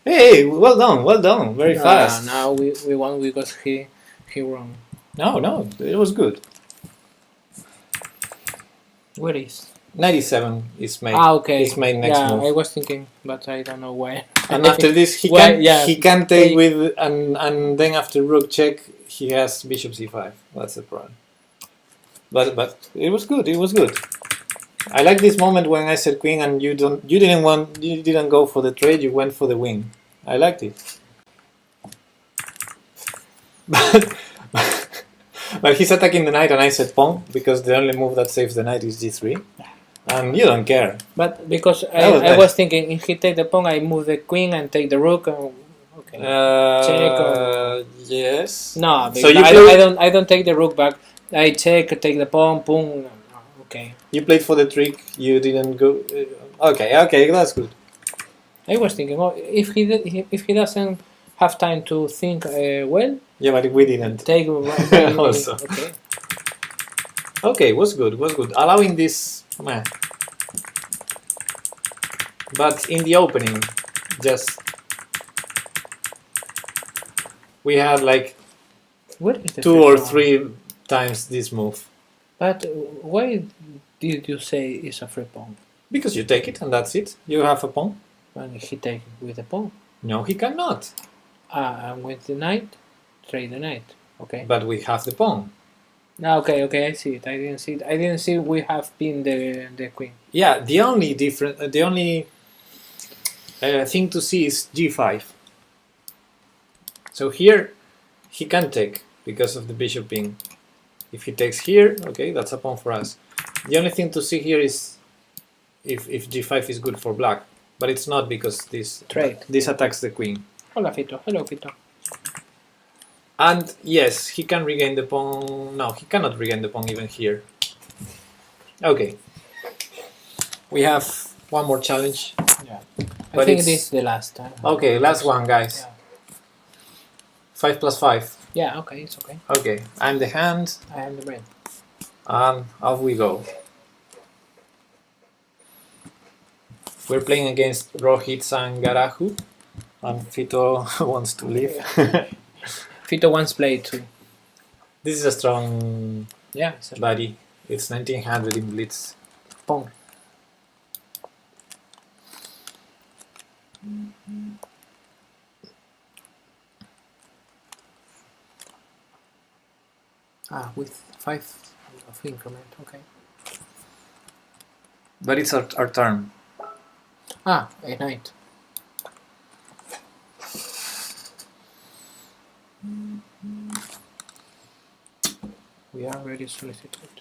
Hey, well done. Very fast. Now we won because he won. No, no, it was good. Where is? 97 is made. Okay. It's made next yeah, move. I was thinking, but I don't know why. And after this, he Well, can yeah, he can take with and then after rook check, he has bishop c5. That's the problem. But it was good. It was good. I like this moment when I said queen and you didn't go for the trade. You went for the win. I liked it. But he's attacking the knight and I said pawn because the only move that saves the knight is g3. And you don't care. But because I was thinking, if he take the pawn, I move the queen and take the rook. Okay. Check. Yes. No, So you I don't take the rook back. I check, take the pawn, boom. Okay. You played for the trick. You didn't go. Okay, that's good. I was thinking, oh, if he doesn't have time to think well. Yeah, but we didn't. Take also. Okay. Okay, was good. Allowing this, man. But in the opening, just we had like What is the 2 or first 3 times this move. But why did you say is a free pawn? Because you take it and that's it. You have a pawn. And he take it with the pawn. No, he cannot. And with the knight, trade the knight. Okay. But we have the pawn. Okay, I see it. I didn't see it. I didn't see we have pinned the queen. Yeah, the only thing to see is g5. So here he can take because of the bishop pin. If he takes here, okay, that's a pawn for us. The only thing to see here is if g5 is good for black, but it's not because this attacks the queen. Hola Fito, hello Fito. And yes, he can regain the pawn. No, he cannot regain the pawn even here. Okay. We have one more challenge. Yeah. I think this is the last time. Okay, last one, guys. Yeah. 5 plus 5. Yeah, okay, it's okay. Okay, I'm the hand. I am the brain. And off we go. We're playing against Rohit Sangarahu. And Fito wants to leave. Fito once played too. This is a strong body. It's 1900 in Blitz. Pawn. With 5 of increment, okay. But it's our turn. A knight. We are very solicited.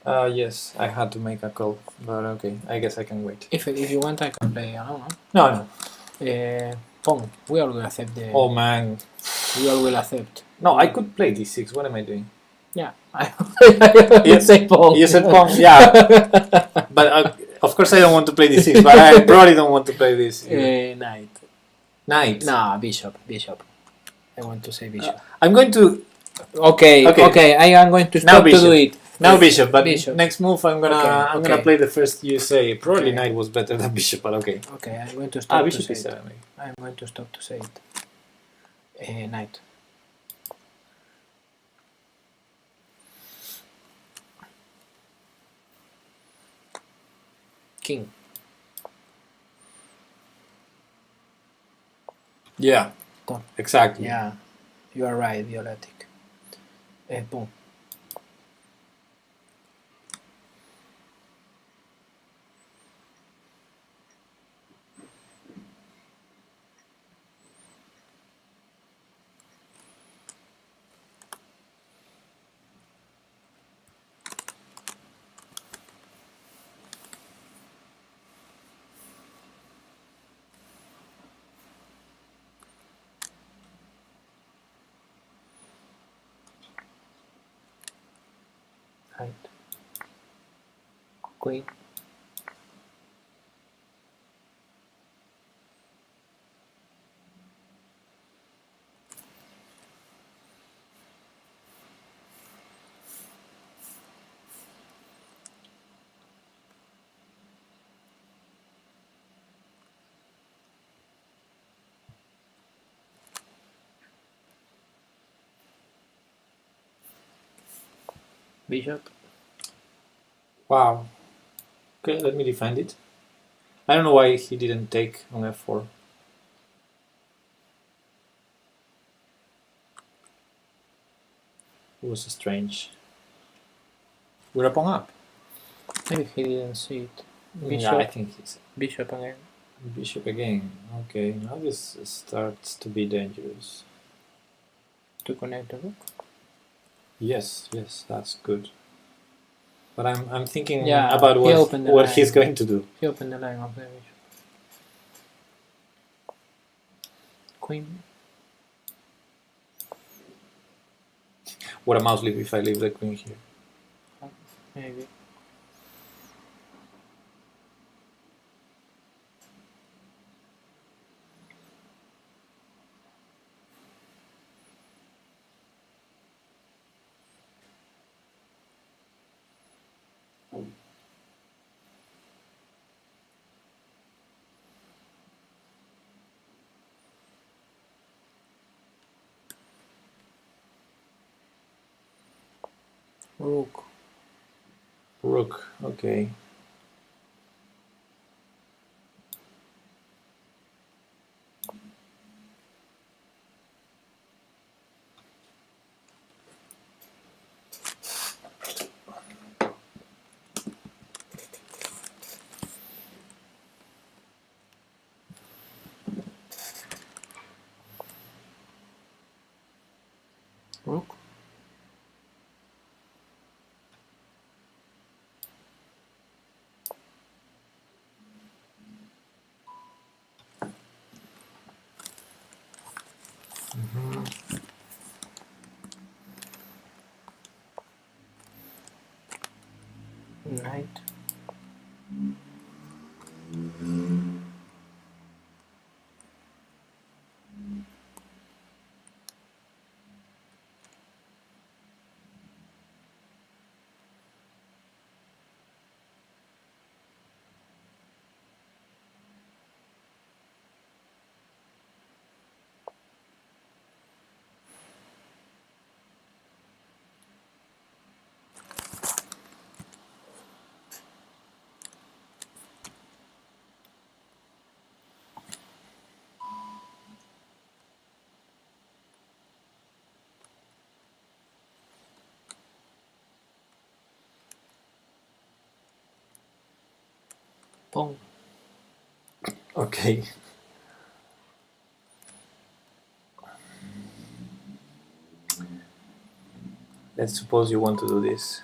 Yes, I had to make a call, but okay, I guess I can wait. If you want, I can play alone. No. Pawn. We all will accept the. Oh man. We all will accept. No, I could play d6. What am I doing? Yeah, you say pawn. You said pawn. Yeah, but of course I don't want to play d6. But I probably don't want to play this. Knight. Knight. Nah, bishop. I want to say bishop. I'm going to. Okay. I am going to stop to do it. Now bishop, but bishop. Next move I'm gonna play the first you say. Probably Okay. knight was better than bishop, but okay. Okay, I'm going to stop to Bishop say is it. I'm going to stop to say it. Knight. King. Yeah. Pawn. Exactly. Yeah, you are right, Violetic. Pawn. Right. Queen. Bishop. Wow. Okay, let me defend it. I don't know why he didn't take on f4. It was strange. We're a pawn up. Maybe he didn't see it. Yeah, I think he's Bishop again. bishop again. Okay, now this starts to be dangerous. To connect the rook. Yes, that's good. But I'm thinking Yeah, about he opened the what line. he's going to do. He opened the line of the bishop. Queen. What a mouse leave if I leave the queen here. Maybe. Rook. Rook, okay. Rook. Knight. Pawn. Okay. Let's suppose you want to do this.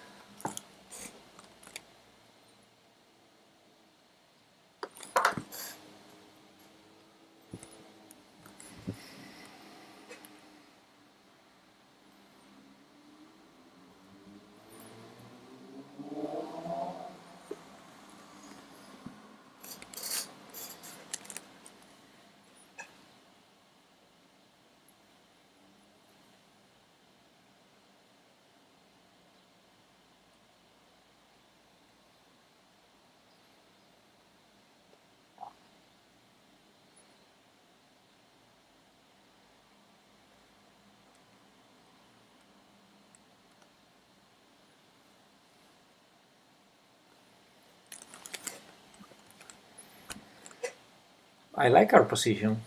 I like our position.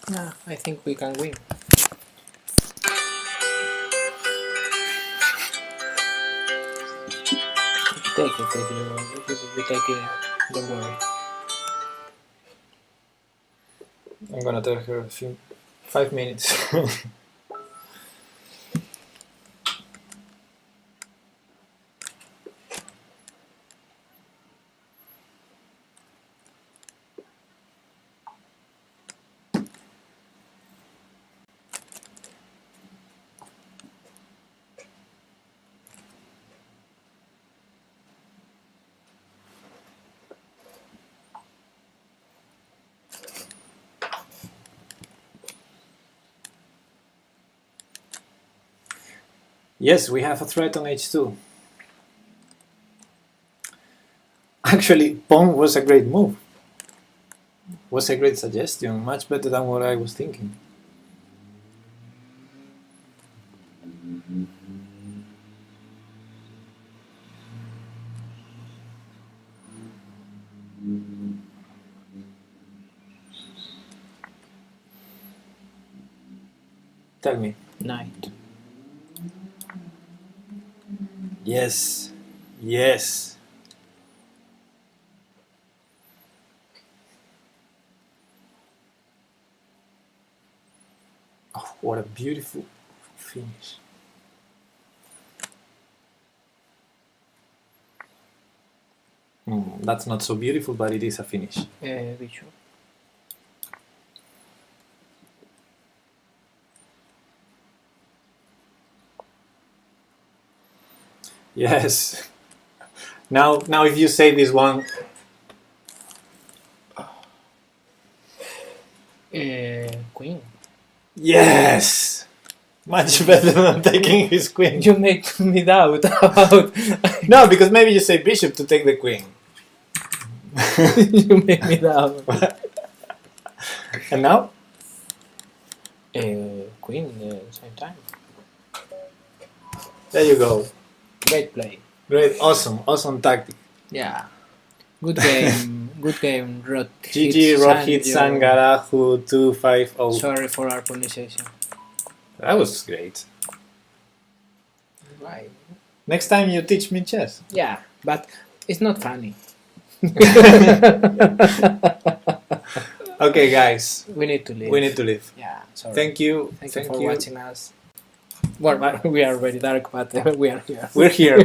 Nah, I think we can win. Take it if you take it. Don't worry. I'm gonna tell her 5 minutes. Yes, we have a threat on h2. Actually, pawn was a great move. Was a great suggestion, much better than what I was thinking. Tell me. Knight. Yes. Yes. Oh, what a beautiful finish. That's not so beautiful, but it is a finish. Bishop. Yes. Now if you say this one, Queen. yes, much better than taking his queen. You make me doubt about. No, because maybe you say bishop to take the queen. You make me doubt. And now? Queen same time. There you go. Great play. Great, awesome tactic. Yeah. Good game. Good game. GG Rohit Sangarahu 250. Sorry for our pronunciation. That was great. Right. Next time you teach me chess. Yeah, but it's not funny. Okay, guys. We need to leave. We need to leave. Yeah, sorry. Thank you. Thank you for watching us. Well, we are very dark, but we are here. We're here.